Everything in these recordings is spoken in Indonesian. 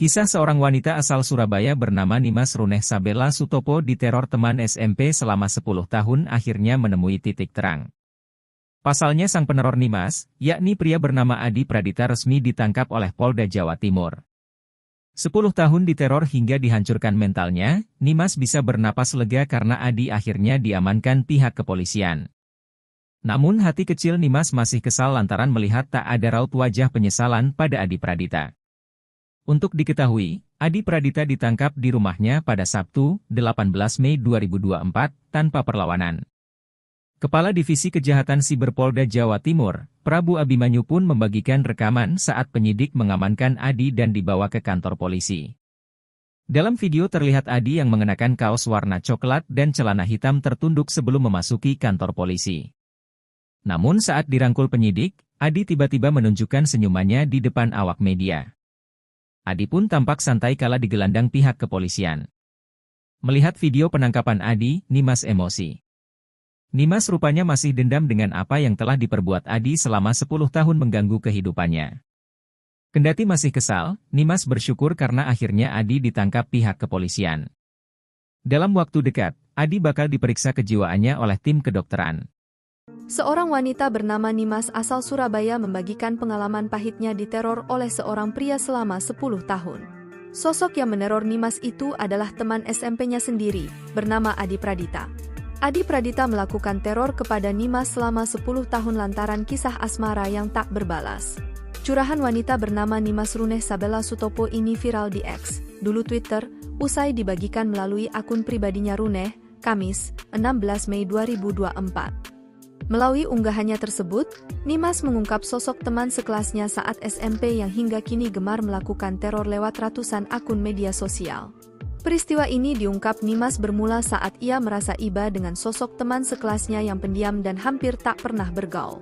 Kisah seorang wanita asal Surabaya bernama Nimas Runeh Sabella Sutopo diteror teman SMP selama 10 tahun akhirnya menemui titik terang. Pasalnya sang peneror Nimas, yakni pria bernama Adi Pradita resmi ditangkap oleh Polda Jawa Timur. 10 tahun diteror hingga dihancurkan mentalnya, Nimas bisa bernapas lega karena Adi akhirnya diamankan pihak kepolisian. Namun hati kecil Nimas masih kesal lantaran melihat tak ada raut wajah penyesalan pada Adi Pradita. Untuk diketahui, Adi Pradita ditangkap di rumahnya pada Sabtu, 18 Mei 2024, tanpa perlawanan. Kepala Divisi Kejahatan Siber Polda Jawa Timur, Prabu Abimanyu pun membagikan rekaman saat penyidik mengamankan Adi dan dibawa ke kantor polisi. Dalam video terlihat Adi yang mengenakan kaos warna coklat dan celana hitam tertunduk sebelum memasuki kantor polisi. Namun saat dirangkul penyidik, Adi tiba-tiba menunjukkan senyumannya di depan awak media. Adi pun tampak santai kala digelandang pihak kepolisian. Melihat video penangkapan Adi, Nimas emosi. Nimas rupanya masih dendam dengan apa yang telah diperbuat Adi selama 10 tahun mengganggu kehidupannya. Kendati masih kesal, Nimas bersyukur karena akhirnya Adi ditangkap pihak kepolisian. Dalam waktu dekat, Adi bakal diperiksa kejiwaannya oleh tim kedokteran. Seorang wanita bernama Nimas asal Surabaya membagikan pengalaman pahitnya diteror oleh seorang pria selama 10 tahun. Sosok yang meneror Nimas itu adalah teman SMP-nya sendiri, bernama Adi Pradita. Adi Pradita melakukan teror kepada Nimas selama 10 tahun lantaran kisah asmara yang tak berbalas. Curahan wanita bernama Nimas Runeh Sabella Sutopo ini viral di X, dulu Twitter, usai dibagikan melalui akun pribadinya Runeh, Kamis, 16 Mei 2024. Melalui unggahannya tersebut, Nimas mengungkap sosok teman sekelasnya saat SMP yang hingga kini gemar melakukan teror lewat ratusan akun media sosial. Peristiwa ini diungkap Nimas bermula saat ia merasa iba dengan sosok teman sekelasnya yang pendiam dan hampir tak pernah bergaul.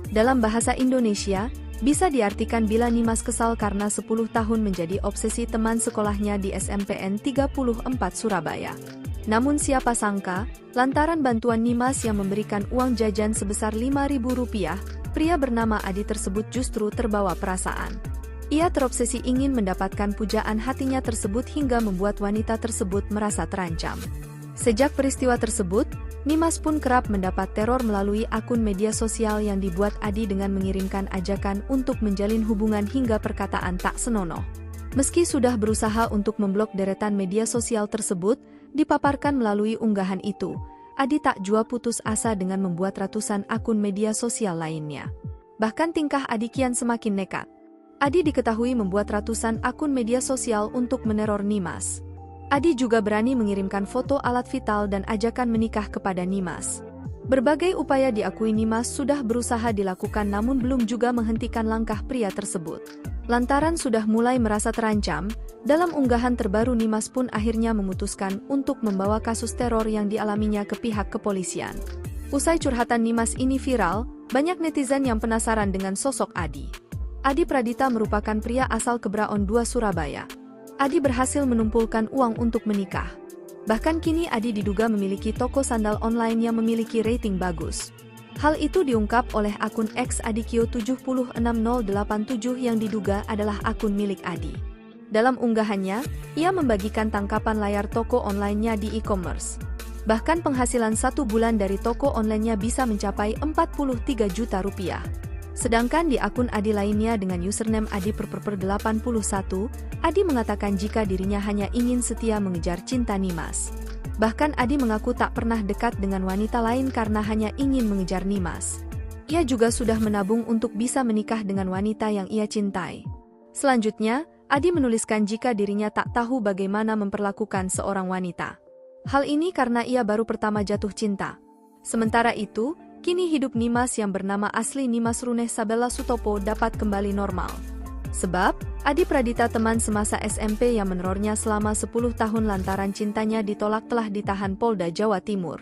Dalam bahasa Indonesia, bisa diartikan bila Nimas kesal karena 10 tahun menjadi obsesi teman sekolahnya di SMPN 34 Surabaya. Namun siapa sangka, lantaran bantuan Nimas yang memberikan uang jajan sebesar Rp5.000, pria bernama Adi tersebut justru terbawa perasaan. Ia terobsesi ingin mendapatkan pujaan hatinya tersebut hingga membuat wanita tersebut merasa terancam. Sejak peristiwa tersebut, Nimas pun kerap mendapat teror melalui akun media sosial yang dibuat Adi dengan mengirimkan ajakan untuk menjalin hubungan hingga perkataan tak senonoh. Meski sudah berusaha untuk memblok deretan media sosial tersebut, dipaparkan melalui unggahan itu, Adi tak jua putus asa dengan membuat ratusan akun media sosial lainnya. Bahkan tingkah Adi kian semakin nekat. Adi diketahui membuat ratusan akun media sosial untuk meneror Nimas. Adi juga berani mengirimkan foto alat vital dan ajakan menikah kepada Nimas. Berbagai upaya diakui Nimas sudah berusaha dilakukan namun belum juga menghentikan langkah pria tersebut. Lantaran sudah mulai merasa terancam, dalam unggahan terbaru Nimas pun akhirnya memutuskan untuk membawa kasus teror yang dialaminya ke pihak kepolisian. Usai curhatan Nimas ini viral, banyak netizen yang penasaran dengan sosok Adi. Adi Pradita merupakan pria asal Kebraon 2 Surabaya. Adi berhasil menumpulkan uang untuk menikah. Bahkan kini Adi diduga memiliki toko sandal online yang memiliki rating bagus. Hal itu diungkap oleh akun X Adikio76087 yang diduga adalah akun milik Adi. Dalam unggahannya, ia membagikan tangkapan layar toko online-nya di e-commerce. Bahkan penghasilan 1 bulan dari toko online-nya bisa mencapai Rp43 juta. Sedangkan di akun Adi lainnya dengan username Adi_81, Adi mengatakan jika dirinya hanya ingin setia mengejar cinta Nimas. Bahkan Adi mengaku tak pernah dekat dengan wanita lain karena hanya ingin mengejar Nimas. Ia juga sudah menabung untuk bisa menikah dengan wanita yang ia cintai. Selanjutnya, Adi menuliskan jika dirinya tak tahu bagaimana memperlakukan seorang wanita. Hal ini karena ia baru pertama jatuh cinta. Sementara itu, kini hidup Nimas yang bernama asli Nimas Runeh Sabella Sutopo dapat kembali normal. Sebab, Adi Pradita teman semasa SMP yang menerornya selama 10 tahun lantaran cintanya ditolak telah ditahan Polda Jawa Timur.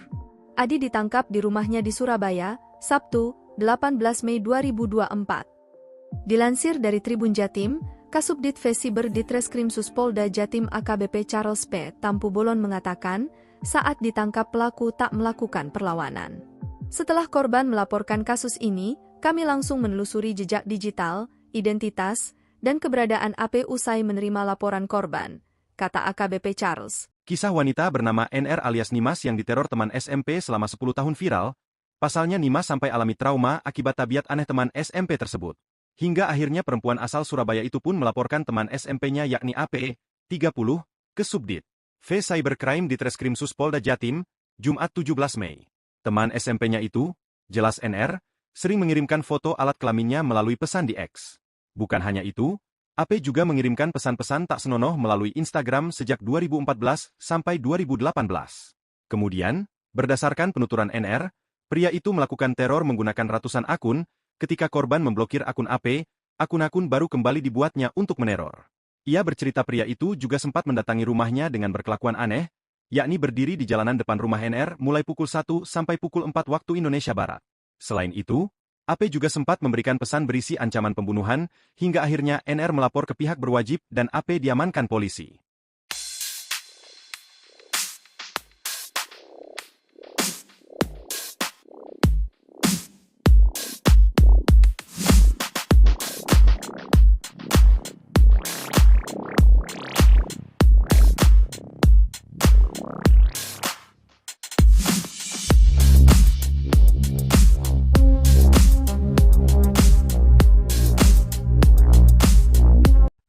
Adi ditangkap di rumahnya di Surabaya, Sabtu, 18 Mei 2024. Dilansir dari Tribun Jatim, Kasubdit Vesiber Ditreskrimsus Polda Jatim AKBP Charles P. Tampu Bolon mengatakan, saat ditangkap pelaku tak melakukan perlawanan. Setelah korban melaporkan kasus ini, kami langsung menelusuri jejak digital, identitas, dan keberadaan AP usai menerima laporan korban, kata AKBP Charles. Kisah wanita bernama NR alias Nimas yang diteror teman SMP selama 10 tahun viral. Pasalnya Nimas sampai alami trauma akibat tabiat aneh teman SMP tersebut. Hingga akhirnya perempuan asal Surabaya itu pun melaporkan teman SMP-nya yakni AP, 30, ke Subdit V Cybercrime di Treskrimsus Polda Jatim, Jumat 17 Mei. Teman SMP-nya itu, jelas NR, sering mengirimkan foto alat kelaminnya melalui pesan di X. Bukan hanya itu, AP juga mengirimkan pesan-pesan tak senonoh melalui Instagram sejak 2014 sampai 2018. Kemudian, berdasarkan penuturan NR, pria itu melakukan teror menggunakan ratusan akun, ketika korban memblokir akun AP, akun-akun baru kembali dibuatnya untuk meneror. Ia bercerita pria itu juga sempat mendatangi rumahnya dengan berkelakuan aneh, yakni berdiri di jalanan depan rumah NR mulai pukul 1 sampai pukul 4 waktu Indonesia Barat. Selain itu, AP juga sempat memberikan pesan berisi ancaman pembunuhan, hingga akhirnya NR melapor ke pihak berwajib dan AP diamankan polisi.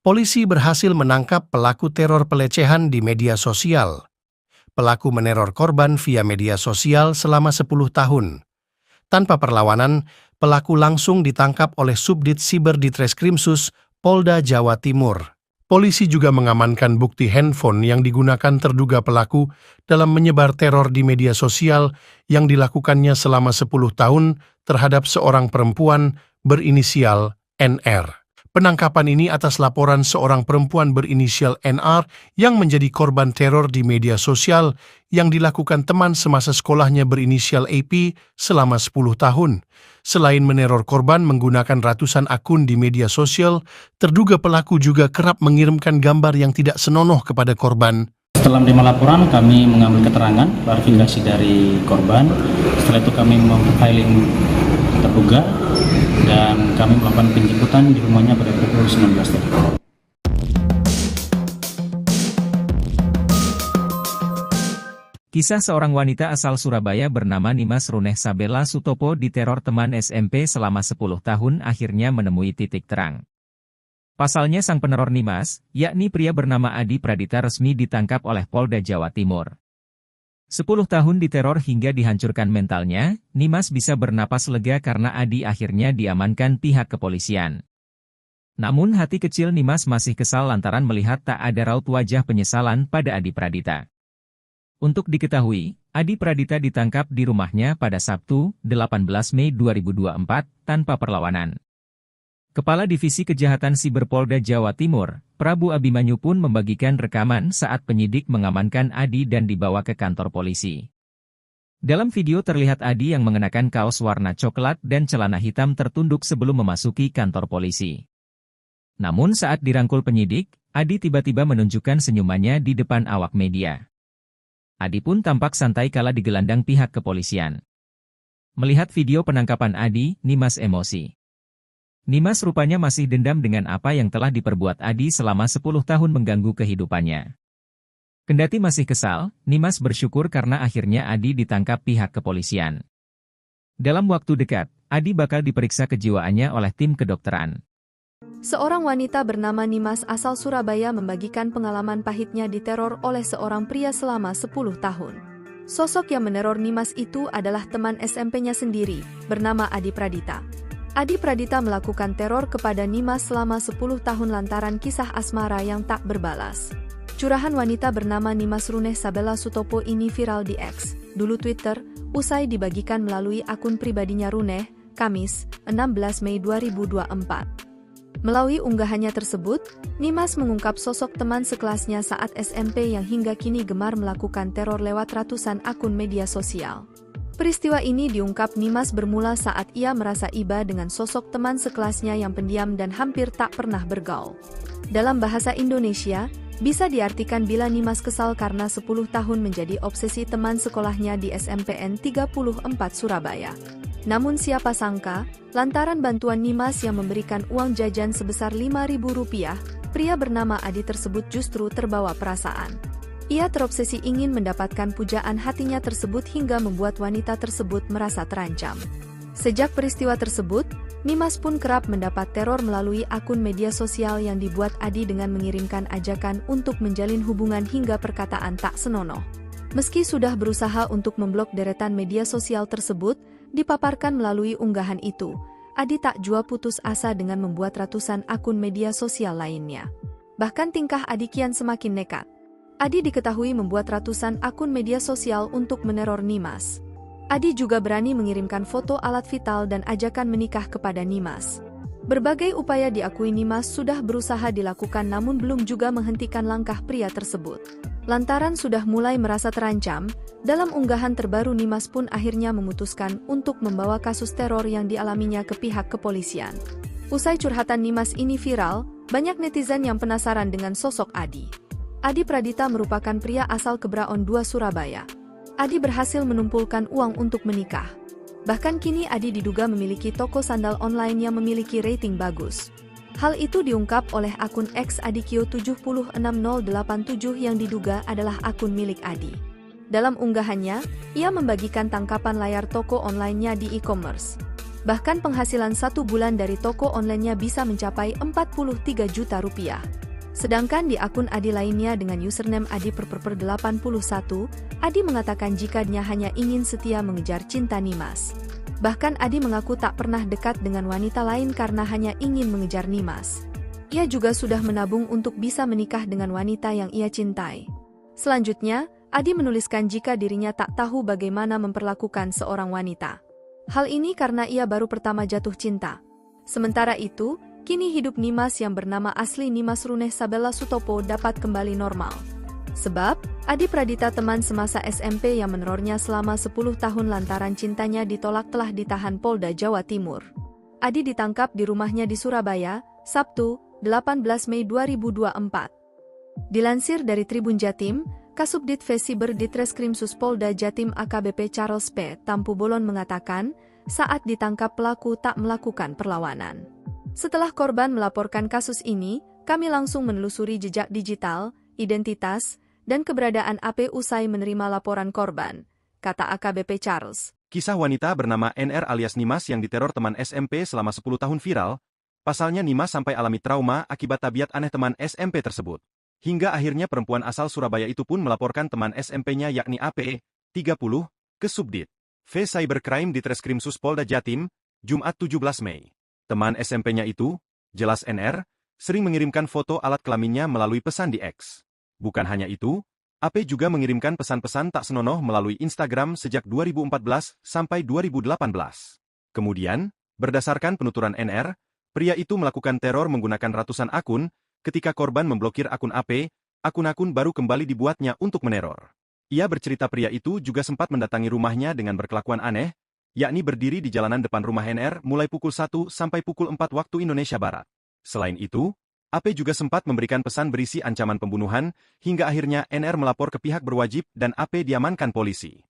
Polisi berhasil menangkap pelaku teror pelecehan di media sosial. Pelaku meneror korban via media sosial selama 10 tahun. Tanpa perlawanan, pelaku langsung ditangkap oleh Subdit Siber di Treskrimsus, Polda Jawa Timur. Polisi juga mengamankan bukti handphone yang digunakan terduga pelaku dalam menyebar teror di media sosial yang dilakukannya selama 10 tahun terhadap seorang perempuan berinisial NR. Penangkapan ini atas laporan seorang perempuan berinisial NR yang menjadi korban teror di media sosial yang dilakukan teman semasa sekolahnya berinisial AP selama 10 tahun. Selain meneror korban menggunakan ratusan akun di media sosial, terduga pelaku juga kerap mengirimkan gambar yang tidak senonoh kepada korban. Setelah menerima laporan, kami mengambil keterangan, klarifikasi dari korban. Setelah itu kami memprofiling terduga dan kami melakukan penjemputan di rumahnya pada pukul 19 tadi. Kisah seorang wanita asal Surabaya bernama Nimas Runeh Sabella Sutopo diteror teman SMP selama 10 tahun akhirnya menemui titik terang. Pasalnya sang peneror Nimas, yakni pria bernama Adi Pradita resmi ditangkap oleh Polda Jawa Timur. 10 tahun diteror hingga dihancurkan mentalnya, Nimas bisa bernapas lega karena Adi akhirnya diamankan pihak kepolisian. Namun hati kecil Nimas masih kesal lantaran melihat tak ada raut wajah penyesalan pada Adi Pradita. Untuk diketahui, Adi Pradita ditangkap di rumahnya pada Sabtu, 18 Mei 2024, tanpa perlawanan. Kepala Divisi Kejahatan Siber Polda Jawa Timur, Prabu Abimanyu pun membagikan rekaman saat penyidik mengamankan Adi dan dibawa ke kantor polisi. Dalam video terlihat Adi yang mengenakan kaos warna coklat dan celana hitam tertunduk sebelum memasuki kantor polisi. Namun saat dirangkul penyidik, Adi tiba-tiba menunjukkan senyumannya di depan awak media. Adi pun tampak santai kala digelandang pihak kepolisian. Melihat video penangkapan Adi, Nimas emosi. Nimas rupanya masih dendam dengan apa yang telah diperbuat Adi selama 10 tahun mengganggu kehidupannya. Kendati masih kesal, Nimas bersyukur karena akhirnya Adi ditangkap pihak kepolisian. Dalam waktu dekat, Adi bakal diperiksa kejiwaannya oleh tim kedokteran. Seorang wanita bernama Nimas asal Surabaya membagikan pengalaman pahitnya diteror oleh seorang pria selama 10 tahun. Sosok yang meneror Nimas itu adalah teman SMP-nya sendiri, bernama Adi Pradita. Adi Pradita melakukan teror kepada Nimas selama 10 tahun lantaran kisah asmara yang tak berbalas. Curahan wanita bernama Nimas Runeh Sabella Sutopo ini viral di X, dulu Twitter, usai dibagikan melalui akun pribadinya Runeh, Kamis, 16 Mei 2024. Melalui unggahannya tersebut, Nimas mengungkap sosok teman sekelasnya saat SMP yang hingga kini gemar melakukan teror lewat ratusan akun media sosial. Peristiwa ini diungkap Nimas bermula saat ia merasa iba dengan sosok teman sekelasnya yang pendiam dan hampir tak pernah bergaul. Dalam bahasa Indonesia, bisa diartikan bila Nimas kesal karena 10 tahun menjadi obsesi teman sekolahnya di SMPN 34 Surabaya. Namun siapa sangka, lantaran bantuan Nimas yang memberikan uang jajan sebesar Rp5.000, pria bernama Adi tersebut justru terbawa perasaan. Ia terobsesi ingin mendapatkan pujaan hatinya tersebut hingga membuat wanita tersebut merasa terancam. Sejak peristiwa tersebut, Nimas pun kerap mendapat teror melalui akun media sosial yang dibuat Adi dengan mengirimkan ajakan untuk menjalin hubungan hingga perkataan tak senonoh. Meski sudah berusaha untuk memblok deretan media sosial tersebut, dipaparkan melalui unggahan itu, Adi tak jua putus asa dengan membuat ratusan akun media sosial lainnya. Bahkan tingkah Adi kian semakin nekat. Adi diketahui membuat ratusan akun media sosial untuk meneror Nimas. Adi juga berani mengirimkan foto alat vital dan ajakan menikah kepada Nimas. Berbagai upaya diakui Nimas sudah berusaha dilakukan namun belum juga menghentikan langkah pria tersebut. Lantaran sudah mulai merasa terancam, dalam unggahan terbaru Nimas pun akhirnya memutuskan untuk membawa kasus teror yang dialaminya ke pihak kepolisian. Usai curhatan Nimas ini viral, banyak netizen yang penasaran dengan sosok Adi. Adi Pradita merupakan pria asal Kebraon 2 Surabaya. Adi berhasil menumpulkan uang untuk menikah. Bahkan kini Adi diduga memiliki toko sandal online yang memiliki rating bagus. Hal itu diungkap oleh akun X Adikio76087 yang diduga adalah akun milik Adi. Dalam unggahannya, ia membagikan tangkapan layar toko online-nya di e-commerce. Bahkan penghasilan 1 bulan dari toko online-nya bisa mencapai Rp43 juta. Sedangkan di akun Adi lainnya dengan username Adi_81, Adi mengatakan jika dia hanya ingin setia mengejar cinta Nimas. Bahkan Adi mengaku tak pernah dekat dengan wanita lain karena hanya ingin mengejar Nimas. Ia juga sudah menabung untuk bisa menikah dengan wanita yang ia cintai. Selanjutnya, Adi menuliskan jika dirinya tak tahu bagaimana memperlakukan seorang wanita. Hal ini karena ia baru pertama jatuh cinta. Sementara itu, kini hidup Nimas yang bernama asli Nimas Runeh Sabella Sutopo dapat kembali normal. Sebab, Adi Pradita teman semasa SMP yang menerornya selama 10 tahun lantaran cintanya ditolak telah ditahan Polda Jawa Timur. Adi ditangkap di rumahnya di Surabaya, Sabtu, 18 Mei 2024. Dilansir dari Tribun Jatim, Kasubdit Vesiber Ditreskrimsus Polda Jatim AKBP Charles P. Tampubolon mengatakan, saat ditangkap pelaku tak melakukan perlawanan. Setelah korban melaporkan kasus ini, kami langsung menelusuri jejak digital, identitas, dan keberadaan AP usai menerima laporan korban, kata AKBP Charles. Kisah wanita bernama NR alias Nimas yang diteror teman SMP selama 10 tahun viral, pasalnya Nimas sampai alami trauma akibat tabiat aneh teman SMP tersebut. Hingga akhirnya perempuan asal Surabaya itu pun melaporkan teman SMP-nya yakni AP, 30, ke Subdit V Cybercrime Ditreskrimsus Polda Jatim, Jumat 17 Mei. Teman SMP-nya itu, jelas NR, sering mengirimkan foto alat kelaminnya melalui pesan di X. Bukan hanya itu, AP juga mengirimkan pesan-pesan tak senonoh melalui Instagram sejak 2014 sampai 2018. Kemudian, berdasarkan penuturan NR, pria itu melakukan teror menggunakan ratusan akun, ketika korban memblokir akun AP, akun-akun baru kembali dibuatnya untuk meneror. Ia bercerita pria itu juga sempat mendatangi rumahnya dengan berkelakuan aneh, yakni berdiri di jalanan depan rumah NR mulai pukul 1 sampai pukul 4 waktu Indonesia Barat. Selain itu, AP juga sempat memberikan pesan berisi ancaman pembunuhan, hingga akhirnya NR melapor ke pihak berwajib dan AP diamankan polisi.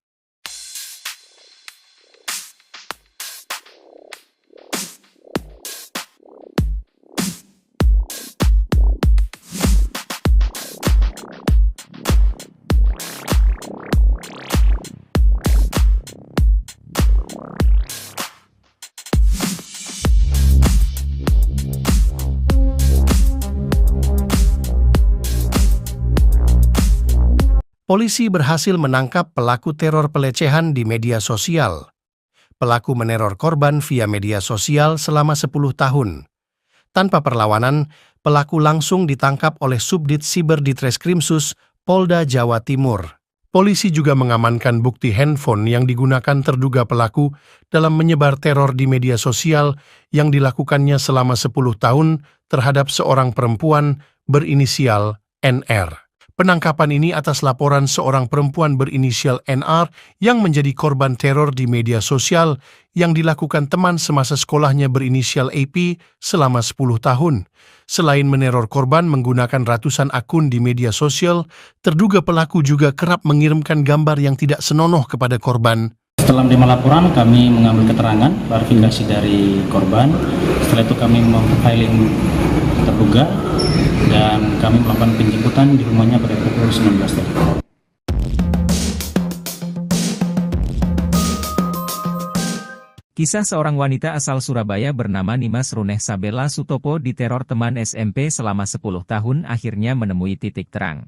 Polisi berhasil menangkap pelaku teror pelecehan di media sosial. Pelaku meneror korban via media sosial selama 10 tahun. Tanpa perlawanan, pelaku langsung ditangkap oleh Subdit Siber Ditreskrimsus Polda Jawa Timur. Polisi juga mengamankan bukti handphone yang digunakan terduga pelaku dalam menyebar teror di media sosial yang dilakukannya selama 10 tahun terhadap seorang perempuan berinisial NR. Penangkapan ini atas laporan seorang perempuan berinisial NR yang menjadi korban teror di media sosial yang dilakukan teman semasa sekolahnya berinisial AP selama 10 tahun. Selain meneror korban menggunakan ratusan akun di media sosial, terduga pelaku juga kerap mengirimkan gambar yang tidak senonoh kepada korban. Setelah menerima laporan, kami mengambil keterangan, klarifikasi dari korban. Setelah itu kami memprofiling terduga dan kami melakukan penjemputan di rumahnya pada pukul 19 tadi. Kisah seorang wanita asal Surabaya bernama Nimas Runeh Sabella Sutopo diteror teman SMP selama 10 tahun akhirnya menemui titik terang.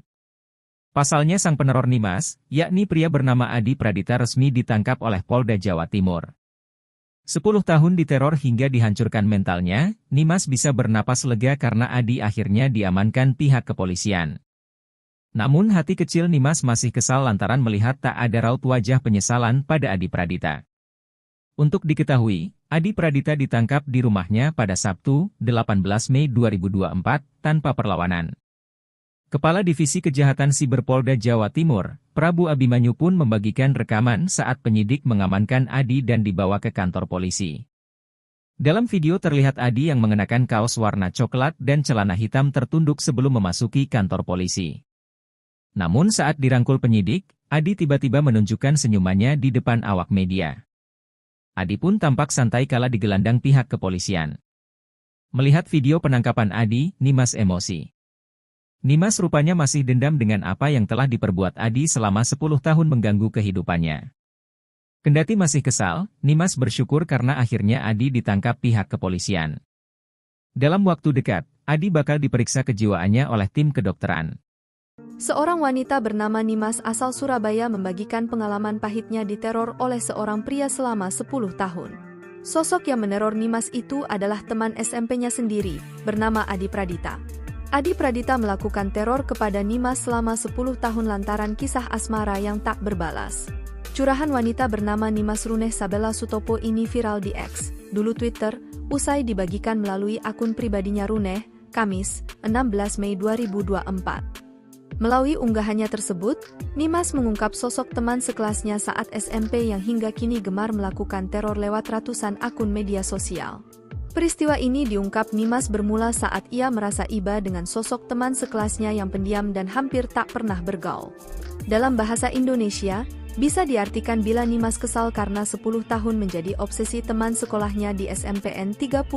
Pasalnya sang peneror Nimas, yakni pria bernama Adi Pradita resmi ditangkap oleh Polda Jawa Timur. 10 tahun diteror hingga dihancurkan mentalnya, Nimas bisa bernapas lega karena Adi akhirnya diamankan pihak kepolisian. Namun hati kecil Nimas masih kesal lantaran melihat tak ada raut wajah penyesalan pada Adi Pradita. Untuk diketahui, Adi Pradita ditangkap di rumahnya pada Sabtu, 18 Mei 2024, tanpa perlawanan. Kepala Divisi Kejahatan Siber Polda Jawa Timur, Prabu Abimanyu pun membagikan rekaman saat penyidik mengamankan Adi dan dibawa ke kantor polisi. Dalam video terlihat Adi yang mengenakan kaos warna coklat dan celana hitam tertunduk sebelum memasuki kantor polisi. Namun saat dirangkul penyidik, Adi tiba-tiba menunjukkan senyumannya di depan awak media. Adi pun tampak santai kala digelandang pihak kepolisian. Melihat video penangkapan Adi, Nimas emosi. Nimas rupanya masih dendam dengan apa yang telah diperbuat Adi selama 10 tahun mengganggu kehidupannya. Kendati masih kesal, Nimas bersyukur karena akhirnya Adi ditangkap pihak kepolisian. Dalam waktu dekat, Adi bakal diperiksa kejiwaannya oleh tim kedokteran. Seorang wanita bernama Nimas asal Surabaya membagikan pengalaman pahitnya diteror oleh seorang pria selama 10 tahun. Sosok yang meneror Nimas itu adalah teman SMP-nya sendiri, bernama Adi Pradita. Adi Pradita melakukan teror kepada Nimas selama 10 tahun lantaran kisah asmara yang tak berbalas. Curahan wanita bernama Nimas Runeh Sabella Sutopo ini viral di X, dulu Twitter, usai dibagikan melalui akun pribadinya Runeh, Kamis, 16 Mei 2024. Melalui unggahannya tersebut, Nimas mengungkap sosok teman sekelasnya saat SMP yang hingga kini gemar melakukan teror lewat ratusan akun media sosial. Peristiwa ini diungkap Nimas bermula saat ia merasa iba dengan sosok teman sekelasnya yang pendiam dan hampir tak pernah bergaul. Dalam bahasa Indonesia, bisa diartikan bila Nimas kesal karena 10 tahun menjadi obsesi teman sekolahnya di SMPN 34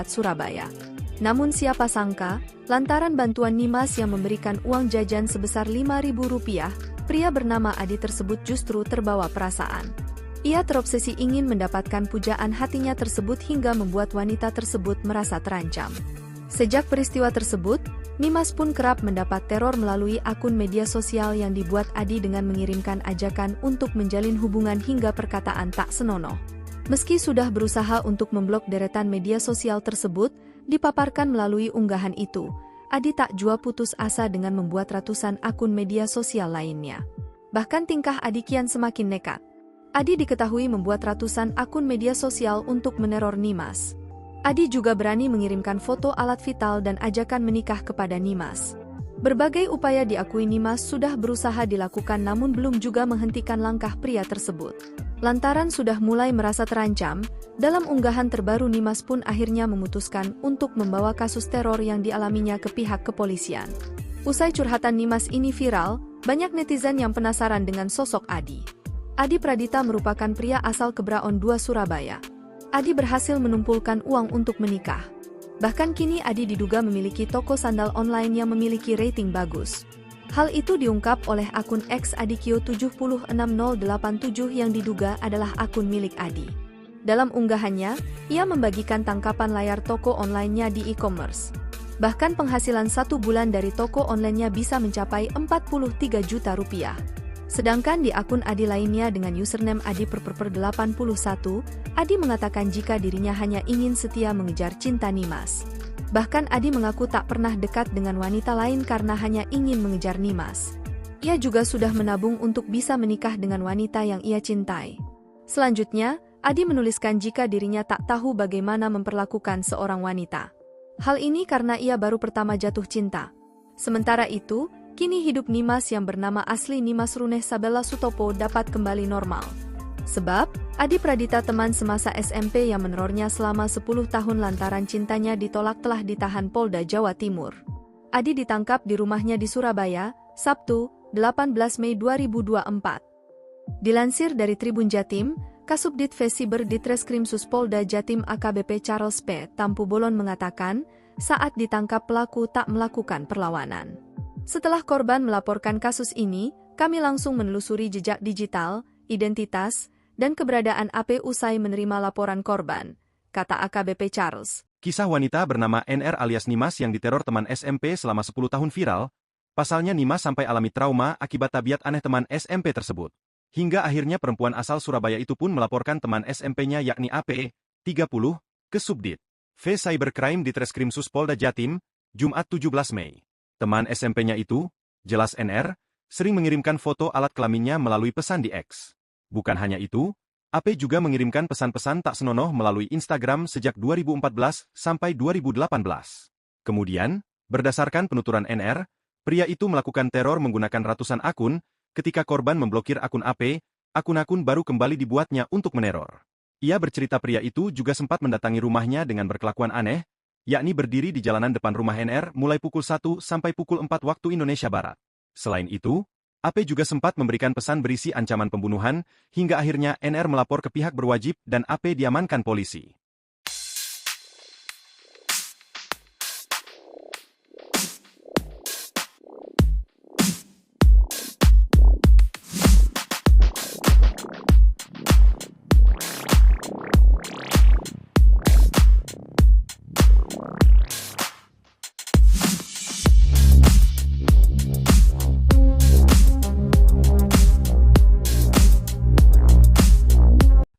Surabaya. Namun siapa sangka, lantaran bantuan Nimas yang memberikan uang jajan sebesar Rp5.000, pria bernama Adi tersebut justru terbawa perasaan. Ia terobsesi ingin mendapatkan pujaan hatinya tersebut hingga membuat wanita tersebut merasa terancam. Sejak peristiwa tersebut, Nimas pun kerap mendapat teror melalui akun media sosial yang dibuat Adi dengan mengirimkan ajakan untuk menjalin hubungan hingga perkataan tak senonoh. Meski sudah berusaha untuk memblok deretan media sosial tersebut, dipaparkan melalui unggahan itu, Adi tak jua putus asa dengan membuat ratusan akun media sosial lainnya. Bahkan tingkah Adi kian semakin nekat. Adi diketahui membuat ratusan akun media sosial untuk meneror Nimas. Adi juga berani mengirimkan foto alat vital dan ajakan menikah kepada Nimas. Berbagai upaya diakui Nimas sudah berusaha dilakukan namun belum juga menghentikan langkah pria tersebut. Lantaran sudah mulai merasa terancam, dalam unggahan terbaru Nimas pun akhirnya memutuskan untuk membawa kasus teror yang dialaminya ke pihak kepolisian. Usai curhatan Nimas ini viral, banyak netizen yang penasaran dengan sosok Adi. Adi Pradita merupakan pria asal Kebraon 2 Surabaya. Adi berhasil menumpulkan uang untuk menikah. Bahkan kini Adi diduga memiliki toko sandal online yang memiliki rating bagus. Hal itu diungkap oleh akun X Adikio76087 yang diduga adalah akun milik Adi. Dalam unggahannya, ia membagikan tangkapan layar toko online-nya di e-commerce. Bahkan penghasilan 1 bulan dari toko online-nya bisa mencapai Rp43 juta. Sedangkan di akun Adi lainnya dengan username Adi_81, Adi mengatakan jika dirinya hanya ingin setia mengejar cinta Nimas. Bahkan Adi mengaku tak pernah dekat dengan wanita lain karena hanya ingin mengejar Nimas. Ia juga sudah menabung untuk bisa menikah dengan wanita yang ia cintai. Selanjutnya, Adi menuliskan jika dirinya tak tahu bagaimana memperlakukan seorang wanita. Hal ini karena ia baru pertama jatuh cinta. Sementara itu, kini hidup Nimas yang bernama asli Nimas Runeh Sabella Sutopo dapat kembali normal. Sebab, Adi Pradita teman semasa SMP yang menerornya selama 10 tahun lantaran cintanya ditolak telah ditahan Polda Jawa Timur. Adi ditangkap di rumahnya di Surabaya, Sabtu, 18 Mei 2024. Dilansir dari Tribun Jatim, Kasubdit Vesiber Ditreskrimsus Polda Jatim AKBP Charles P. Tampu Bolon mengatakan, saat ditangkap pelaku tak melakukan perlawanan. Setelah korban melaporkan kasus ini, kami langsung menelusuri jejak digital, identitas, dan keberadaan AP usai menerima laporan korban, kata AKBP Charles. Kisah wanita bernama NR alias Nimas yang diteror teman SMP selama 10 tahun viral. Pasalnya Nimas sampai alami trauma akibat tabiat aneh teman SMP tersebut. Hingga akhirnya perempuan asal Surabaya itu pun melaporkan teman SMP-nya yakni AP, 30, ke Subdit V Cybercrime Ditreskrimsus Polda Jatim, Jumat 17 Mei. Teman SMP-nya itu, jelas NR, sering mengirimkan foto alat kelaminnya melalui pesan di X. Bukan hanya itu, AP juga mengirimkan pesan-pesan tak senonoh melalui Instagram sejak 2014 sampai 2018. Kemudian, berdasarkan penuturan NR, pria itu melakukan teror menggunakan ratusan akun. Ketika korban memblokir akun AP, akun-akun baru kembali dibuatnya untuk meneror. Ia bercerita pria itu juga sempat mendatangi rumahnya dengan berkelakuan aneh, yakni berdiri di jalanan depan rumah NR mulai pukul 1 sampai pukul 4 waktu Indonesia Barat. Selain itu, AP juga sempat memberikan pesan berisi ancaman pembunuhan, hingga akhirnya NR melapor ke pihak berwajib dan AP diamankan polisi.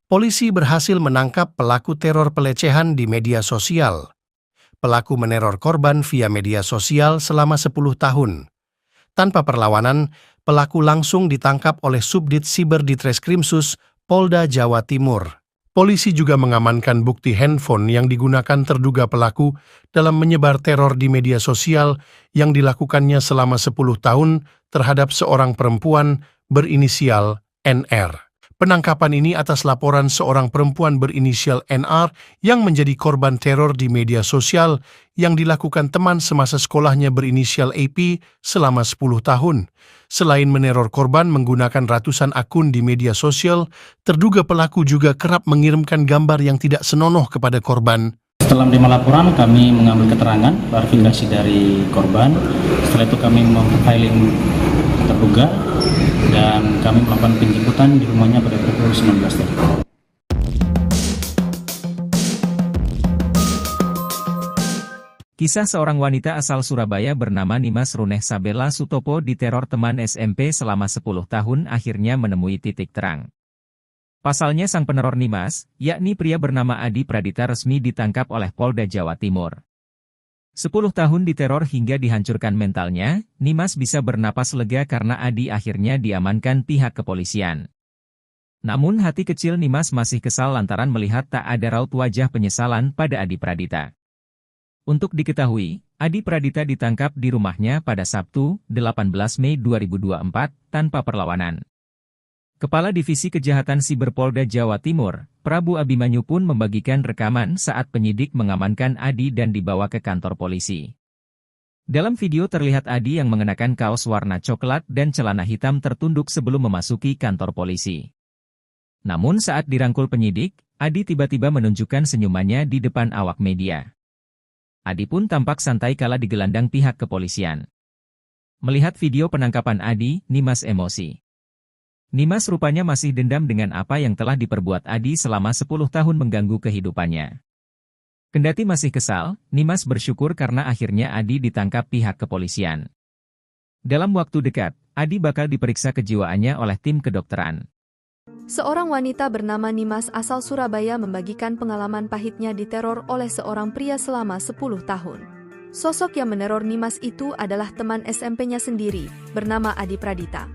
Polisi berhasil menangkap pelaku teror pelecehan di media sosial. Pelaku meneror korban via media sosial selama 10 tahun. Tanpa perlawanan, pelaku langsung ditangkap oleh Subdit Siber Ditreskrimsus Polda Jawa Timur. Polisi juga mengamankan bukti handphone yang digunakan terduga pelaku dalam menyebar teror di media sosial yang dilakukannya selama 10 tahun terhadap seorang perempuan berinisial NR. Penangkapan ini atas laporan seorang perempuan berinisial NR yang menjadi korban teror di media sosial yang dilakukan teman semasa sekolahnya berinisial AP selama 10 tahun. Selain meneror korban menggunakan ratusan akun di media sosial, terduga pelaku juga kerap mengirimkan gambar yang tidak senonoh kepada korban. Setelah menerima laporan, kami mengambil keterangan, verifikasi dari korban. Setelah itu kami memprofiling terduga dan kami melakukan penjemputan di rumahnya pada pukul 19 tadi. Kisah seorang wanita asal Surabaya bernama Nimas Runeh Sabella Sutopo diteror teman SMP selama 10 tahun akhirnya menemui titik terang. Pasalnya sang peneror Nimas, yakni pria bernama Adi Pradita resmi ditangkap oleh Polda Jawa Timur. 10 tahun diteror hingga dihancurkan mentalnya, Nimas bisa bernapas lega karena Adi akhirnya diamankan pihak kepolisian. Namun hati kecil Nimas masih kesal lantaran melihat tak ada raut wajah penyesalan pada Adi Pradita. Untuk diketahui, Adi Pradita ditangkap di rumahnya pada Sabtu, 18 Mei 2024, tanpa perlawanan. Kepala Divisi Kejahatan Siber Polda Jawa Timur, Prabu Abimanyu pun membagikan rekaman saat penyidik mengamankan Adi dan dibawa ke kantor polisi. Dalam video terlihat Adi yang mengenakan kaos warna coklat dan celana hitam tertunduk sebelum memasuki kantor polisi. Namun saat dirangkul penyidik, Adi tiba-tiba menunjukkan senyumannya di depan awak media. Adi pun tampak santai kala digelandang pihak kepolisian. Melihat video penangkapan Adi, Nimas emosi. Nimas rupanya masih dendam dengan apa yang telah diperbuat Adi selama 10 tahun mengganggu kehidupannya. Kendati masih kesal, Nimas bersyukur karena akhirnya Adi ditangkap pihak kepolisian. Dalam waktu dekat, Adi bakal diperiksa kejiwaannya oleh tim kedokteran. Seorang wanita bernama Nimas asal Surabaya membagikan pengalaman pahitnya diteror oleh seorang pria selama 10 tahun. Sosok yang meneror Nimas itu adalah teman SMP-nya sendiri, bernama Adi Pradita.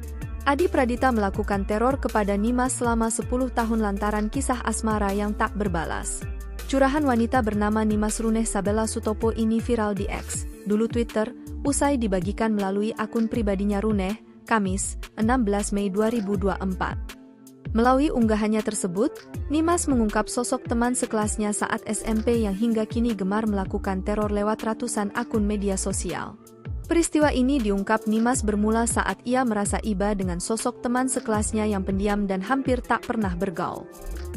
Adi Pradita melakukan teror kepada Nimas selama 10 tahun lantaran kisah asmara yang tak berbalas. Curahan wanita bernama Nimas Runeh Sabella Sutopo ini viral di X, dulu Twitter, usai dibagikan melalui akun pribadinya Runeh, Kamis, 16 Mei 2024. Melalui unggahannya tersebut, Nimas mengungkap sosok teman sekelasnya saat SMP yang hingga kini gemar melakukan teror lewat ratusan akun media sosial. Peristiwa ini diungkap Nimas bermula saat ia merasa iba dengan sosok teman sekelasnya yang pendiam dan hampir tak pernah bergaul.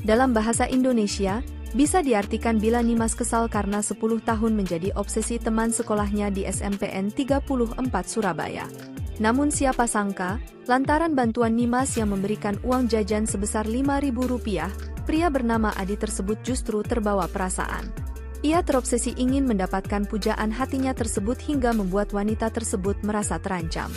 Dalam bahasa Indonesia, bisa diartikan bila Nimas kesal karena 10 tahun menjadi obsesi teman sekolahnya di SMPN 34 Surabaya. Namun siapa sangka, lantaran bantuan Nimas yang memberikan uang jajan sebesar Rp5.000, pria bernama Adi tersebut justru terbawa perasaan. Ia terobsesi ingin mendapatkan pujaan hatinya tersebut hingga membuat wanita tersebut merasa terancam.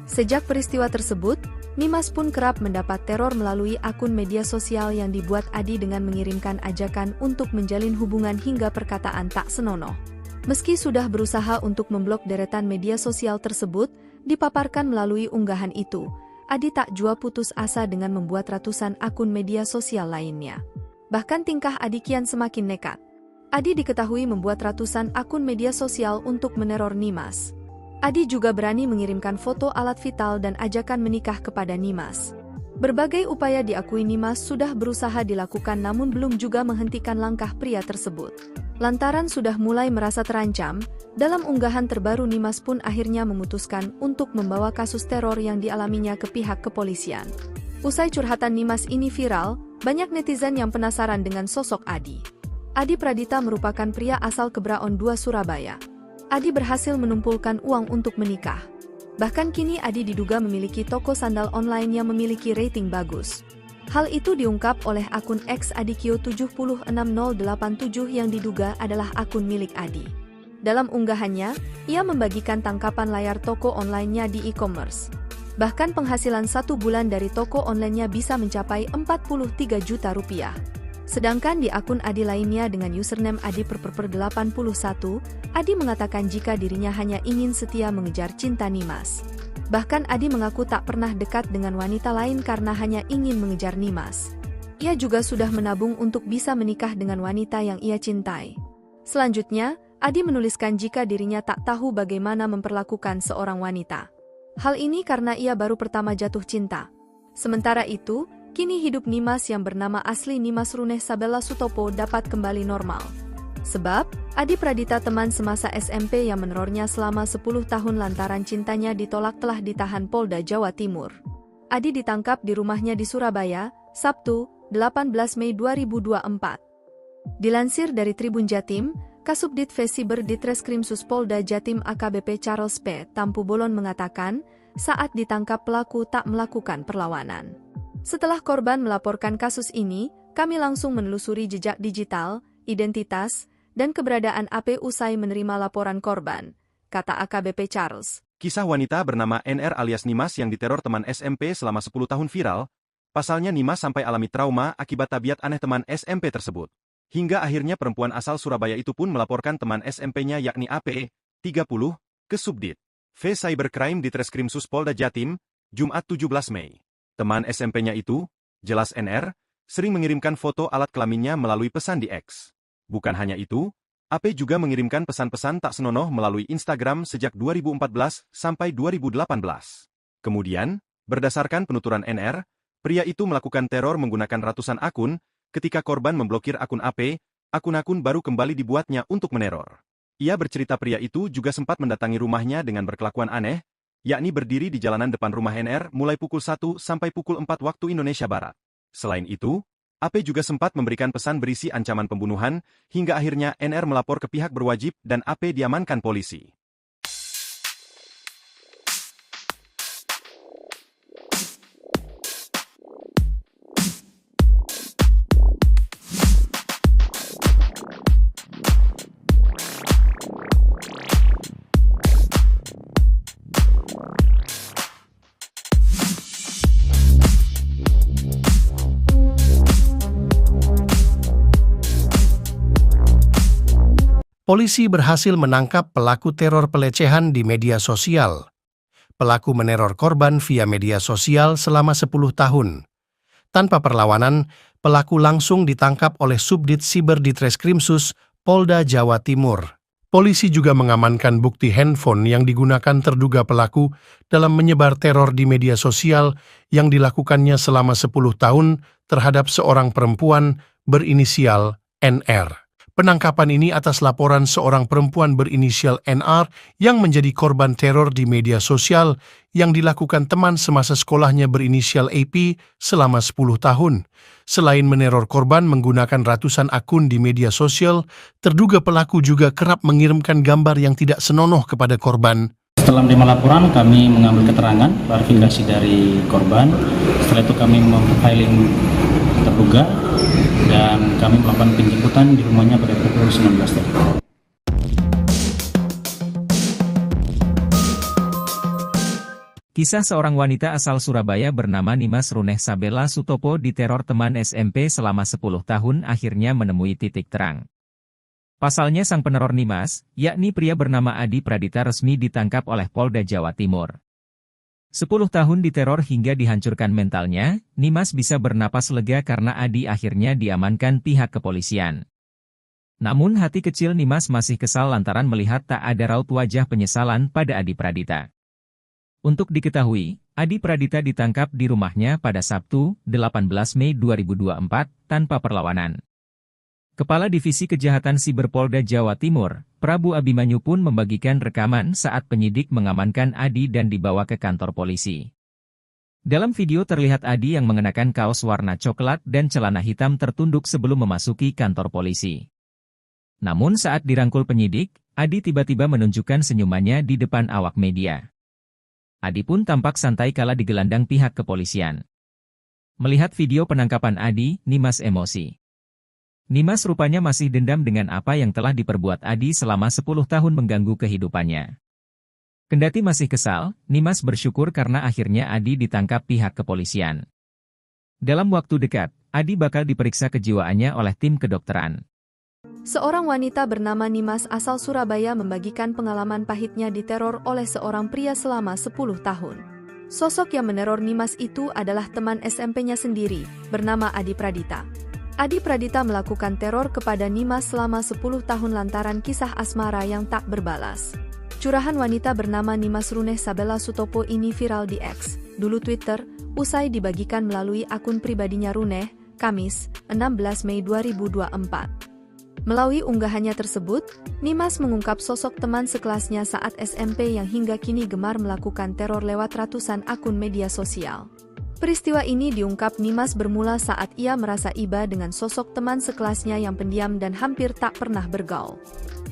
Sejak peristiwa tersebut, Nimas pun kerap mendapat teror melalui akun media sosial yang dibuat Adi dengan mengirimkan ajakan untuk menjalin hubungan hingga perkataan tak senonoh. Meski sudah berusaha untuk memblok deretan media sosial tersebut, dipaparkan melalui unggahan itu, Adi tak jua putus asa dengan membuat ratusan akun media sosial lainnya. Bahkan tingkah Adi kian semakin nekat. Adi diketahui membuat ratusan akun media sosial untuk meneror Nimas. Adi juga berani mengirimkan foto alat vital dan ajakan menikah kepada Nimas. Berbagai upaya diakui Nimas sudah berusaha dilakukan namun belum juga menghentikan langkah pria tersebut. Lantaran sudah mulai merasa terancam, dalam unggahan terbaru Nimas pun akhirnya memutuskan untuk membawa kasus teror yang dialaminya ke pihak kepolisian. Usai curhatan Nimas ini viral, banyak netizen yang penasaran dengan sosok Adi. Adi Pradita merupakan pria asal Kebraon 2 Surabaya. Adi berhasil menumpulkan uang untuk menikah. Bahkan kini Adi diduga memiliki toko sandal online yang memiliki rating bagus. Hal itu diungkap oleh akun @adikio76087 yang diduga adalah akun milik Adi. Dalam unggahannya, ia membagikan tangkapan layar toko online-nya di e-commerce. Bahkan penghasilan 1 bulan dari toko online-nya bisa mencapai Rp43 juta. Sedangkan di akun Adi lainnya dengan username adi_81, Adi mengatakan jika dirinya hanya ingin setia mengejar cinta Nimas. Bahkan Adi mengaku tak pernah dekat dengan wanita lain karena hanya ingin mengejar Nimas. Ia juga sudah menabung untuk bisa menikah dengan wanita yang ia cintai. Selanjutnya, Adi menuliskan jika dirinya tak tahu bagaimana memperlakukan seorang wanita. Hal ini karena ia baru pertama jatuh cinta. Sementara itu, kini hidup Nimas yang bernama asli Nimas Runeh Sabella Sutopo dapat kembali normal. Sebab, Adi Pradita teman semasa SMP yang menerornya selama 10 tahun lantaran cintanya ditolak telah ditahan Polda Jawa Timur. Adi ditangkap di rumahnya di Surabaya, Sabtu, 18 Mei 2024. Dilansir dari Tribun Jatim, Kasubdit Vesiber Ditreskrimsus Polda Jatim AKBP Charles P. Tampubolon mengatakan, saat ditangkap pelaku tak melakukan perlawanan. Setelah korban melaporkan kasus ini, kami langsung menelusuri jejak digital, identitas, dan keberadaan AP usai menerima laporan korban, kata AKBP Charles. Kisah wanita bernama NR alias Nimas yang diteror teman SMP selama 10 tahun viral, pasalnya Nimas sampai alami trauma akibat tabiat aneh teman SMP tersebut. Hingga akhirnya perempuan asal Surabaya itu pun melaporkan teman SMP-nya yakni AP, 30, ke Subdit V Cybercrime Ditreskrimsus Polda Jatim, Jumat 17 Mei. Teman SMP-nya itu, jelas NR, sering mengirimkan foto alat kelaminnya melalui pesan di X. Bukan hanya itu, AP juga mengirimkan pesan-pesan tak senonoh melalui Instagram sejak 2014 sampai 2018. Kemudian, berdasarkan penuturan NR, pria itu melakukan teror menggunakan ratusan akun, ketika korban memblokir akun AP, akun-akun baru kembali dibuatnya untuk meneror. Ia bercerita pria itu juga sempat mendatangi rumahnya dengan berkelakuan aneh, yakni berdiri di jalanan depan rumah NR mulai pukul 1 sampai pukul 4 waktu Indonesia Barat. Selain itu, AP juga sempat memberikan pesan berisi ancaman pembunuhan, hingga akhirnya NR melapor ke pihak berwajib dan AP diamankan polisi. Polisi berhasil menangkap pelaku teror pelecehan di media sosial. Pelaku meneror korban via media sosial selama 10 tahun. Tanpa perlawanan, pelaku langsung ditangkap oleh Subdit Siber Ditreskrimsus Polda Jawa Timur. Polisi juga mengamankan bukti handphone yang digunakan terduga pelaku dalam menyebar teror di media sosial yang dilakukannya selama 10 tahun terhadap seorang perempuan berinisial NR. Penangkapan ini atas laporan seorang perempuan berinisial NR yang menjadi korban teror di media sosial yang dilakukan teman semasa sekolahnya berinisial AP selama 10 tahun. Selain meneror korban menggunakan ratusan akun di media sosial, terduga pelaku juga kerap mengirimkan gambar yang tidak senonoh kepada korban. Setelah menerima laporan, kami mengambil keterangan, klarifikasi dari korban. Setelah itu kami memprofiling terduga dan kami melakukan penjemputan di rumahnya pada pukul 19 tadi. Kisah seorang wanita asal Surabaya bernama Nimas Runeh Sabella Sutopo diteror teman SMP selama 10 tahun akhirnya menemui titik terang. Pasalnya sang peneror Nimas, yakni pria bernama Adi Pradita resmi ditangkap oleh Polda Jawa Timur. 10 tahun diteror hingga dihancurkan mentalnya, Nimas bisa bernapas lega karena Adi akhirnya diamankan pihak kepolisian. Namun hati kecil Nimas masih kesal lantaran melihat tak ada raut wajah penyesalan pada Adi Pradita. Untuk diketahui, Adi Pradita ditangkap di rumahnya pada Sabtu, 18 Mei 2024, tanpa perlawanan. Kepala Divisi Kejahatan Siber Polda Jawa Timur, Prabu Abimanyu pun membagikan rekaman saat penyidik mengamankan Adi dan dibawa ke kantor polisi. Dalam video terlihat Adi yang mengenakan kaos warna coklat dan celana hitam tertunduk sebelum memasuki kantor polisi. Namun saat dirangkul penyidik, Adi tiba-tiba menunjukkan senyumannya di depan awak media. Adi pun tampak santai kala digelandang pihak kepolisian. Melihat video penangkapan Adi, Nimas emosi. Nimas rupanya masih dendam dengan apa yang telah diperbuat Adi selama 10 tahun mengganggu kehidupannya. Kendati masih kesal, Nimas bersyukur karena akhirnya Adi ditangkap pihak kepolisian. Dalam waktu dekat, Adi bakal diperiksa kejiwaannya oleh tim kedokteran. Seorang wanita bernama Nimas asal Surabaya membagikan pengalaman pahitnya diteror oleh seorang pria selama 10 tahun. Sosok yang meneror Nimas itu adalah teman SMP-nya sendiri, bernama Adi Pradita. Adi Pradita melakukan teror kepada Nimas selama 10 tahun lantaran kisah asmara yang tak berbalas. Curahan wanita bernama Nimas Runeh Sabella Sutopo ini viral di X, dulu Twitter, usai dibagikan melalui akun pribadinya Runeh, Kamis, 16 Mei 2024. Melalui unggahannya tersebut, Nimas mengungkap sosok teman sekelasnya saat SMP yang hingga kini gemar melakukan teror lewat ratusan akun media sosial. Peristiwa ini diungkap Nimas bermula saat ia merasa iba dengan sosok teman sekelasnya yang pendiam dan hampir tak pernah bergaul.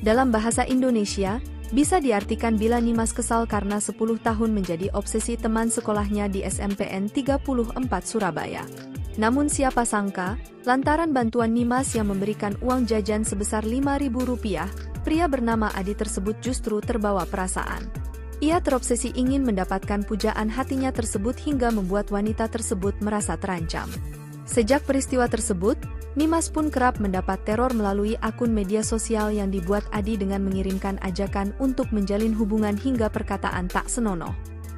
Dalam bahasa Indonesia, bisa diartikan bila Nimas kesal karena 10 tahun menjadi obsesi teman sekolahnya di SMPN 34 Surabaya. Namun siapa sangka, lantaran bantuan Nimas yang memberikan uang jajan sebesar Rp5.000, pria bernama Adi tersebut justru terbawa perasaan. Ia terobsesi ingin mendapatkan pujaan hatinya tersebut hingga membuat wanita tersebut merasa terancam. Sejak peristiwa tersebut, Nimas pun kerap mendapat teror melalui akun media sosial yang dibuat Adi dengan mengirimkan ajakan untuk menjalin hubungan hingga perkataan tak senonoh.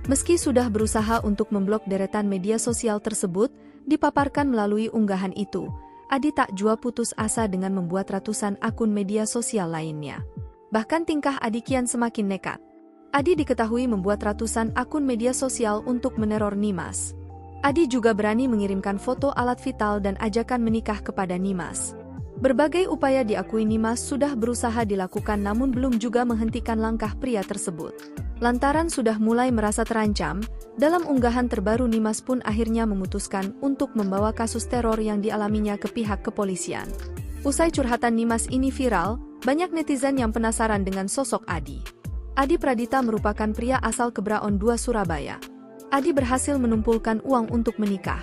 Meski sudah berusaha untuk memblok deretan media sosial tersebut, dipaparkan melalui unggahan itu, Adi tak jua putus asa dengan membuat ratusan akun media sosial lainnya. Bahkan tingkah Adi kian semakin nekat. Adi diketahui membuat ratusan akun media sosial untuk meneror Nimas. Adi juga berani mengirimkan foto alat vital dan ajakan menikah kepada Nimas. Berbagai upaya diakui Nimas sudah berusaha dilakukan namun belum juga menghentikan langkah pria tersebut. Lantaran sudah mulai merasa terancam, dalam unggahan terbaru Nimas pun akhirnya memutuskan untuk membawa kasus teror yang dialaminya ke pihak kepolisian. Usai curhatan Nimas ini viral, banyak netizen yang penasaran dengan sosok Adi. Adi Pradita merupakan pria asal Kebraon 2 Surabaya. Adi berhasil menumpulkan uang untuk menikah.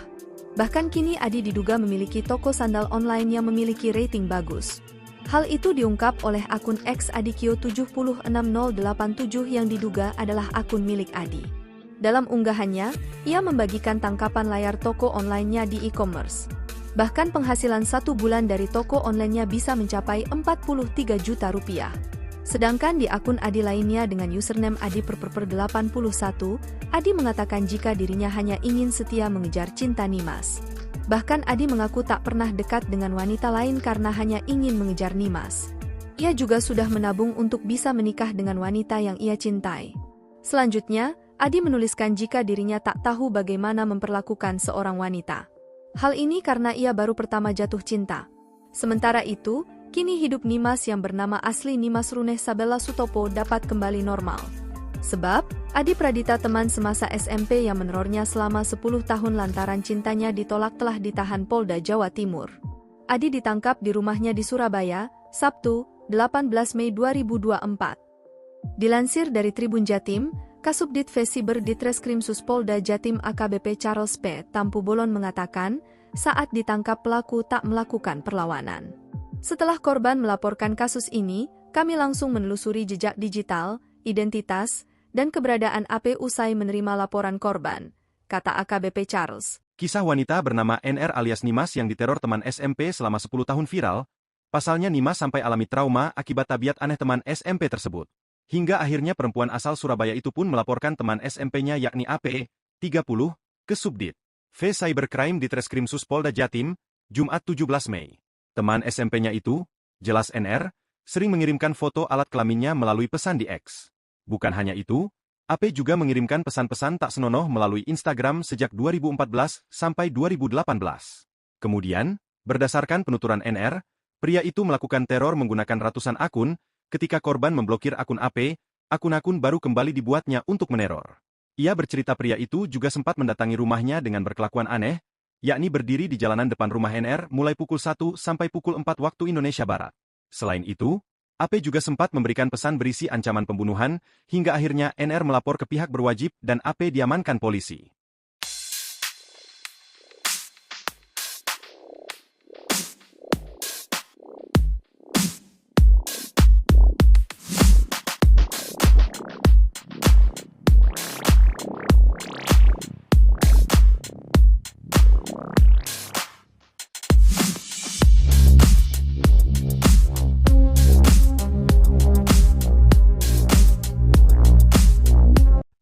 Bahkan kini Adi diduga memiliki toko sandal online yang memiliki rating bagus. Hal itu diungkap oleh akun X Adikio766087 yang diduga adalah akun milik Adi. Dalam unggahannya, ia membagikan tangkapan layar toko online-nya di e-commerce. Bahkan penghasilan 1 bulan dari toko online-nya bisa mencapai Rp43 juta. Sedangkan di akun Adi lainnya dengan username Adi_81, Adi mengatakan jika dirinya hanya ingin setia mengejar cinta Nimas. Bahkan Adi mengaku tak pernah dekat dengan wanita lain karena hanya ingin mengejar Nimas. Ia juga sudah menabung untuk bisa menikah dengan wanita yang ia cintai. Selanjutnya, Adi menuliskan jika dirinya tak tahu bagaimana memperlakukan seorang wanita. Hal ini karena ia baru pertama jatuh cinta. Sementara itu, Kini hidup Nimas yang bernama asli Nimas Runeh Sabella Sutopo dapat kembali normal. Sebab, Adi Pradita teman semasa SMP yang menerornya selama 10 tahun lantaran cintanya ditolak telah ditahan Polda Jawa Timur. Adi ditangkap di rumahnya di Surabaya, Sabtu, 18 Mei 2024. Dilansir dari Tribun Jatim, Kasubdit Vesiber Ditreskrimsus Polda Jatim AKBP Charles P. Tampu Bolon mengatakan, saat ditangkap pelaku tak melakukan perlawanan. Setelah korban melaporkan kasus ini, kami langsung menelusuri jejak digital, identitas, dan keberadaan AP usai menerima laporan korban, kata AKBP Charles. Kisah wanita bernama NR alias Nimas yang diteror teman SMP selama 10 tahun viral. Pasalnya Nimas sampai alami trauma akibat tabiat aneh teman SMP tersebut. Hingga akhirnya perempuan asal Surabaya itu pun melaporkan teman SMP-nya yakni AP, 30, ke Subdit V Cybercrime Ditreskrimsus Polda Jatim, Jumat 17 Mei. Teman SMP-nya itu, jelas NR, sering mengirimkan foto alat kelaminnya melalui pesan di X. Bukan hanya itu, AP juga mengirimkan pesan-pesan tak senonoh melalui Instagram sejak 2014 sampai 2018. Kemudian, berdasarkan penuturan NR, pria itu melakukan teror menggunakan ratusan akun, ketika korban memblokir akun AP, akun-akun baru kembali dibuatnya untuk meneror. Ia bercerita pria itu juga sempat mendatangi rumahnya dengan berkelakuan aneh, yakni berdiri di jalanan depan rumah NR mulai pukul 1 sampai pukul 4 waktu Indonesia Barat. Selain itu, AP juga sempat memberikan pesan berisi ancaman pembunuhan, hingga akhirnya NR melapor ke pihak berwajib dan AP diamankan polisi.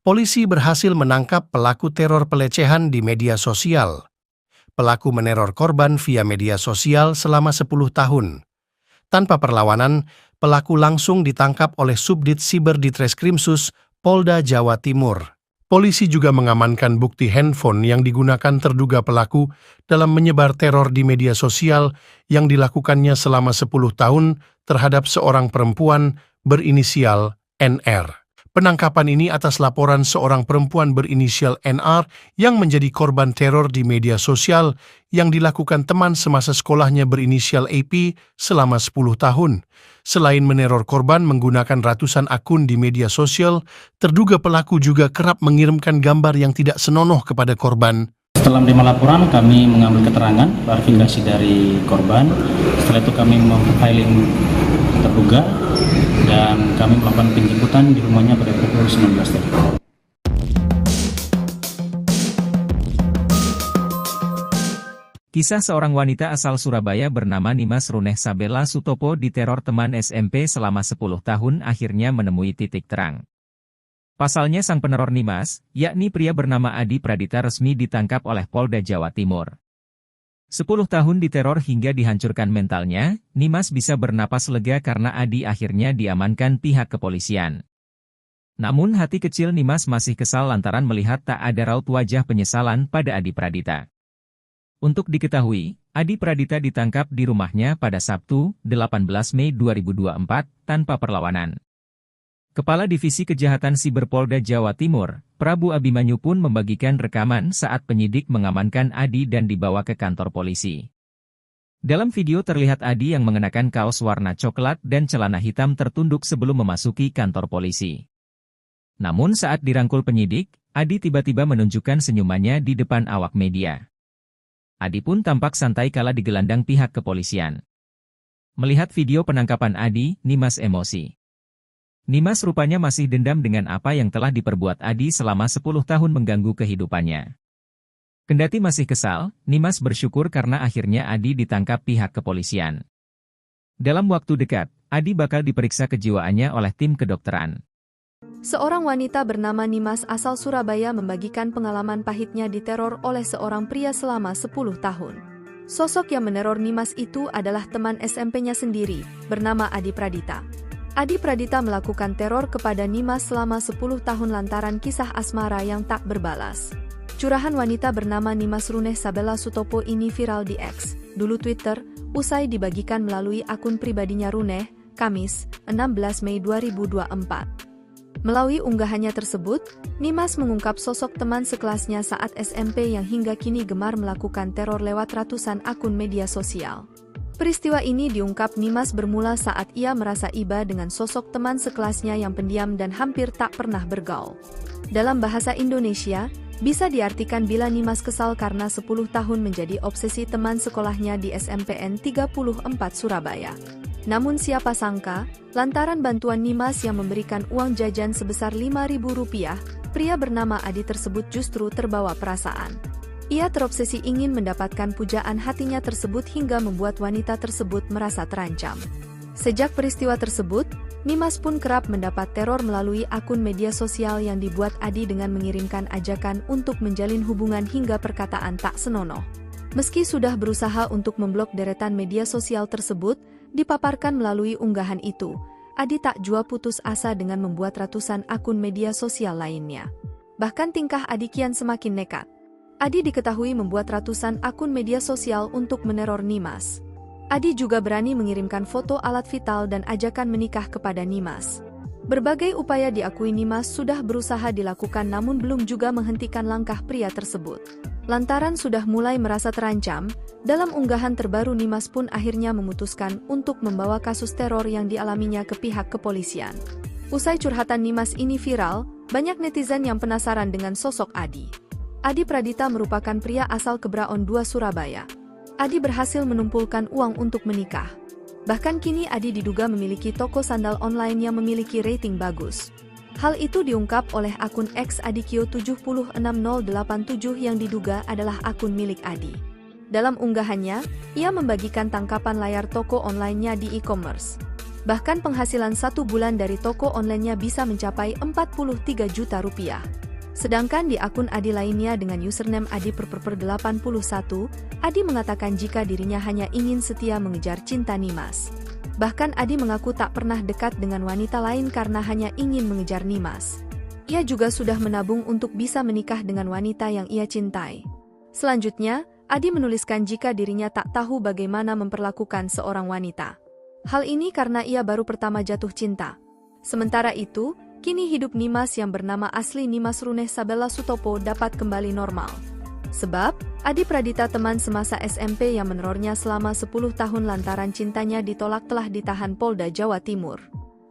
Polisi berhasil menangkap pelaku teror pelecehan di media sosial. Pelaku meneror korban via media sosial selama 10 tahun. Tanpa perlawanan, pelaku langsung ditangkap oleh Subdit Siber Ditreskrimsus Polda Jawa Timur. Polisi juga mengamankan bukti handphone yang digunakan terduga pelaku dalam menyebar teror di media sosial yang dilakukannya selama 10 tahun terhadap seorang perempuan berinisial NR. Penangkapan ini atas laporan seorang perempuan berinisial NR yang menjadi korban teror di media sosial yang dilakukan teman semasa sekolahnya berinisial AP selama 10 tahun. Selain meneror korban menggunakan ratusan akun di media sosial, terduga pelaku juga kerap mengirimkan gambar yang tidak senonoh kepada korban. Setelah menerima laporan, kami mengambil keterangan, klarifikasi dari korban. Setelah itu kami memfiling terduga dan kami melakukan penjemputan di rumahnya pada pukul 19 tadi. Kisah seorang wanita asal Surabaya bernama Nimas Runeh Sabella Sutopo diteror teman SMP selama 10 tahun akhirnya menemui titik terang. Pasalnya sang peneror Nimas, yakni pria bernama Adi Pradita resmi ditangkap oleh Polda Jawa Timur. 10 tahun diteror hingga dihancurkan mentalnya, Nimas bisa bernapas lega karena Adi akhirnya diamankan pihak kepolisian. Namun hati kecil Nimas masih kesal lantaran melihat tak ada raut wajah penyesalan pada Adi Pradita. Untuk diketahui, Adi Pradita ditangkap di rumahnya pada Sabtu, 18 Mei 2024, tanpa perlawanan. Kepala Divisi Kejahatan Siber Polda Jawa Timur, Prabu Abimanyu pun membagikan rekaman saat penyidik mengamankan Adi dan dibawa ke kantor polisi. Dalam video terlihat Adi yang mengenakan kaos warna coklat dan celana hitam tertunduk sebelum memasuki kantor polisi. Namun saat dirangkul penyidik, Adi tiba-tiba menunjukkan senyumannya di depan awak media. Adi pun tampak santai kala digelandang pihak kepolisian. Melihat video penangkapan Adi, Nimas emosi. Nimas rupanya masih dendam dengan apa yang telah diperbuat Adi selama 10 tahun mengganggu kehidupannya. Kendati masih kesal, Nimas bersyukur karena akhirnya Adi ditangkap pihak kepolisian. Dalam waktu dekat, Adi bakal diperiksa kejiwaannya oleh tim kedokteran. Seorang wanita bernama Nimas asal Surabaya membagikan pengalaman pahitnya diteror oleh seorang pria selama 10 tahun. Sosok yang meneror Nimas itu adalah teman SMP-nya sendiri, bernama Adi Pradita. Adi Pradita melakukan teror kepada Nimas selama 10 tahun lantaran kisah asmara yang tak berbalas. Curahan wanita bernama Nimas Runeh Sabella Sutopo ini viral di X, dulu Twitter, usai dibagikan melalui akun pribadinya Runeh, Kamis, 16 Mei 2024. Melalui unggahannya tersebut, Nimas mengungkap sosok teman sekelasnya saat SMP yang hingga kini gemar melakukan teror lewat ratusan akun media sosial. Peristiwa ini diungkap Nimas bermula saat ia merasa iba dengan sosok teman sekelasnya yang pendiam dan hampir tak pernah bergaul. Dalam bahasa Indonesia, bisa diartikan bila Nimas kesal karena 10 tahun menjadi obsesi teman sekolahnya di SMPN 34 Surabaya. Namun siapa sangka, lantaran bantuan Nimas yang memberikan uang jajan sebesar Rp5.000, pria bernama Adi tersebut justru terbawa perasaan. Ia terobsesi ingin mendapatkan pujaan hatinya tersebut hingga membuat wanita tersebut merasa terancam. Sejak peristiwa tersebut, Nimas pun kerap mendapat teror melalui akun media sosial yang dibuat Adi dengan mengirimkan ajakan untuk menjalin hubungan hingga perkataan tak senonoh. Meski sudah berusaha untuk memblok deretan media sosial tersebut, dipaparkan melalui unggahan itu, Adi tak jua putus asa dengan membuat ratusan akun media sosial lainnya. Bahkan tingkah Adi kian semakin nekat. Adi diketahui membuat ratusan akun media sosial untuk meneror Nimas. Adi juga berani mengirimkan foto alat vital dan ajakan menikah kepada Nimas. Berbagai upaya diakui Nimas sudah berusaha dilakukan namun belum juga menghentikan langkah pria tersebut. Lantaran sudah mulai merasa terancam, dalam unggahan terbaru Nimas pun akhirnya memutuskan untuk membawa kasus teror yang dialaminya ke pihak kepolisian. Usai curhatan Nimas ini viral, banyak netizen yang penasaran dengan sosok Adi. Adi Pradita merupakan pria asal Kebraon 2 Surabaya. Adi berhasil menumpulkan uang untuk menikah. Bahkan kini Adi diduga memiliki toko sandal online yang memiliki rating bagus. Hal itu diungkap oleh akun X Adikio7060087 yang diduga adalah akun milik Adi. Dalam unggahannya, ia membagikan tangkapan layar toko online-nya di e-commerce. Bahkan penghasilan 1 bulan dari toko online-nya bisa mencapai Rp43 juta. Sedangkan di akun Adi lainnya dengan username Adi_81, Adi mengatakan jika dirinya hanya ingin setia mengejar cinta Nimas. Bahkan Adi mengaku tak pernah dekat dengan wanita lain karena hanya ingin mengejar Nimas. Ia juga sudah menabung untuk bisa menikah dengan wanita yang ia cintai. Selanjutnya, Adi menuliskan jika dirinya tak tahu bagaimana memperlakukan seorang wanita. Hal ini karena ia baru pertama jatuh cinta. Sementara itu, kini hidup Nimas yang bernama asli Nimas Runeh Sabella Sutopo dapat kembali normal. Sebab, Adi Pradita teman semasa SMP yang menerornya selama 10 tahun lantaran cintanya ditolak telah ditahan Polda Jawa Timur.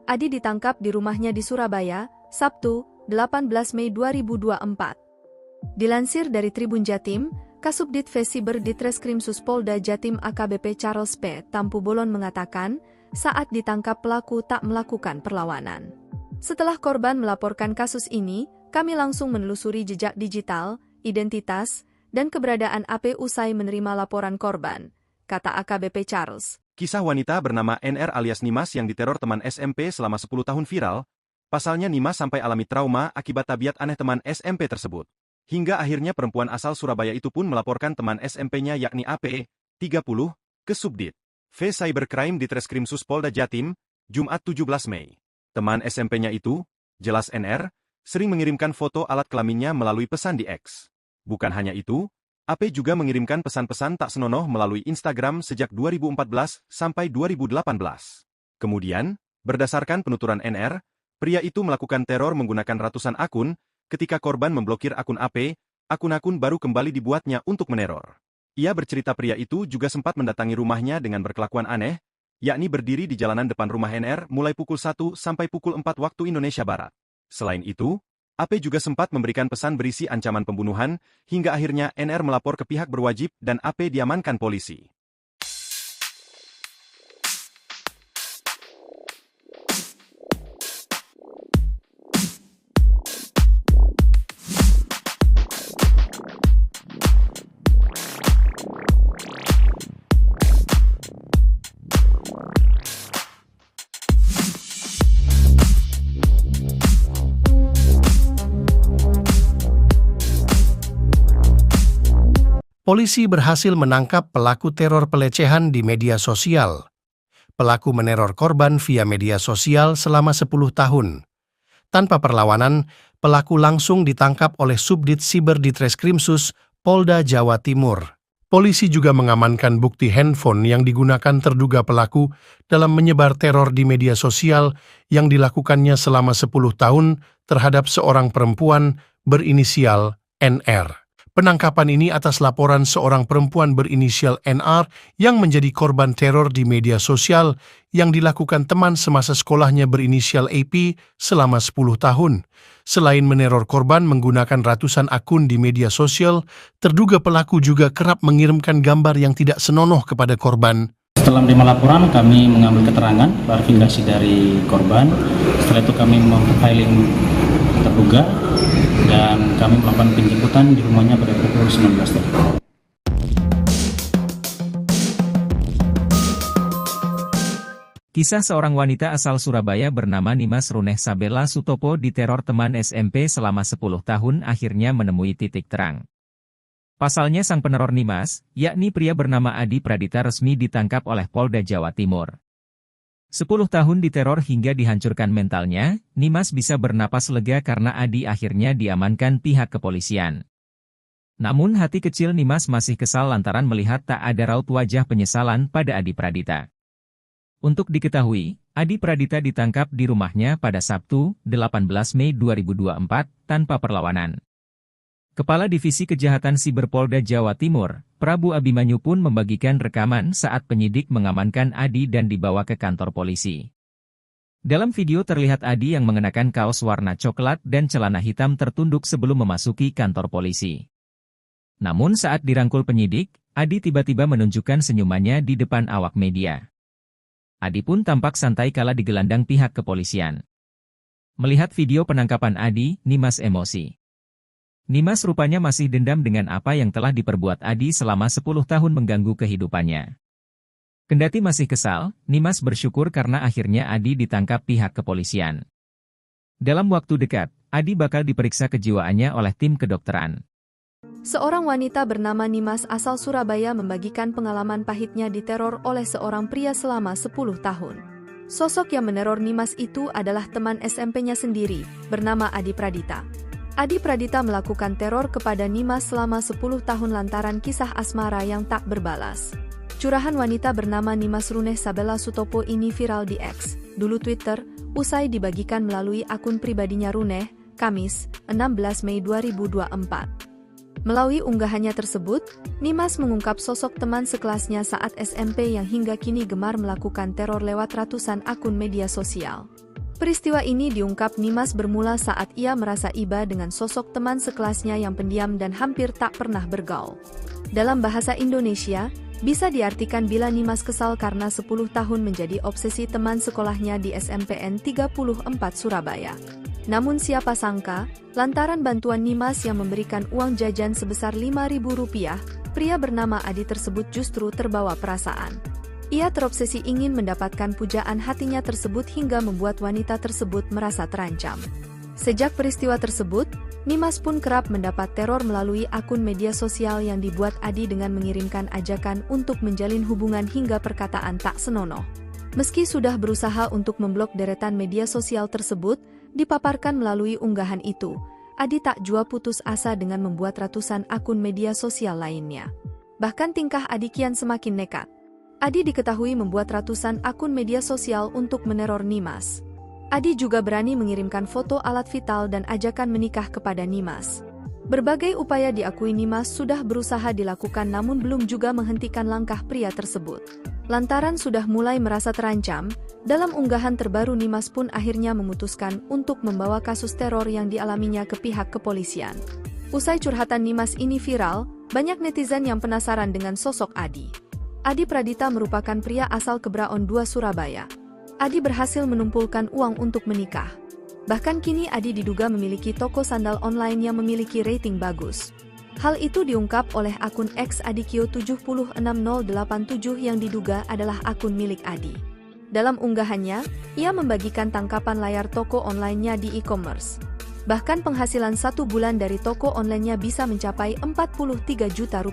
Adi ditangkap di rumahnya di Surabaya, Sabtu, 18 Mei 2024. Dilansir dari Tribun Jatim, Kasubdit Vesiber Ditreskrimsus Polda Jatim AKBP Charles P. Tampu Bolon mengatakan, saat ditangkap pelaku tak melakukan perlawanan. Setelah korban melaporkan kasus ini, kami langsung menelusuri jejak digital, identitas, dan keberadaan AP usai menerima laporan korban, kata AKBP Charles. Kisah wanita bernama NR alias Nimas yang diteror teman SMP selama 10 tahun viral. Pasalnya Nimas sampai alami trauma akibat tabiat aneh teman SMP tersebut. Hingga akhirnya perempuan asal Surabaya itu pun melaporkan teman SMP-nya yakni AP, 30, ke Subdit V Cybercrime Ditreskrimsus Polda Jatim, Jumat 17 Mei. Teman SMP-nya itu, jelas NR, sering mengirimkan foto alat kelaminnya melalui pesan di X. Bukan hanya itu, AP juga mengirimkan pesan-pesan tak senonoh melalui Instagram sejak 2014 sampai 2018. Kemudian, berdasarkan penuturan NR, pria itu melakukan teror menggunakan ratusan akun, ketika korban memblokir akun AP, akun-akun baru kembali dibuatnya untuk meneror. Ia bercerita pria itu juga sempat mendatangi rumahnya dengan berkelakuan aneh, yakni berdiri di jalanan depan rumah NR mulai pukul 1 sampai pukul 4 waktu Indonesia Barat. Selain itu, AP juga sempat memberikan pesan berisi ancaman pembunuhan, hingga akhirnya NR melapor ke pihak berwajib dan AP diamankan polisi. Polisi berhasil menangkap pelaku teror pelecehan di media sosial. Pelaku meneror korban via media sosial selama 10 tahun. Tanpa perlawanan, pelaku langsung ditangkap oleh Subdit Siber Ditreskrimsus Polda Jawa Timur. Polisi juga mengamankan bukti handphone yang digunakan terduga pelaku dalam menyebar teror di media sosial yang dilakukannya selama 10 tahun terhadap seorang perempuan berinisial NR. Penangkapan ini atas laporan seorang perempuan berinisial NR yang menjadi korban teror di media sosial yang dilakukan teman semasa sekolahnya berinisial AP selama 10 tahun. Selain meneror korban menggunakan ratusan akun di media sosial, terduga pelaku juga kerap mengirimkan gambar yang tidak senonoh kepada korban. Setelah menerima laporan, kami mengambil keterangan, klarifikasi dari korban. Setelah itu kami memprofiling terduga dan kami melakukan penjemputan di rumahnya pada pukul 19 tadi. Kisah seorang wanita asal Surabaya bernama Nimas Runeh Sabella Sutopo diteror teman SMP selama 10 tahun akhirnya menemui titik terang. Pasalnya sang peneror Nimas, yakni pria bernama Adi Pradita resmi ditangkap oleh Polda Jawa Timur. 10 tahun diteror hingga dihancurkan mentalnya, Nimas bisa bernapas lega karena Adi akhirnya diamankan pihak kepolisian. Namun hati kecil Nimas masih kesal lantaran melihat tak ada raut wajah penyesalan pada Adi Pradita. Untuk diketahui, Adi Pradita ditangkap di rumahnya pada Sabtu, 18 Mei 2024, tanpa perlawanan. Kepala Divisi Kejahatan Siber Polda Jawa Timur, Prabu Abimanyu pun membagikan rekaman saat penyidik mengamankan Adi dan dibawa ke kantor polisi. Dalam video terlihat Adi yang mengenakan kaos warna coklat dan celana hitam tertunduk sebelum memasuki kantor polisi. Namun saat dirangkul penyidik, Adi tiba-tiba menunjukkan senyumannya di depan awak media. Adi pun tampak santai kala digelandang pihak kepolisian. Melihat video penangkapan Adi, Nimas emosi. Nimas rupanya masih dendam dengan apa yang telah diperbuat Adi selama 10 tahun mengganggu kehidupannya. Kendati masih kesal, Nimas bersyukur karena akhirnya Adi ditangkap pihak kepolisian. Dalam waktu dekat, Adi bakal diperiksa kejiwaannya oleh tim kedokteran. Seorang wanita bernama Nimas asal Surabaya membagikan pengalaman pahitnya diteror oleh seorang pria selama 10 tahun. Sosok yang meneror Nimas itu adalah teman SMP-nya sendiri, bernama Adi Pradita. Adi Pradita melakukan teror kepada Nimas selama 10 tahun lantaran kisah asmara yang tak berbalas. Curahan wanita bernama Nimas Runeh Sabella Sutopo ini viral di X, dulu Twitter, usai dibagikan melalui akun pribadinya Runeh, Kamis, 16 Mei 2024. Melalui unggahannya tersebut, Nimas mengungkap sosok teman sekelasnya saat SMP yang hingga kini gemar melakukan teror lewat ratusan akun media sosial. Peristiwa ini diungkap Nimas bermula saat ia merasa iba dengan sosok teman sekelasnya yang pendiam dan hampir tak pernah bergaul. Dalam bahasa Indonesia, bisa diartikan bila Nimas kesal karena 10 tahun menjadi obsesi teman sekolahnya di SMPN 34 Surabaya. Namun siapa sangka, lantaran bantuan Nimas yang memberikan uang jajan sebesar Rp5.000, pria bernama Adi tersebut justru terbawa perasaan. Ia terobsesi ingin mendapatkan pujaan hatinya tersebut hingga membuat wanita tersebut merasa terancam. Sejak peristiwa tersebut, Nimas pun kerap mendapat teror melalui akun media sosial yang dibuat Adi dengan mengirimkan ajakan untuk menjalin hubungan hingga perkataan tak senonoh. Meski sudah berusaha untuk memblok deretan media sosial tersebut, dipaparkan melalui unggahan itu, Adi tak jua putus asa dengan membuat ratusan akun media sosial lainnya. Bahkan tingkah Adi kian semakin nekat. Adi diketahui membuat ratusan akun media sosial untuk meneror Nimas. Adi juga berani mengirimkan foto alat vital dan ajakan menikah kepada Nimas. Berbagai upaya diakui Nimas sudah berusaha dilakukan namun belum juga menghentikan langkah pria tersebut. Lantaran sudah mulai merasa terancam, dalam unggahan terbaru Nimas pun akhirnya memutuskan untuk membawa kasus teror yang dialaminya ke pihak kepolisian. Usai curhatan Nimas ini viral, banyak netizen yang penasaran dengan sosok Adi. Adi Pradita merupakan pria asal Kebraon 2 Surabaya. Adi berhasil menumpulkan uang untuk menikah. Bahkan kini Adi diduga memiliki toko sandal online yang memiliki rating bagus. Hal itu diungkap oleh akun X Adikio76087 yang diduga adalah akun milik Adi. Dalam unggahannya, ia membagikan tangkapan layar toko online-nya di e-commerce. Bahkan penghasilan 1 bulan dari toko online-nya bisa mencapai Rp43 juta.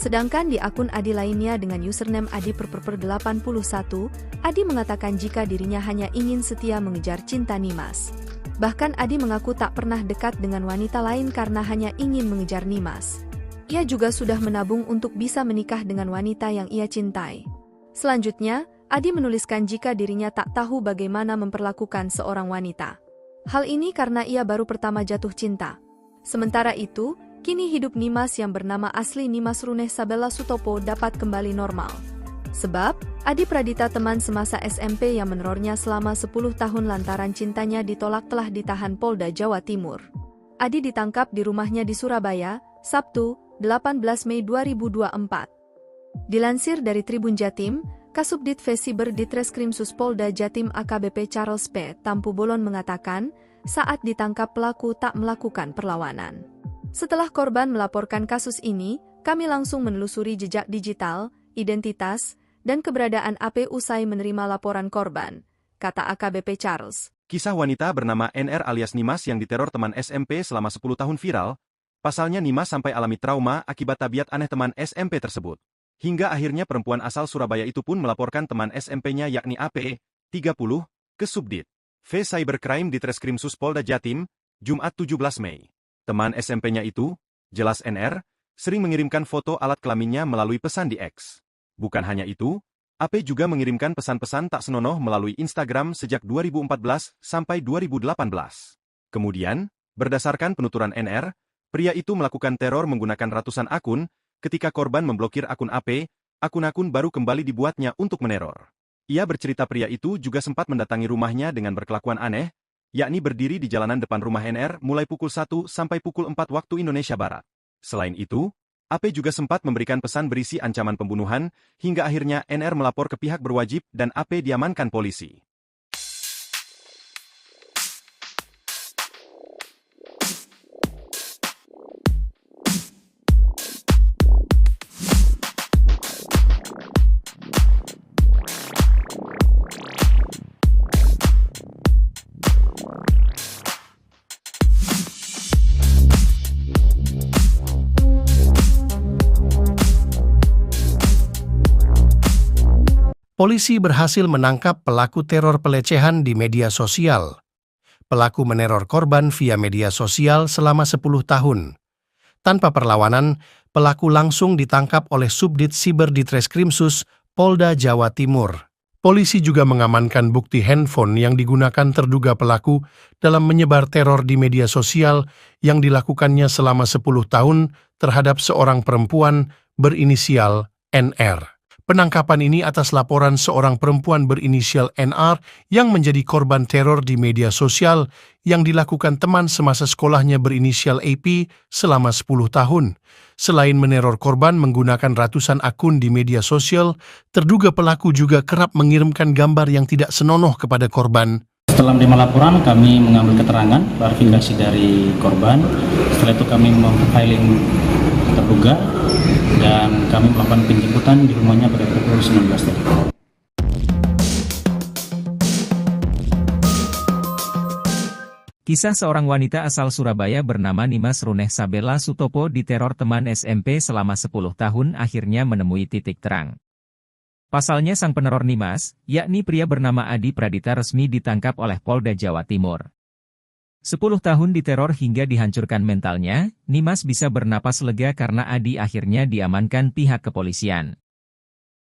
Sedangkan di akun Adi lainnya dengan username Adi_81, Adi mengatakan jika dirinya hanya ingin setia mengejar cinta Nimas. Bahkan Adi mengaku tak pernah dekat dengan wanita lain karena hanya ingin mengejar Nimas. Ia juga sudah menabung untuk bisa menikah dengan wanita yang ia cintai. Selanjutnya, Adi menuliskan jika dirinya tak tahu bagaimana memperlakukan seorang wanita. Hal ini karena ia baru pertama jatuh cinta. Sementara itu, kini hidup Nimas yang bernama asli Nimas Runeh Sabella Sutopo dapat kembali normal. Sebab, Adi Pradita teman semasa SMP yang menerornya selama 10 tahun lantaran cintanya ditolak telah ditahan Polda Jawa Timur. Adi ditangkap di rumahnya di Surabaya, Sabtu, 18 Mei 2024. Dilansir dari Tribun Jatim, Kasubdit Vesiber Ditreskrimsus Polda Jatim AKBP Charles P. Tampu Bolon mengatakan, saat ditangkap pelaku tak melakukan perlawanan. Setelah korban melaporkan kasus ini, kami langsung menelusuri jejak digital, identitas, dan keberadaan AP usai menerima laporan korban, kata AKBP Charles. Kisah wanita bernama NR alias Nimas yang diteror teman SMP selama 10 tahun viral. Pasalnya Nimas sampai alami trauma akibat tabiat aneh teman SMP tersebut. Hingga akhirnya perempuan asal Surabaya itu pun melaporkan teman SMP-nya yakni AP, 30, ke Subdit V Cybercrime Ditreskrimsus Polda Jatim, Jumat 17 Mei. Teman SMP-nya itu, jelas NR, sering mengirimkan foto alat kelaminnya melalui pesan di X. Bukan hanya itu, AP juga mengirimkan pesan-pesan tak senonoh melalui Instagram sejak 2014 sampai 2018. Kemudian, berdasarkan penuturan NR, pria itu melakukan teror menggunakan ratusan akun. Ketika korban memblokir akun AP, akun-akun baru kembali dibuatnya untuk meneror. Ia bercerita pria itu juga sempat mendatangi rumahnya dengan berkelakuan aneh, yakni berdiri di jalanan depan rumah NR mulai pukul 1 sampai pukul 4 waktu Indonesia Barat. Selain itu, AP juga sempat memberikan pesan berisi ancaman pembunuhan, hingga akhirnya NR melapor ke pihak berwajib dan AP diamankan polisi. Polisi berhasil menangkap pelaku teror pelecehan di media sosial. Pelaku meneror korban via media sosial selama 10 tahun. Tanpa perlawanan, pelaku langsung ditangkap oleh Subdit Siber Ditreskrimsus Polda Jawa Timur. Polisi juga mengamankan bukti handphone yang digunakan terduga pelaku dalam menyebar teror di media sosial yang dilakukannya selama 10 tahun terhadap seorang perempuan berinisial NR. Penangkapan ini atas laporan seorang perempuan berinisial NR yang menjadi korban teror di media sosial yang dilakukan teman semasa sekolahnya berinisial AP selama 10 tahun. Selain meneror korban menggunakan ratusan akun di media sosial, terduga pelaku juga kerap mengirimkan gambar yang tidak senonoh kepada korban. Setelah menerima laporan, kami mengambil keterangan, klarifikasi dari korban. Setelah itu kami memfiling terduga dan kami melakukan penjemputan di rumahnya pada pukul 19 tadi. Kisah seorang wanita asal Surabaya bernama Nimas Runeh Sabella Sutopo diteror teman SMP selama 10 tahun akhirnya menemui titik terang. Pasalnya sang peneror Nimas, yakni pria bernama Adi Pradita resmi ditangkap oleh Polda Jawa Timur. 10 tahun diteror hingga dihancurkan mentalnya, Nimas bisa bernapas lega karena Adi akhirnya diamankan pihak kepolisian.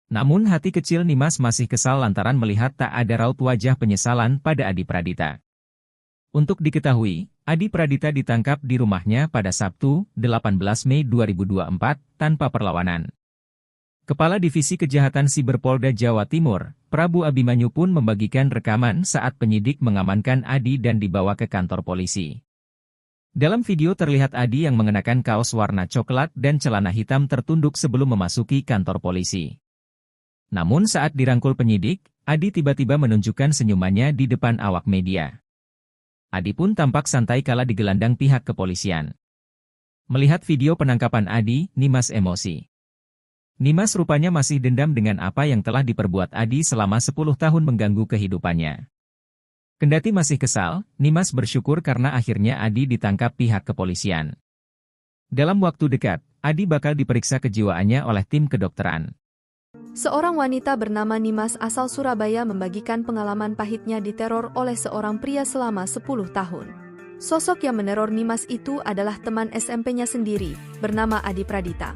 Namun hati kecil Nimas masih kesal lantaran melihat tak ada raut wajah penyesalan pada Adi Pradita. Untuk diketahui, Adi Pradita ditangkap di rumahnya pada Sabtu, 18 Mei 2024, tanpa perlawanan. Kepala Divisi Kejahatan Siber Polda Jawa Timur, Prabu Abimanyu pun membagikan rekaman saat penyidik mengamankan Adi dan dibawa ke kantor polisi. Dalam video terlihat Adi yang mengenakan kaos warna coklat dan celana hitam tertunduk sebelum memasuki kantor polisi. Namun saat dirangkul penyidik, Adi tiba-tiba menunjukkan senyumannya di depan awak media. Adi pun tampak santai kala digelandang pihak kepolisian. Melihat video penangkapan Adi, Nimas emosi. Nimas rupanya masih dendam dengan apa yang telah diperbuat Adi selama 10 tahun mengganggu kehidupannya. Kendati masih kesal, Nimas bersyukur karena akhirnya Adi ditangkap pihak kepolisian. Dalam waktu dekat, Adi bakal diperiksa kejiwaannya oleh tim kedokteran. Seorang wanita bernama Nimas asal Surabaya membagikan pengalaman pahitnya diteror oleh seorang pria selama 10 tahun. Sosok yang meneror Nimas itu adalah teman SMP-nya sendiri, bernama Adi Pradita.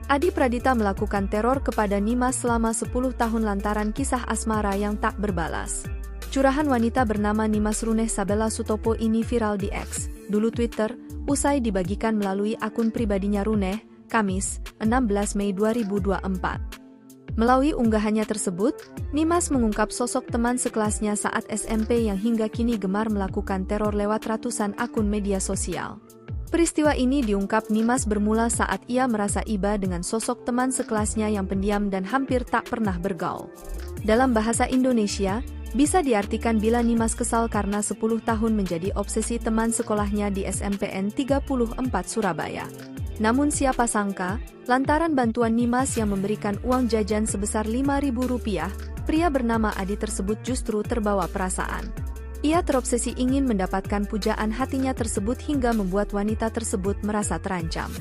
Adi Pradita melakukan teror kepada Nimas selama 10 tahun lantaran kisah asmara yang tak berbalas. Curahan wanita bernama Nimas Runeh Sabella Sutopo ini viral di X, dulu Twitter, usai dibagikan melalui akun pribadinya Runeh, Kamis, 16 Mei 2024. Melalui unggahannya tersebut, Nimas mengungkap sosok teman sekelasnya saat SMP yang hingga kini gemar melakukan teror lewat ratusan akun media sosial. Peristiwa ini diungkap Nimas bermula saat ia merasa iba dengan sosok teman sekelasnya yang pendiam dan hampir tak pernah bergaul. Dalam bahasa Indonesia, bisa diartikan bila Nimas kesal karena 10 tahun menjadi obsesi teman sekolahnya di SMPN 34 Surabaya. Namun siapa sangka, lantaran bantuan Nimas yang memberikan uang jajan sebesar Rp5.000, pria bernama Adi tersebut justru terbawa perasaan. Ia terobsesi ingin mendapatkan pujaan hatinya tersebut hingga membuat wanita tersebut merasa terancam.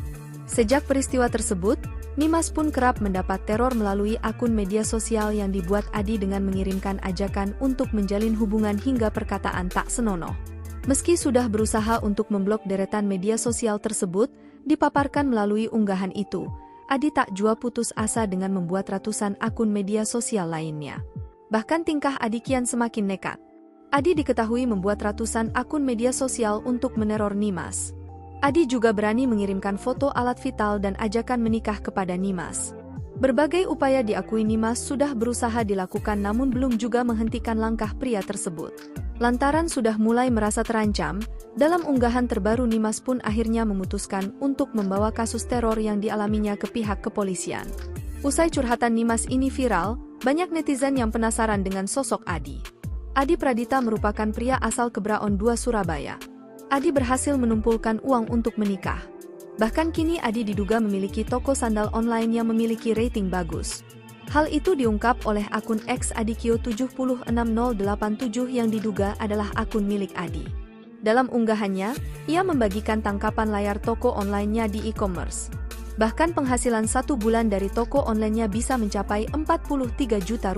Sejak peristiwa tersebut, Nimas pun kerap mendapat teror melalui akun media sosial yang dibuat Adi dengan mengirimkan ajakan untuk menjalin hubungan hingga perkataan tak senonoh. Meski sudah berusaha untuk memblok deretan media sosial tersebut, dipaparkan melalui unggahan itu, Adi tak jua putus asa dengan membuat ratusan akun media sosial lainnya. Bahkan tingkah Adi kian semakin nekat. Adi diketahui membuat ratusan akun media sosial untuk meneror Nimas. Adi juga berani mengirimkan foto alat vital dan ajakan menikah kepada Nimas. Berbagai upaya diakui Nimas sudah berusaha dilakukan namun belum juga menghentikan langkah pria tersebut. Lantaran sudah mulai merasa terancam, dalam unggahan terbaru Nimas pun akhirnya memutuskan untuk membawa kasus teror yang dialaminya ke pihak kepolisian. Usai curhatan Nimas ini viral, banyak netizen yang penasaran dengan sosok Adi. Adi Pradita merupakan pria asal Kebraon 2 Surabaya. Adi berhasil menumpulkan uang untuk menikah. Bahkan kini Adi diduga memiliki toko sandal online yang memiliki rating bagus. Hal itu diungkap oleh akun X Adikio7060087 yang diduga adalah akun milik Adi. Dalam unggahannya, ia membagikan tangkapan layar toko online-nya di e-commerce. Bahkan penghasilan 1 bulan dari toko online-nya bisa mencapai Rp43 juta.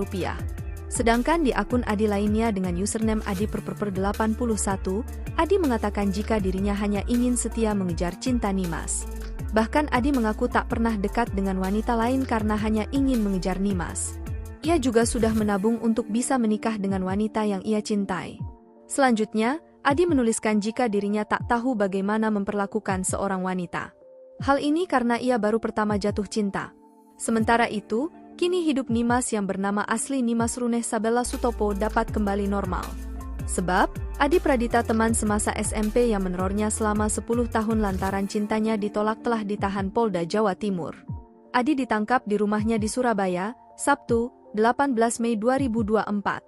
Sedangkan di akun Adi lainnya dengan username Adi_81, Adi mengatakan jika dirinya hanya ingin setia mengejar cinta Nimas. Bahkan Adi mengaku tak pernah dekat dengan wanita lain karena hanya ingin mengejar Nimas. Ia juga sudah menabung untuk bisa menikah dengan wanita yang ia cintai. Selanjutnya, Adi menuliskan jika dirinya tak tahu bagaimana memperlakukan seorang wanita. Hal ini karena ia baru pertama jatuh cinta. Sementara itu, kini hidup Nimas yang bernama asli Nimas Runeh Sabella Sutopo dapat kembali normal. Sebab, Adi Pradita teman semasa SMP yang menerornya selama 10 tahun lantaran cintanya ditolak telah ditahan Polda Jawa Timur. Adi ditangkap di rumahnya di Surabaya, Sabtu, 18 Mei 2024.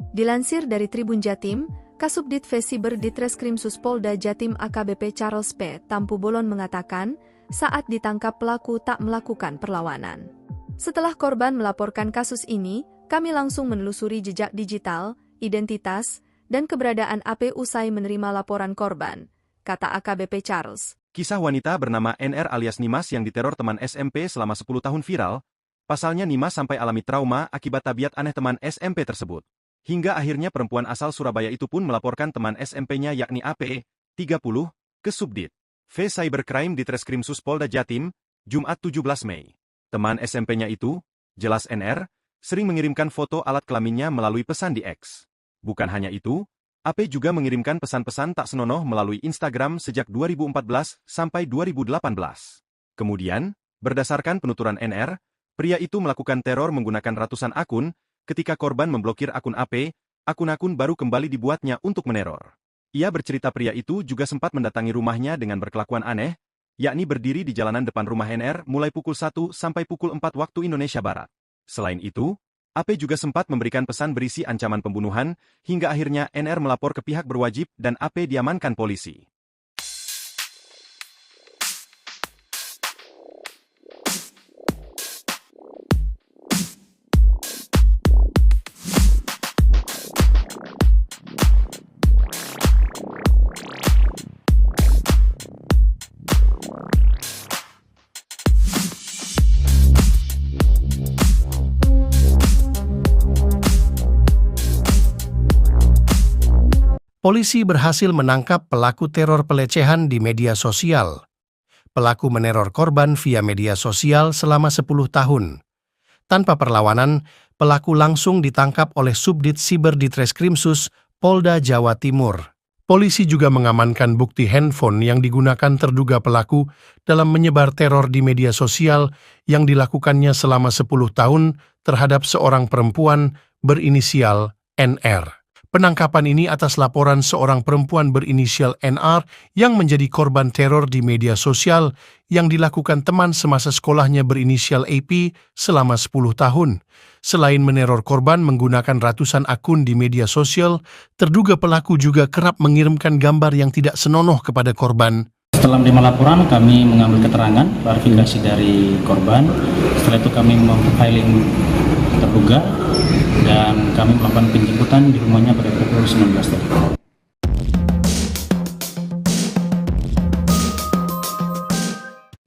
Dilansir dari Tribun Jatim, Kasubdit Vesiber Ditreskrimsus Polda Jatim AKBP Charles P. Tampu Bolon mengatakan, saat ditangkap pelaku tak melakukan perlawanan. Setelah korban melaporkan kasus ini, kami langsung menelusuri jejak digital, identitas, dan keberadaan AP usai menerima laporan korban, kata AKBP Charles. Kisah wanita bernama NR alias Nimas yang diteror teman SMP selama 10 tahun viral, pasalnya Nimas sampai alami trauma akibat tabiat aneh teman SMP tersebut. Hingga akhirnya perempuan asal Surabaya itu pun melaporkan teman SMP-nya yakni AP, 30, ke Subdit V Cybercrime Ditreskrimsus Polda Jatim, Jumat 17 Mei. Teman SMP-nya itu, jelas NR, sering mengirimkan foto alat kelaminnya melalui pesan di X. Bukan hanya itu, AP juga mengirimkan pesan-pesan tak senonoh melalui Instagram sejak 2014 sampai 2018. Kemudian, berdasarkan penuturan NR, pria itu melakukan teror menggunakan ratusan akun, ketika korban memblokir akun AP, akun-akun baru kembali dibuatnya untuk meneror. Ia bercerita pria itu juga sempat mendatangi rumahnya dengan berkelakuan aneh, yakni berdiri di jalanan depan rumah NR mulai pukul 1 sampai pukul 4 waktu Indonesia Barat. Selain itu, AP juga sempat memberikan pesan berisi ancaman pembunuhan, hingga akhirnya NR melapor ke pihak berwajib dan AP diamankan polisi. Polisi berhasil menangkap pelaku teror pelecehan di media sosial. Pelaku meneror korban via media sosial selama 10 tahun. Tanpa perlawanan, pelaku langsung ditangkap oleh Subdit Siber Ditreskrimsus Polda Jawa Timur. Polisi juga mengamankan bukti handphone yang digunakan terduga pelaku dalam menyebar teror di media sosial yang dilakukannya selama 10 tahun terhadap seorang perempuan berinisial NR. Penangkapan ini atas laporan seorang perempuan berinisial NR yang menjadi korban teror di media sosial yang dilakukan teman semasa sekolahnya berinisial AP selama 10 tahun. Selain meneror korban menggunakan ratusan akun di media sosial, terduga pelaku juga kerap mengirimkan gambar yang tidak senonoh kepada korban. Setelah menerima laporan, kami mengambil keterangan, klarifikasi dari korban. Setelah itu kami memprofiling terduga dan kami melakukan penjemputan di rumahnya pada pukul 19 tadi.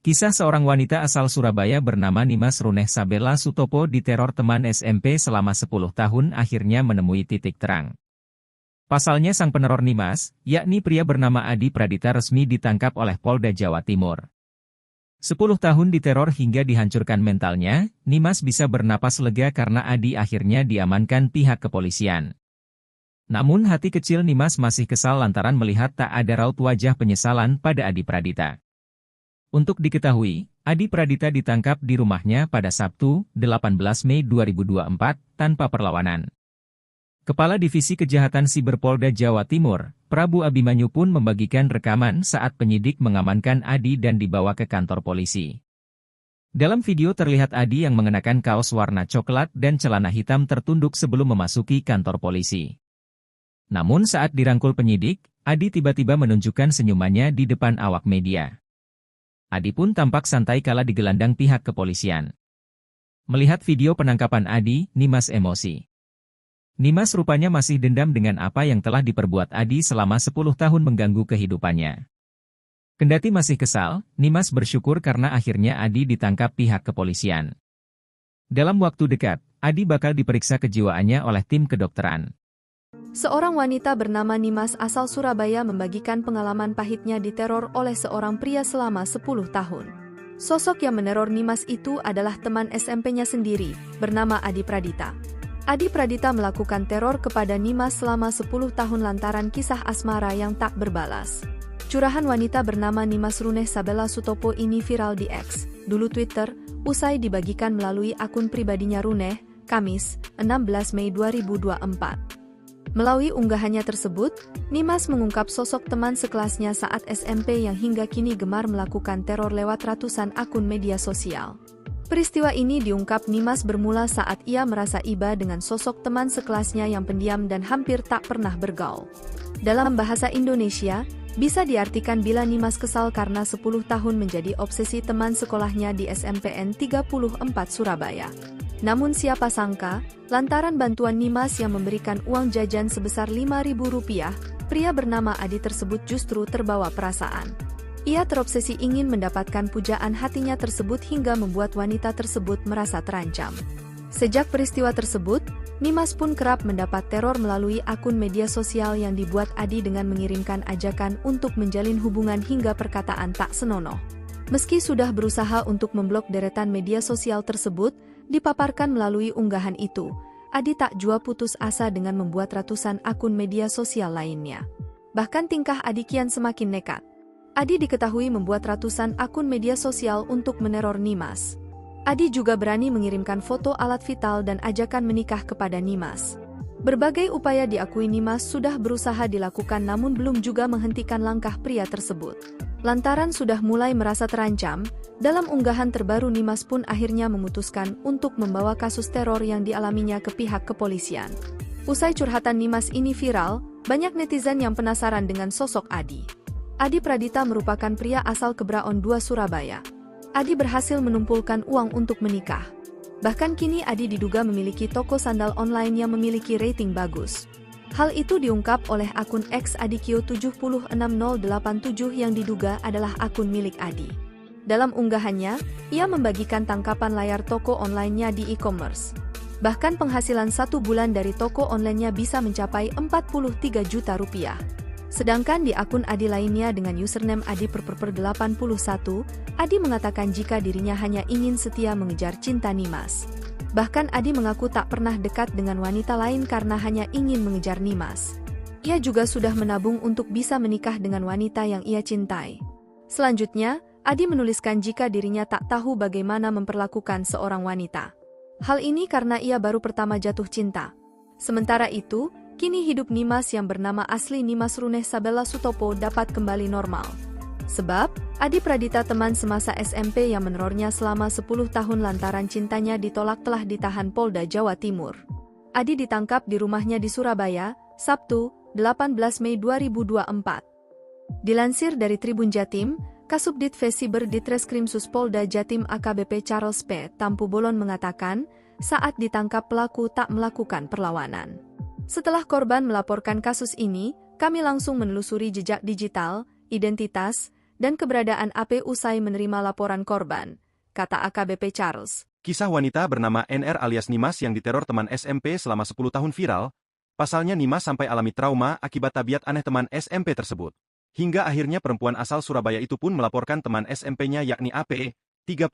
Kisah seorang wanita asal Surabaya bernama Nimas Runeh Sabella Sutopo diteror teman SMP selama 10 tahun akhirnya menemui titik terang. Pasalnya sang peneror Nimas, yakni pria bernama Adi Pradita resmi ditangkap oleh Polda Jawa Timur. 10 tahun diteror hingga dihancurkan mentalnya, Nimas bisa bernapas lega karena Adi akhirnya diamankan pihak kepolisian. Namun hati kecil Nimas masih kesal lantaran melihat tak ada raut wajah penyesalan pada Adi Pradita. Untuk diketahui, Adi Pradita ditangkap di rumahnya pada Sabtu, 18 Mei 2024, tanpa perlawanan. Kepala Divisi Kejahatan Siber Polda Jawa Timur, Prabu Abimanyu pun membagikan rekaman saat penyidik mengamankan Adi dan dibawa ke kantor polisi. Dalam video terlihat Adi yang mengenakan kaos warna coklat dan celana hitam tertunduk sebelum memasuki kantor polisi. Namun saat dirangkul penyidik, Adi tiba-tiba menunjukkan senyumannya di depan awak media. Adi pun tampak santai kala digelandang pihak kepolisian. Melihat video penangkapan Adi, Nimas emosi. Nimas rupanya masih dendam dengan apa yang telah diperbuat Adi selama 10 tahun mengganggu kehidupannya. Kendati masih kesal, Nimas bersyukur karena akhirnya Adi ditangkap pihak kepolisian. Dalam waktu dekat, Adi bakal diperiksa kejiwaannya oleh tim kedokteran. Seorang wanita bernama Nimas asal Surabaya membagikan pengalaman pahitnya diteror oleh seorang pria selama 10 tahun. Sosok yang meneror Nimas itu adalah teman SMP-nya sendiri, bernama Adi Pradita. Adi Pradita melakukan teror kepada Nimas selama 10 tahun lantaran kisah asmara yang tak berbalas. Curahan wanita bernama Nimas Runeh Sabella Sutopo ini viral di X, dulu Twitter, usai dibagikan melalui akun pribadinya Runeh, Kamis, 16 Mei 2024. Melalui unggahannya tersebut, Nimas mengungkap sosok teman sekelasnya saat SMP yang hingga kini gemar melakukan teror lewat ratusan akun media sosial. Peristiwa ini diungkap Nimas bermula saat ia merasa iba dengan sosok teman sekelasnya yang pendiam dan hampir tak pernah bergaul. Dalam bahasa Indonesia, bisa diartikan bila Nimas kesal karena 10 tahun menjadi obsesi teman sekolahnya di SMPN 34 Surabaya. Namun siapa sangka, lantaran bantuan Nimas yang memberikan uang jajan sebesar Rp5.000, pria bernama Adi tersebut justru terbawa perasaan. Ia terobsesi ingin mendapatkan pujaan hatinya tersebut hingga membuat wanita tersebut merasa terancam. Sejak peristiwa tersebut, Nimas pun kerap mendapat teror melalui akun media sosial yang dibuat Adi dengan mengirimkan ajakan untuk menjalin hubungan hingga perkataan tak senonoh. Meski sudah berusaha untuk memblok deretan media sosial tersebut, dipaparkan melalui unggahan itu, Adi tak jua putus asa dengan membuat ratusan akun media sosial lainnya. Bahkan tingkah Adi kian semakin nekat. Adi diketahui membuat ratusan akun media sosial untuk meneror Nimas. Adi juga berani mengirimkan foto alat vital dan ajakan menikah kepada Nimas. Berbagai upaya diakui Nimas sudah berusaha dilakukan namun belum juga menghentikan langkah pria tersebut. Lantaran sudah mulai merasa terancam, dalam unggahan terbaru Nimas pun akhirnya memutuskan untuk membawa kasus teror yang dialaminya ke pihak kepolisian. Usai curhatan Nimas ini viral, banyak netizen yang penasaran dengan sosok Adi. Adi Pradita merupakan pria asal Kebraon 2 Surabaya. Adi berhasil menumpulkan uang untuk menikah. Bahkan kini Adi diduga memiliki toko sandal online yang memiliki rating bagus. Hal itu diungkap oleh akun X Adikio70687 yang diduga adalah akun milik Adi. Dalam unggahannya, ia membagikan tangkapan layar toko online-nya di e-commerce. Bahkan penghasilan 1 bulan dari toko online-nya bisa mencapai 43 juta rupiah. Sedangkan di akun Adi lainnya dengan username adi_81, Adi mengatakan jika dirinya hanya ingin setia mengejar cinta Nimas. Bahkan Adi mengaku tak pernah dekat dengan wanita lain karena hanya ingin mengejar Nimas. Ia juga sudah menabung untuk bisa menikah dengan wanita yang ia cintai. Selanjutnya, Adi menuliskan jika dirinya tak tahu bagaimana memperlakukan seorang wanita. Hal ini karena ia baru pertama jatuh cinta. Sementara itu, kini hidup Nimas yang bernama asli Nimas Runeh Sabella Sutopo dapat kembali normal. Sebab, Adi Pradita teman semasa SMP yang menerornya selama 10 tahun lantaran cintanya ditolak telah ditahan Polda Jawa Timur. Adi ditangkap di rumahnya di Surabaya, Sabtu, 18 Mei 2024. Dilansir dari Tribun Jatim, Kasubdit Vesiber Ditreskrimsus Polda Jatim AKBP Charles P. Tampu Bolon mengatakan, saat ditangkap pelaku tak melakukan perlawanan. Setelah korban melaporkan kasus ini, kami langsung menelusuri jejak digital, identitas, dan keberadaan AP usai menerima laporan korban, kata AKBP Charles. Kisah wanita bernama NR alias Nimas yang diteror teman SMP selama 10 tahun viral. Pasalnya Nimas sampai alami trauma akibat tabiat aneh teman SMP tersebut. Hingga akhirnya perempuan asal Surabaya itu pun melaporkan teman SMP-nya yakni AP, 30,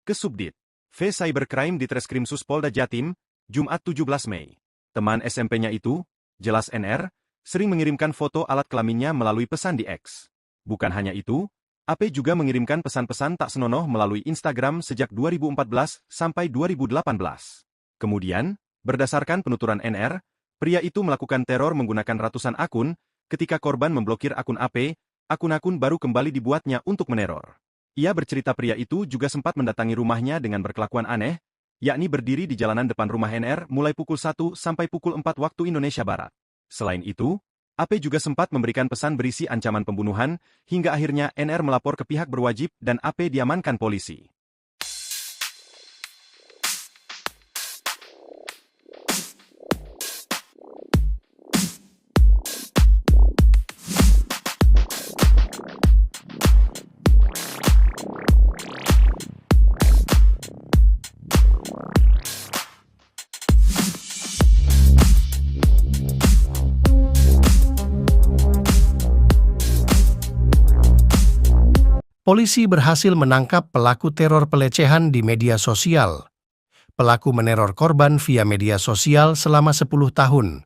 ke Subdit V Cybercrime Ditreskrimsus Polda Jatim, Jumat 17 Mei. Teman SMP-nya itu, jelas NR, sering mengirimkan foto alat kelaminnya melalui pesan di X. Bukan hanya itu, AP juga mengirimkan pesan-pesan tak senonoh melalui Instagram sejak 2014 sampai 2018. Kemudian, berdasarkan penuturan NR, pria itu melakukan teror menggunakan ratusan akun. Ketika korban memblokir akun AP, akun-akun baru kembali dibuatnya untuk meneror. Ia bercerita pria itu juga sempat mendatangi rumahnya dengan berkelakuan aneh, yakni berdiri di jalanan depan rumah NR mulai pukul 1 sampai pukul 4 waktu Indonesia Barat. Selain itu, AP juga sempat memberikan pesan berisi ancaman pembunuhan, hingga akhirnya NR melapor ke pihak berwajib dan AP diamankan polisi. Polisi berhasil menangkap pelaku teror pelecehan di media sosial. Pelaku meneror korban via media sosial selama 10 tahun.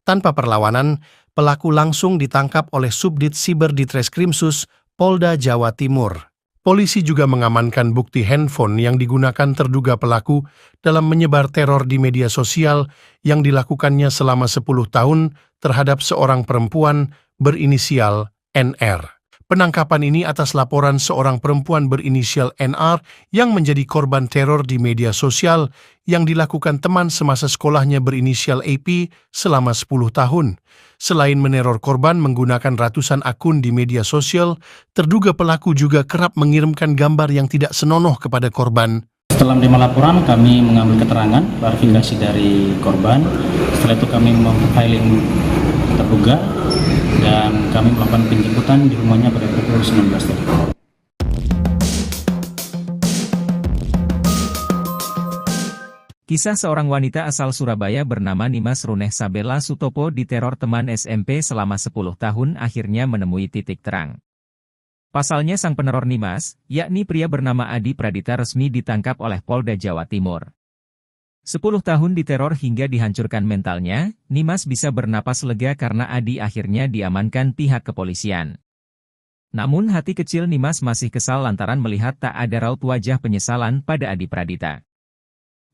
Tanpa perlawanan, pelaku langsung ditangkap oleh Subdit Siber Ditreskrimsus Polda Jawa Timur. Polisi juga mengamankan bukti handphone yang digunakan terduga pelaku dalam menyebar teror di media sosial yang dilakukannya selama 10 tahun terhadap seorang perempuan berinisial NR. Penangkapan ini atas laporan seorang perempuan berinisial NR yang menjadi korban teror di media sosial yang dilakukan teman semasa sekolahnya berinisial AP selama 10 tahun. Selain meneror korban menggunakan ratusan akun di media sosial, terduga pelaku juga kerap mengirimkan gambar yang tidak senonoh kepada korban. Setelah menerima laporan, kami mengambil keterangan, klarifikasi dari korban. Setelah itu kami memprofiling terduga dan kami melakukan penjemputan di rumahnya pada pukul 19 tadi. Kisah seorang wanita asal Surabaya bernama Nimas Runeh Sabella Sutopo diteror teman SMP selama 10 tahun akhirnya menemui titik terang. Pasalnya sang peneror Nimas, yakni pria bernama Adi Pradita resmi ditangkap oleh Polda Jawa Timur. 10 tahun diteror hingga dihancurkan mentalnya, Nimas bisa bernapas lega karena Adi akhirnya diamankan pihak kepolisian. Namun hati kecil Nimas masih kesal lantaran melihat tak ada raut wajah penyesalan pada Adi Pradita.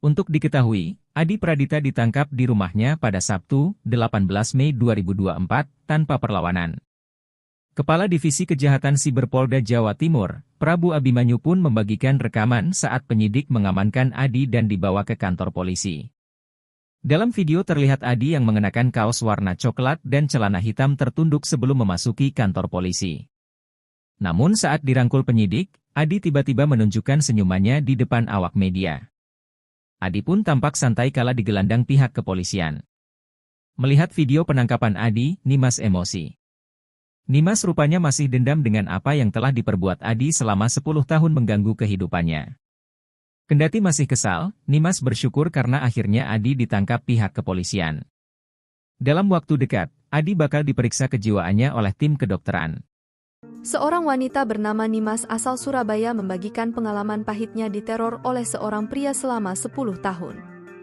Untuk diketahui, Adi Pradita ditangkap di rumahnya pada Sabtu, 18 Mei 2024, tanpa perlawanan. Kepala Divisi Kejahatan Siber Polda Jawa Timur, Prabu Abimanyu pun membagikan rekaman saat penyidik mengamankan Adi dan dibawa ke kantor polisi. Dalam video terlihat Adi yang mengenakan kaos warna coklat dan celana hitam tertunduk sebelum memasuki kantor polisi. Namun saat dirangkul penyidik, Adi tiba-tiba menunjukkan senyumannya di depan awak media. Adi pun tampak santai kala digelandang pihak kepolisian. Melihat video penangkapan Adi, Nimas emosi. Nimas rupanya masih dendam dengan apa yang telah diperbuat Adi selama 10 tahun mengganggu kehidupannya. Kendati masih kesal, Nimas bersyukur karena akhirnya Adi ditangkap pihak kepolisian. Dalam waktu dekat, Adi bakal diperiksa kejiwaannya oleh tim kedokteran. Seorang wanita bernama Nimas asal Surabaya membagikan pengalaman pahitnya diteror oleh seorang pria selama 10 tahun.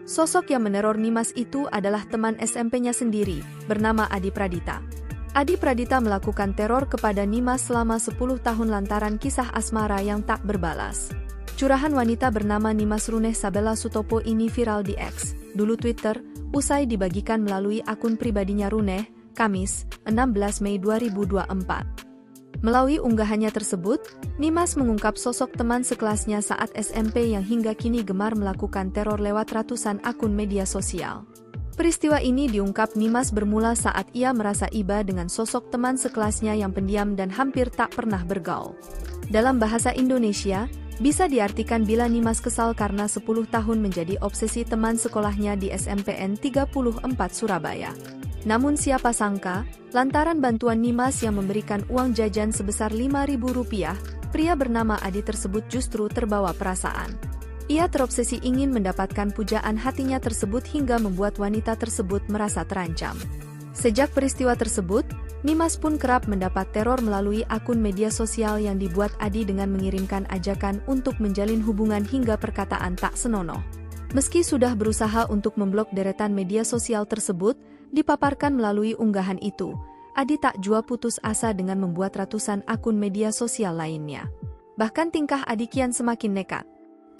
Sosok yang meneror Nimas itu adalah teman SMP-nya sendiri, bernama Adi Pradita. Adi Pradita melakukan teror kepada Nimas selama 10 tahun lantaran kisah asmara yang tak berbalas. Curahan wanita bernama Nimas Runeh Sabella Sutopo ini viral di X, dulu Twitter, usai dibagikan melalui akun pribadinya Runeh, Kamis, 16 Mei 2024. Melalui unggahannya tersebut, Nimas mengungkap sosok teman sekelasnya saat SMP yang hingga kini gemar melakukan teror lewat ratusan akun media sosial. Peristiwa ini diungkap Nimas bermula saat ia merasa iba dengan sosok teman sekelasnya yang pendiam dan hampir tak pernah bergaul. Dalam bahasa Indonesia, bisa diartikan bila Nimas kesal karena 10 tahun menjadi obsesi teman sekolahnya di SMPN 34 Surabaya. Namun siapa sangka, lantaran bantuan Nimas yang memberikan uang jajan sebesar Rp5.000, pria bernama Adi tersebut justru terbawa perasaan. Ia terobsesi ingin mendapatkan pujaan hatinya tersebut hingga membuat wanita tersebut merasa terancam. Sejak peristiwa tersebut, Nimas pun kerap mendapat teror melalui akun media sosial yang dibuat Adi dengan mengirimkan ajakan untuk menjalin hubungan hingga perkataan tak senonoh. Meski sudah berusaha untuk memblok deretan media sosial tersebut, dipaparkan melalui unggahan itu, Adi tak jua putus asa dengan membuat ratusan akun media sosial lainnya. Bahkan tingkah Adi kian semakin nekat.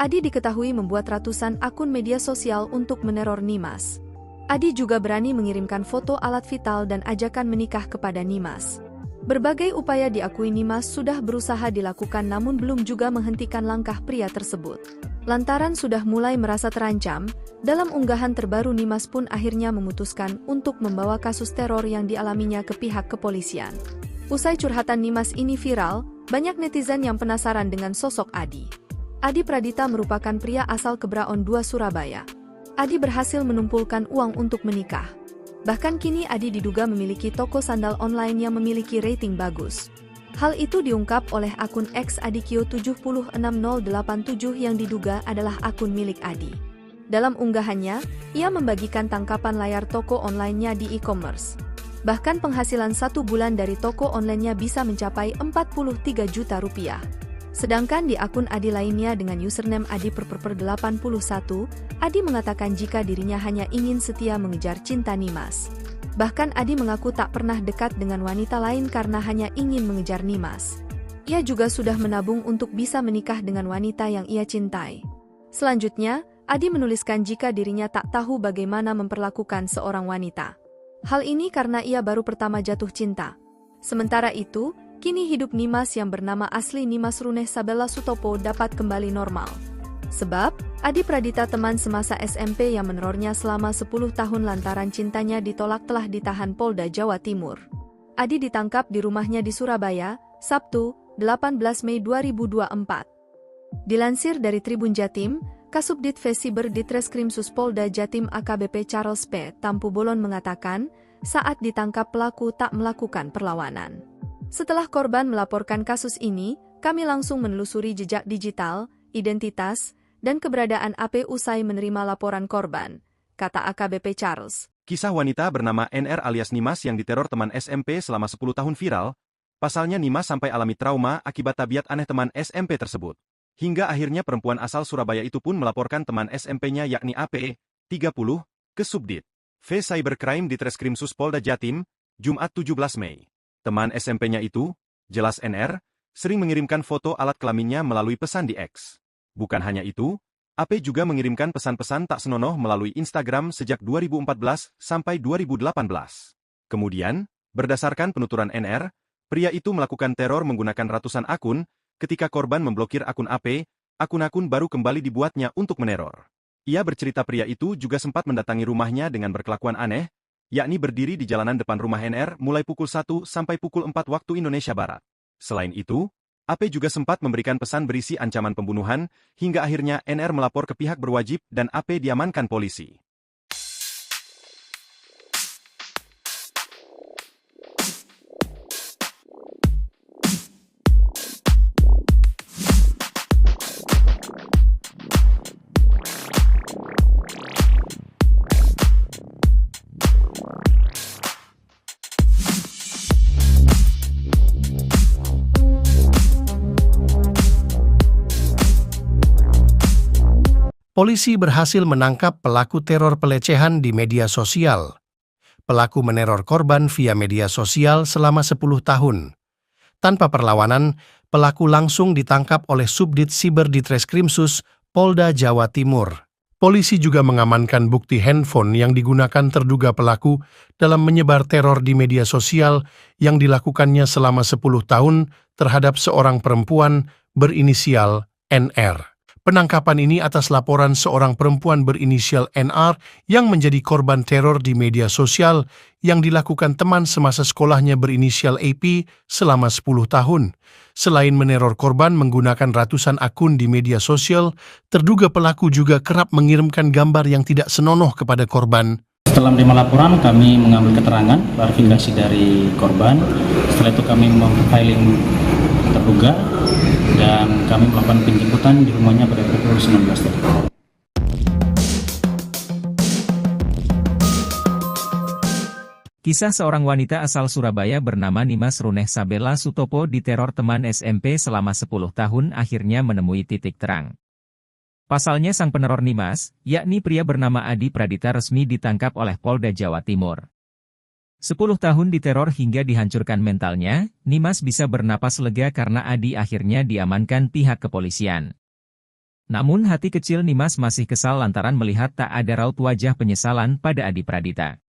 Adi diketahui membuat ratusan akun media sosial untuk meneror Nimas. Adi juga berani mengirimkan foto alat vital dan ajakan menikah kepada Nimas. Berbagai upaya diakui Nimas sudah berusaha dilakukan namun belum juga menghentikan langkah pria tersebut. Lantaran sudah mulai merasa terancam, dalam unggahan terbaru Nimas pun akhirnya memutuskan untuk membawa kasus teror yang dialaminya ke pihak kepolisian. Usai curhatan Nimas ini viral, banyak netizen yang penasaran dengan sosok Adi. Adi Pradita merupakan pria asal Kebraon 2 Surabaya. Adi berhasil menumpulkan uang untuk menikah. Bahkan kini Adi diduga memiliki toko sandal online yang memiliki rating bagus. Hal itu diungkap oleh akun X Adikio760087 yang diduga adalah akun milik Adi. Dalam unggahannya, ia membagikan tangkapan layar toko online-nya di e-commerce. Bahkan penghasilan 1 bulan dari toko online-nya bisa mencapai Rp43 juta. Sedangkan di akun Adi lainnya dengan username Adi_81, Adi mengatakan jika dirinya hanya ingin setia mengejar cinta Nimas. Bahkan Adi mengaku tak pernah dekat dengan wanita lain karena hanya ingin mengejar Nimas. Ia juga sudah menabung untuk bisa menikah dengan wanita yang ia cintai. Selanjutnya, Adi menuliskan jika dirinya tak tahu bagaimana memperlakukan seorang wanita. Hal ini karena ia baru pertama jatuh cinta. Sementara itu, kini hidup Nimas yang bernama asli Nimas Runeh Sabella Sutopo dapat kembali normal. Sebab, Adi Pradita teman semasa SMP yang menerornya selama 10 tahun lantaran cintanya ditolak telah ditahan Polda Jawa Timur. Adi ditangkap di rumahnya di Surabaya, Sabtu, 18 Mei 2024. Dilansir dari Tribun Jatim, Kasubdit Vesiber Ditreskrimsus Polda Jatim AKBP Charles P. Tampu Bolon mengatakan, saat ditangkap pelaku tak melakukan perlawanan. Setelah korban melaporkan kasus ini, kami langsung menelusuri jejak digital, identitas, dan keberadaan AP usai menerima laporan korban, kata AKBP Charles. Kisah wanita bernama NR alias Nimas yang diteror teman SMP selama 10 tahun viral, pasalnya Nimas sampai alami trauma akibat tabiat aneh teman SMP tersebut. Hingga akhirnya perempuan asal Surabaya itu pun melaporkan teman SMP-nya yakni AP, 30, ke Subdit V Cybercrime Ditreskrimsus Polda Jatim, Jumat 17 Mei. Teman SMP-nya itu, jelas NR, sering mengirimkan foto alat kelaminnya melalui pesan di X. Bukan hanya itu, AP juga mengirimkan pesan-pesan tak senonoh melalui Instagram sejak 2014 sampai 2018. Kemudian, berdasarkan penuturan NR, pria itu melakukan teror menggunakan ratusan akun, ketika korban memblokir akun AP, akun-akun baru kembali dibuatnya untuk meneror. Ia bercerita pria itu juga sempat mendatangi rumahnya dengan berkelakuan aneh, yakni berdiri di jalanan depan rumah NR mulai pukul 1 sampai pukul 4 waktu Indonesia Barat. Selain itu, AP juga sempat memberikan pesan berisi ancaman pembunuhan, hingga akhirnya NR melapor ke pihak berwajib dan AP diamankan polisi. Polisi berhasil menangkap pelaku teror pelecehan di media sosial. Pelaku meneror korban via media sosial selama 10 tahun. Tanpa perlawanan, pelaku langsung ditangkap oleh Subdit Siber Ditreskrimsus Polda Jawa Timur. Polisi juga mengamankan bukti handphone yang digunakan terduga pelaku dalam menyebar teror di media sosial yang dilakukannya selama 10 tahun terhadap seorang perempuan berinisial NR. Penangkapan ini atas laporan seorang perempuan berinisial NR yang menjadi korban teror di media sosial yang dilakukan teman semasa sekolahnya berinisial AP selama 10 tahun. Selain meneror korban menggunakan ratusan akun di media sosial, terduga pelaku juga kerap mengirimkan gambar yang tidak senonoh kepada korban. Setelah menerima laporan, kami mengambil keterangan, klarifikasi dari korban. Setelah itu kami memfiling terduga dan kami melakukan penjemputan di rumahnya pada pukul 19 tadi. Kisah seorang wanita asal Surabaya bernama Nimas Runeh Sabella Sutopo diteror teman SMP selama 10 tahun akhirnya menemui titik terang. Pasalnya sang peneror Nimas, yakni pria bernama Adi Pradita resmi ditangkap oleh Polda Jawa Timur. 10 tahun diteror hingga dihancurkan mentalnya, Nimas bisa bernapas lega karena Adi akhirnya diamankan pihak kepolisian. Namun hati kecil Nimas masih kesal lantaran melihat tak ada raut wajah penyesalan pada Adi Pradita.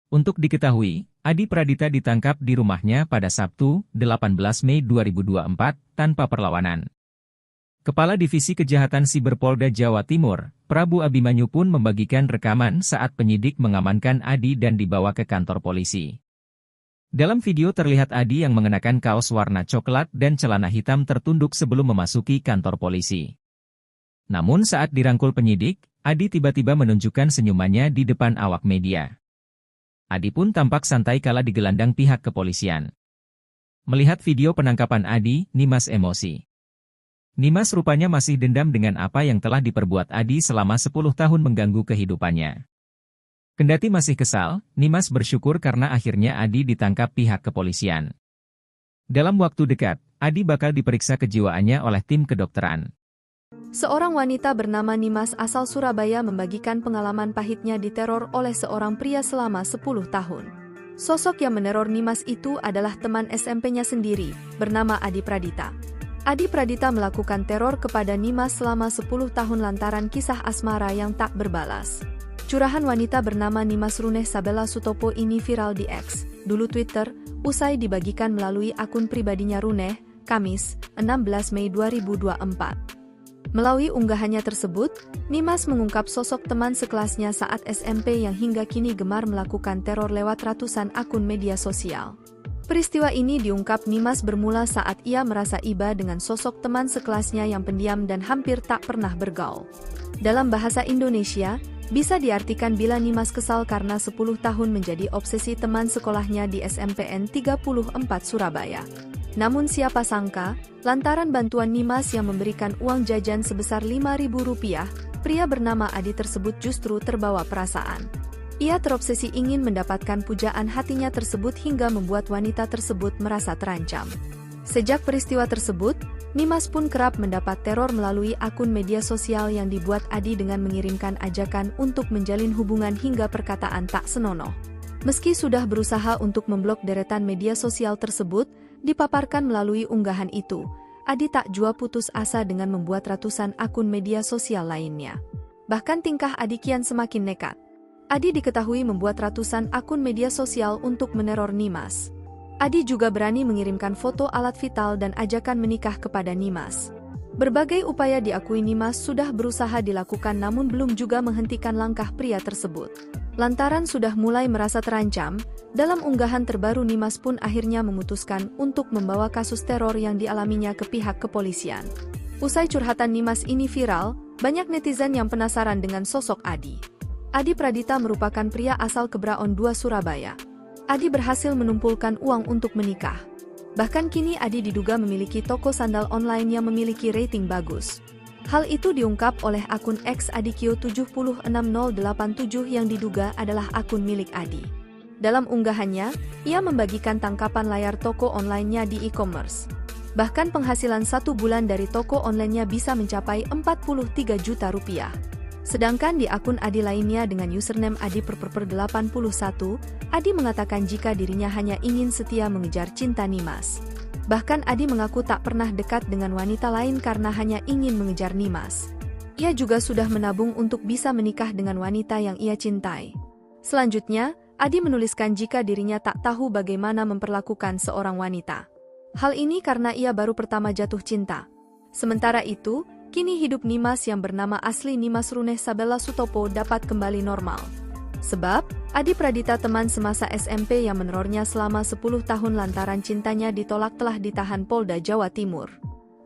Untuk diketahui, Adi Pradita ditangkap di rumahnya pada Sabtu, 18 Mei 2024, tanpa perlawanan. Kepala Divisi Kejahatan Siber Polda Jawa Timur, Prabu Abimanyu pun membagikan rekaman saat penyidik mengamankan Adi dan dibawa ke kantor polisi. Dalam video terlihat Adi yang mengenakan kaos warna coklat dan celana hitam tertunduk sebelum memasuki kantor polisi. Namun saat dirangkul penyidik, Adi tiba-tiba menunjukkan senyumannya di depan awak media. Adi pun tampak santai kala digelandang pihak kepolisian. Melihat video penangkapan Adi, Nimas emosi. Nimas rupanya masih dendam dengan apa yang telah diperbuat Adi selama 10 tahun mengganggu kehidupannya. Kendati masih kesal, Nimas bersyukur karena akhirnya Adi ditangkap pihak kepolisian. Dalam waktu dekat, Adi bakal diperiksa kejiwaannya oleh tim kedokteran. Seorang wanita bernama Nimas asal Surabaya membagikan pengalaman pahitnya diteror oleh seorang pria selama 10 tahun. Sosok yang meneror Nimas itu adalah teman SMP-nya sendiri, bernama Adi Pradita. Adi Pradita melakukan teror kepada Nimas selama 10 tahun lantaran kisah asmara yang tak berbalas. Curahan wanita bernama Nimas Runeh Sabella Sutopo ini viral di X, dulu Twitter, usai dibagikan melalui akun pribadinya Runeh, Kamis, 16 Mei 2024. Melalui unggahannya tersebut, Nimas mengungkap sosok teman sekelasnya saat SMP yang hingga kini gemar melakukan teror lewat ratusan akun media sosial. Peristiwa ini diungkap Nimas bermula saat ia merasa iba dengan sosok teman sekelasnya yang pendiam dan hampir tak pernah bergaul. Dalam bahasa Indonesia, bisa diartikan bila Nimas kesal karena 10 tahun menjadi obsesi teman sekolahnya di SMPN 34 Surabaya. Namun siapa sangka, lantaran bantuan Nimas yang memberikan uang jajan sebesar Rp5.000, pria bernama Adi tersebut justru terbawa perasaan. Ia terobsesi ingin mendapatkan pujaan hatinya tersebut hingga membuat wanita tersebut merasa terancam. Sejak peristiwa tersebut, Nimas pun kerap mendapat teror melalui akun media sosial yang dibuat Adi dengan mengirimkan ajakan untuk menjalin hubungan hingga perkataan tak senonoh. Meski sudah berusaha untuk memblok deretan media sosial tersebut, dipaparkan melalui unggahan itu, Adi tak jua putus asa dengan membuat ratusan akun media sosial lainnya. Bahkan tingkah Adi kian semakin nekat. Adi diketahui membuat ratusan akun media sosial untuk meneror Nimas. Adi juga berani mengirimkan foto alat vital dan ajakan menikah kepada Nimas. Berbagai upaya diakui Nimas sudah berusaha dilakukan namun belum juga menghentikan langkah pria tersebut. Lantaran sudah mulai merasa terancam, dalam unggahan terbaru Nimas pun akhirnya memutuskan untuk membawa kasus teror yang dialaminya ke pihak kepolisian. Usai curhatan Nimas ini viral, banyak netizen yang penasaran dengan sosok Adi. Adi Pradita merupakan pria asal Kebraon 2 Surabaya. Adi berhasil menumpulkan uang untuk menikah. Bahkan kini Adi diduga memiliki toko sandal online yang memiliki rating bagus. Hal itu diungkap oleh akun X Adikio76087 yang diduga adalah akun milik Adi. Dalam unggahannya, ia membagikan tangkapan layar toko online-nya di e-commerce. Bahkan penghasilan 1 bulan dari toko online-nya bisa mencapai 43 juta rupiah. Sedangkan di akun Adi lainnya dengan username adi_81, Adi mengatakan jika dirinya hanya ingin setia mengejar cinta Nimas. Bahkan Adi mengaku tak pernah dekat dengan wanita lain karena hanya ingin mengejar Nimas. Ia juga sudah menabung untuk bisa menikah dengan wanita yang ia cintai. Selanjutnya, Adi menuliskan jika dirinya tak tahu bagaimana memperlakukan seorang wanita. Hal ini karena ia baru pertama jatuh cinta. Sementara itu, kini hidup Nimas yang bernama asli Nimas Runeh Sabella Sutopo dapat kembali normal. Sebab, Adi Pradita teman semasa SMP yang menerornya selama 10 tahun lantaran cintanya ditolak telah ditahan Polda Jawa Timur.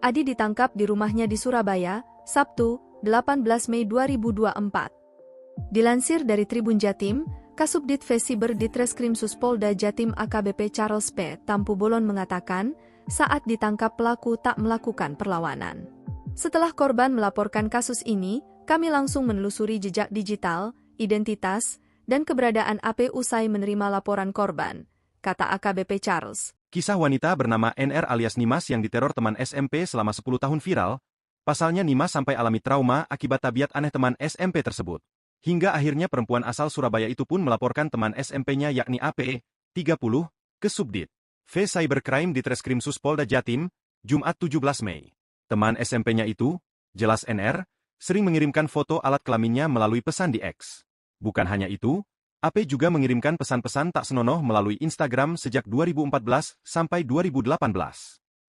Adi ditangkap di rumahnya di Surabaya, Sabtu, 18 Mei 2024. Dilansir dari Tribun Jatim, Kasubdit Vesiber Ditreskrimsus Polda Jatim AKBP Charles P. Tampu Bolon mengatakan, saat ditangkap pelaku tak melakukan perlawanan. Setelah korban melaporkan kasus ini, kami langsung menelusuri jejak digital, identitas, dan keberadaan AP usai menerima laporan korban, kata AKBP Charles. Kisah wanita bernama NR alias Nimas yang diteror teman SMP selama 10 tahun viral. Pasalnya Nimas sampai alami trauma akibat tabiat aneh teman SMP tersebut. Hingga akhirnya perempuan asal Surabaya itu pun melaporkan teman SMP-nya yakni AP, 30, ke Subdit V Cybercrime Ditreskrimsus Polda Jatim, Jumat 17 Mei. Teman SMP-nya itu, jelas NR, sering mengirimkan foto alat kelaminnya melalui pesan di X. Bukan hanya itu, AP juga mengirimkan pesan-pesan tak senonoh melalui Instagram sejak 2014 sampai 2018.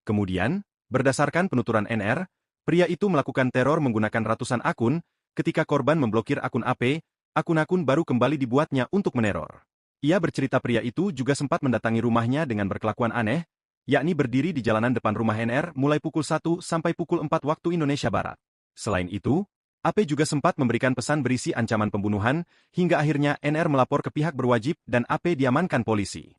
Kemudian, berdasarkan penuturan NR, pria itu melakukan teror menggunakan ratusan akun. Ketika korban memblokir akun AP, akun-akun baru kembali dibuatnya untuk meneror. Ia bercerita pria itu juga sempat mendatangi rumahnya dengan berkelakuan aneh, yakni berdiri di jalanan depan rumah NR mulai pukul 1 sampai pukul 4 waktu Indonesia Barat. Selain itu, AP juga sempat memberikan pesan berisi ancaman pembunuhan, hingga akhirnya NR melapor ke pihak berwajib dan AP diamankan polisi.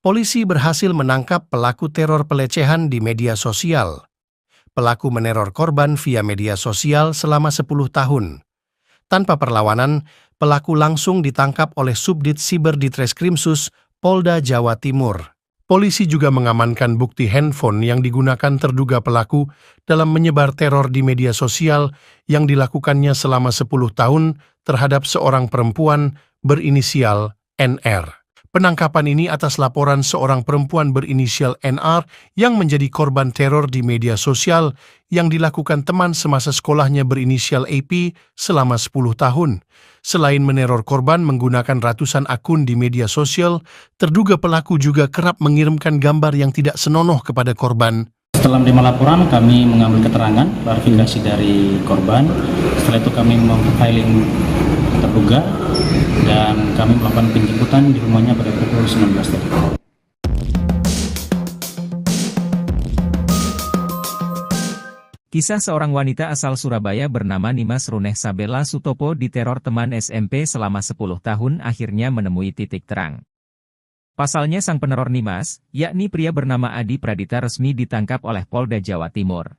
Polisi berhasil menangkap pelaku teror pelecehan di media sosial. Pelaku meneror korban via media sosial selama 10 tahun. Tanpa perlawanan, pelaku langsung ditangkap oleh Subdit Siber Ditreskrimsus Polda Jawa Timur. Polisi juga mengamankan bukti handphone yang digunakan terduga pelaku dalam menyebar teror di media sosial yang dilakukannya selama 10 tahun terhadap seorang perempuan berinisial NR. Penangkapan ini atas laporan seorang perempuan berinisial NR yang menjadi korban teror di media sosial yang dilakukan teman semasa sekolahnya berinisial AP selama 10 tahun. Selain meneror korban menggunakan ratusan akun di media sosial, terduga pelaku juga kerap mengirimkan gambar yang tidak senonoh kepada korban. Setelah menerima laporan, kami mengambil keterangan, klarifikasi dari korban. Setelah itu kami memfiling terduga dan kami melakukan penjemputan di rumahnya pada pukul 19 tadi. Kisah seorang wanita asal Surabaya bernama Nimas Runeh Sabella Sutopo diteror teman SMP selama 10 tahun akhirnya menemui titik terang. Pasalnya sang peneror Nimas, yakni pria bernama Adi Pradita resmi ditangkap oleh Polda Jawa Timur.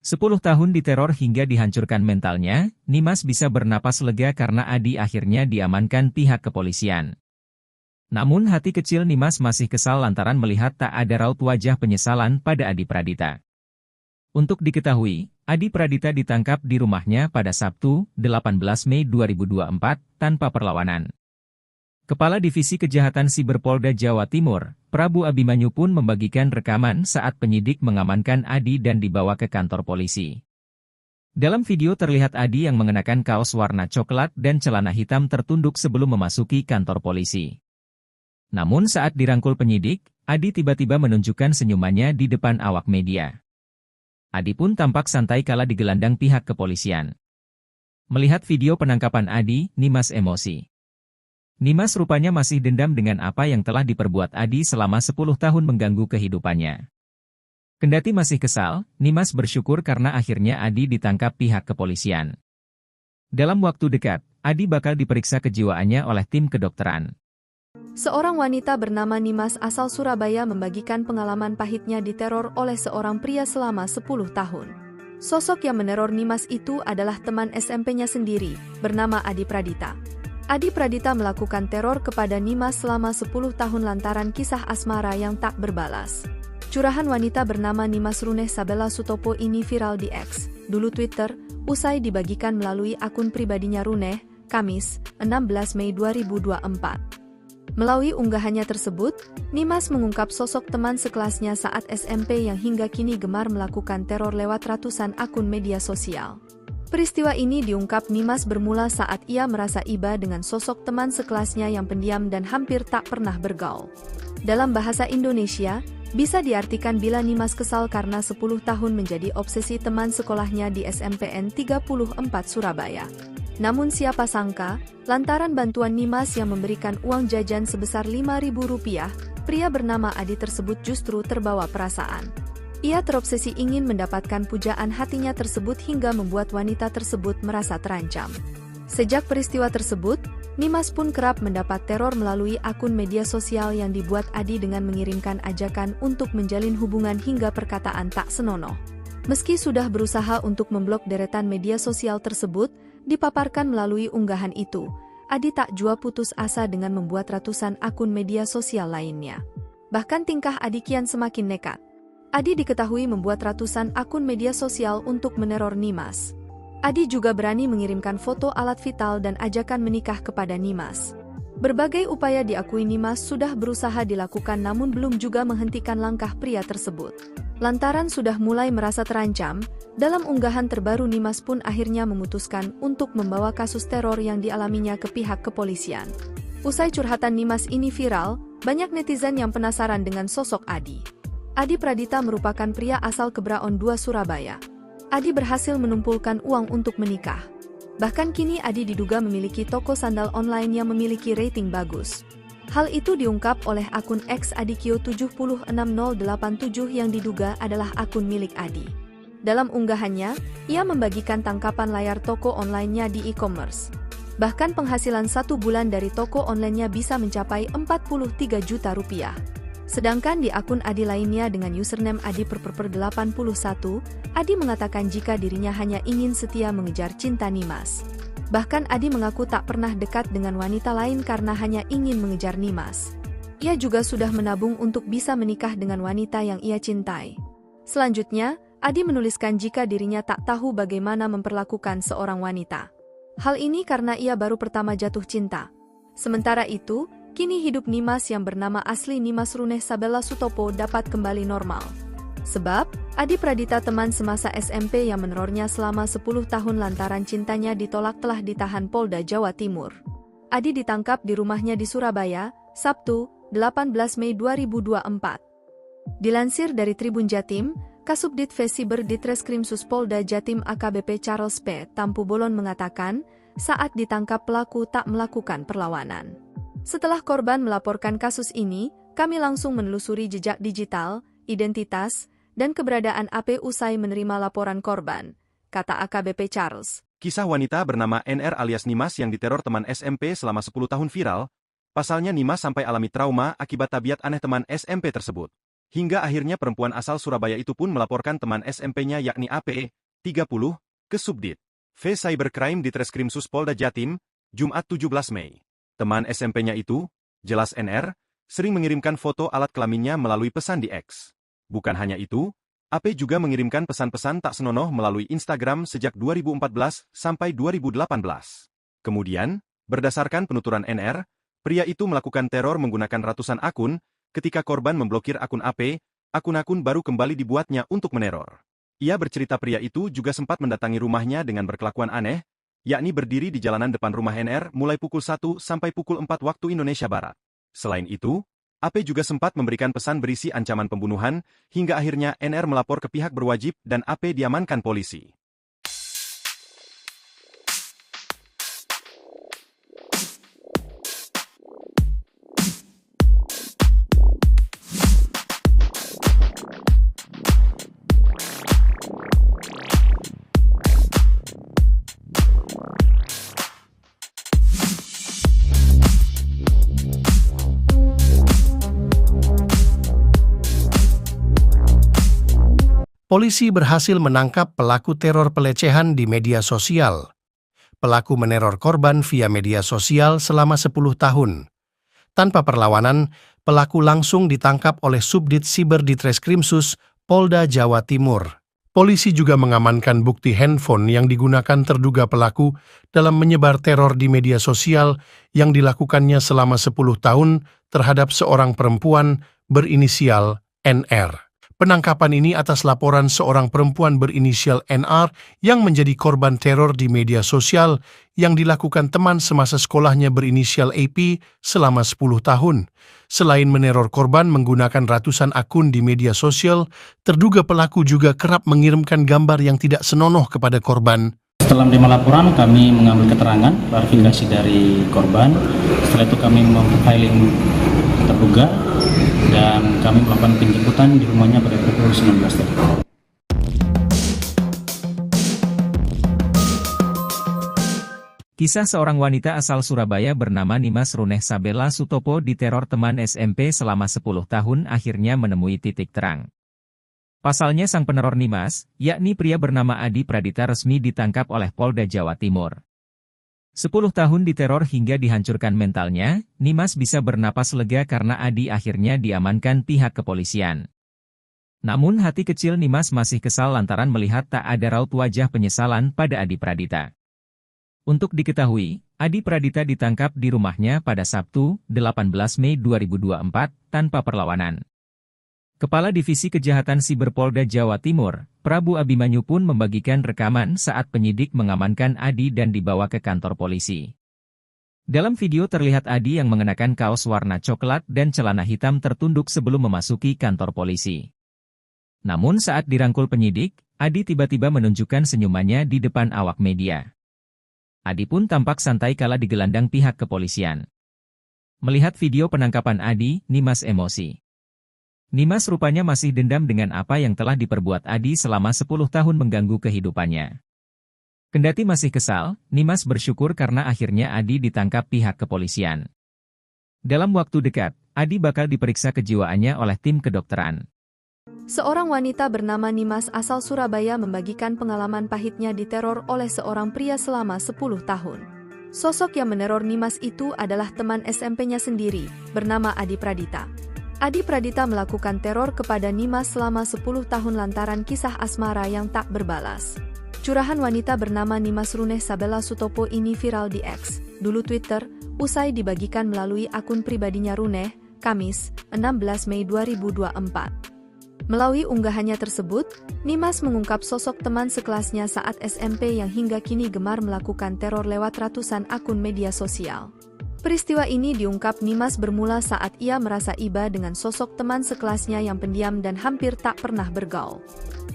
10 tahun diteror hingga dihancurkan mentalnya, Nimas bisa bernapas lega karena Adi akhirnya diamankan pihak kepolisian. Namun hati kecil Nimas masih kesal lantaran melihat tak ada raut wajah penyesalan pada Adi Pradita. Untuk diketahui, Adi Pradita ditangkap di rumahnya pada Sabtu, 18 Mei 2024, tanpa perlawanan. Kepala Divisi Kejahatan Siber Polda Jawa Timur, Prabu Abimanyu pun membagikan rekaman saat penyidik mengamankan Adi dan dibawa ke kantor polisi. Dalam video terlihat Adi yang mengenakan kaos warna coklat dan celana hitam tertunduk sebelum memasuki kantor polisi. Namun saat dirangkul penyidik, Adi tiba-tiba menunjukkan senyumannya di depan awak media. Adi pun tampak santai kala digelandang pihak kepolisian. Melihat video penangkapan Adi, Nimas emosi. Nimas rupanya masih dendam dengan apa yang telah diperbuat Adi selama 10 tahun mengganggu kehidupannya. Kendati masih kesal, Nimas bersyukur karena akhirnya Adi ditangkap pihak kepolisian. Dalam waktu dekat, Adi bakal diperiksa kejiwaannya oleh tim kedokteran. Seorang wanita bernama Nimas asal Surabaya membagikan pengalaman pahitnya diteror oleh seorang pria selama 10 tahun. Sosok yang meneror Nimas itu adalah teman SMP-nya sendiri, bernama Adi Pradita. Adi Pradita melakukan teror kepada Nimas selama 10 tahun lantaran kisah asmara yang tak berbalas. Curahan wanita bernama Nimas Runeh Sabella Sutopo ini viral di X, dulu Twitter, usai dibagikan melalui akun pribadinya Runeh, Kamis, 16 Mei 2024. Melalui unggahannya tersebut, Nimas mengungkap sosok teman sekelasnya saat SMP yang hingga kini gemar melakukan teror lewat ratusan akun media sosial. Peristiwa ini diungkap Nimas bermula saat ia merasa iba dengan sosok teman sekelasnya yang pendiam dan hampir tak pernah bergaul. Dalam bahasa Indonesia, bisa diartikan bila Nimas kesal karena 10 tahun menjadi obsesi teman sekolahnya di SMPN 34 Surabaya. Namun siapa sangka, lantaran bantuan Nimas yang memberikan uang jajan sebesar Rp5.000, pria bernama Adi tersebut justru terbawa perasaan. Ia terobsesi ingin mendapatkan pujaan hatinya tersebut hingga membuat wanita tersebut merasa terancam. Sejak peristiwa tersebut, Nimas pun kerap mendapat teror melalui akun media sosial yang dibuat Adi dengan mengirimkan ajakan untuk menjalin hubungan hingga perkataan tak senonoh. Meski sudah berusaha untuk memblok deretan media sosial tersebut, dipaparkan melalui unggahan itu, Adi tak jua putus asa dengan membuat ratusan akun media sosial lainnya. Bahkan tingkah Adi kian semakin nekat. Adi diketahui membuat ratusan akun media sosial untuk meneror Nimas. Adi juga berani mengirimkan foto alat vital dan ajakan menikah kepada Nimas. Berbagai upaya diakui Nimas sudah berusaha dilakukan namun belum juga menghentikan langkah pria tersebut. Lantaran sudah mulai merasa terancam, dalam unggahan terbaru Nimas pun akhirnya memutuskan untuk membawa kasus teror yang dialaminya ke pihak kepolisian. Usai curhatan Nimas ini viral, banyak netizen yang penasaran dengan sosok Adi. Adi Pradita merupakan pria asal Kebraon 2 Surabaya. Adi berhasil menumpulkan uang untuk menikah. Bahkan kini Adi diduga memiliki toko sandal online yang memiliki rating bagus. Hal itu diungkap oleh akun X Adikio760087 yang diduga adalah akun milik Adi. Dalam unggahannya, ia membagikan tangkapan layar toko online-nya di e-commerce. Bahkan penghasilan 1 bulan dari toko online-nya bisa mencapai Rp43 juta. Sedangkan di akun Adi lainnya dengan username Adi_81, Adi mengatakan jika dirinya hanya ingin setia mengejar cinta Nimas. Bahkan Adi mengaku tak pernah dekat dengan wanita lain karena hanya ingin mengejar Nimas. Ia juga sudah menabung untuk bisa menikah dengan wanita yang ia cintai. Selanjutnya, Adi menuliskan jika dirinya tak tahu bagaimana memperlakukan seorang wanita. Hal ini karena ia baru pertama jatuh cinta. Sementara itu, kini hidup Nimas yang bernama asli Nimas Runeh Sabella Sutopo dapat kembali normal. Sebab, Adi Pradita teman semasa SMP yang menerornya selama 10 tahun lantaran cintanya ditolak telah ditahan Polda Jawa Timur. Adi ditangkap di rumahnya di Surabaya, Sabtu, 18 Mei 2024. Dilansir dari Tribun Jatim, Kasubdit Vesiber Ditreskrimsus Polda Jatim AKBP Charles P. Tampu Bolon mengatakan, saat ditangkap pelaku tak melakukan perlawanan. Setelah korban melaporkan kasus ini, kami langsung menelusuri jejak digital, identitas, dan keberadaan AP usai menerima laporan korban, kata AKBP Charles. Kisah wanita bernama NR alias Nimas yang diteror teman SMP selama 10 tahun viral, pasalnya Nimas sampai alami trauma akibat tabiat aneh teman SMP tersebut. Hingga akhirnya perempuan asal Surabaya itu pun melaporkan teman SMP-nya yakni AP, 30, ke Subdit V Cybercrime Ditreskrimsus Polda Jatim, Jumat 17 Mei. Teman SMP-nya itu, jelas NR, sering mengirimkan foto alat kelaminnya melalui pesan di X. Bukan hanya itu, AP juga mengirimkan pesan-pesan tak senonoh melalui Instagram sejak 2014 sampai 2018. Kemudian, berdasarkan penuturan NR, pria itu melakukan teror menggunakan ratusan akun, ketika korban memblokir akun AP, akun-akun baru kembali dibuatnya untuk meneror. Ia bercerita pria itu juga sempat mendatangi rumahnya dengan berkelakuan aneh, yakni berdiri di jalanan depan rumah NR mulai pukul 1 sampai pukul 4 waktu Indonesia Barat. Selain itu, AP juga sempat memberikan pesan berisi ancaman pembunuhan, hingga akhirnya NR melapor ke pihak berwajib dan AP diamankan polisi. Polisi berhasil menangkap pelaku teror pelecehan di media sosial. Pelaku meneror korban via media sosial selama 10 tahun. Tanpa perlawanan, pelaku langsung ditangkap oleh Subdit Siber Ditreskrimsus Polda Jawa Timur. Polisi juga mengamankan bukti handphone yang digunakan terduga pelaku dalam menyebar teror di media sosial yang dilakukannya selama 10 tahun terhadap seorang perempuan berinisial NR. Penangkapan ini atas laporan seorang perempuan berinisial NR yang menjadi korban teror di media sosial yang dilakukan teman semasa sekolahnya berinisial AP selama 10 tahun. Selain meneror korban menggunakan ratusan akun di media sosial, terduga pelaku juga kerap mengirimkan gambar yang tidak senonoh kepada korban. Setelah menerima laporan, kami mengambil keterangan, klarifikasi dari korban. Setelah itu kami memprofiling terduga dan kami melakukan penjemputan di rumahnya pada pukul 19 tadi. Kisah seorang wanita asal Surabaya bernama Nimas Runeh Sabella Sutopo diteror teman SMP selama 10 tahun akhirnya menemui titik terang. Pasalnya sang peneror Nimas, yakni pria bernama Adi Pradita resmi ditangkap oleh Polda Jawa Timur. 10 tahun diteror hingga dihancurkan mentalnya, Nimas bisa bernapas lega karena Adi akhirnya diamankan pihak kepolisian. Namun hati kecil Nimas masih kesal lantaran melihat tak ada raut wajah penyesalan pada Adi Pradita. Untuk diketahui, Adi Pradita ditangkap di rumahnya pada Sabtu, 18 Mei 2024, tanpa perlawanan. Kepala Divisi Kejahatan Siber Polda Jawa Timur, Prabu Abimanyu pun membagikan rekaman saat penyidik mengamankan Adi dan dibawa ke kantor polisi. Dalam video terlihat Adi yang mengenakan kaos warna coklat dan celana hitam tertunduk sebelum memasuki kantor polisi. Namun saat dirangkul penyidik, Adi tiba-tiba menunjukkan senyumannya di depan awak media. Adi pun tampak santai kala digelandang pihak kepolisian. Melihat video penangkapan Adi, Nimas emosi. Nimas rupanya masih dendam dengan apa yang telah diperbuat Adi selama 10 tahun mengganggu kehidupannya. Kendati masih kesal, Nimas bersyukur karena akhirnya Adi ditangkap pihak kepolisian. Dalam waktu dekat, Adi bakal diperiksa kejiwaannya oleh tim kedokteran. Seorang wanita bernama Nimas asal Surabaya membagikan pengalaman pahitnya diteror oleh seorang pria selama 10 tahun. Sosok yang meneror Nimas itu adalah teman SMP-nya sendiri, bernama Adi Pradita. Adi Pradita melakukan teror kepada Nimas selama 10 tahun lantaran kisah asmara yang tak berbalas. Curahan wanita bernama Nimas Runeh Sabella Sutopo ini viral di X, dulu Twitter, usai dibagikan melalui akun pribadinya Runeh, Kamis, 16 Mei 2024. Melalui unggahannya tersebut, Nimas mengungkap sosok teman sekelasnya saat SMP yang hingga kini gemar melakukan teror lewat ratusan akun media sosial. Peristiwa ini diungkap Nimas bermula saat ia merasa iba dengan sosok teman sekelasnya yang pendiam dan hampir tak pernah bergaul.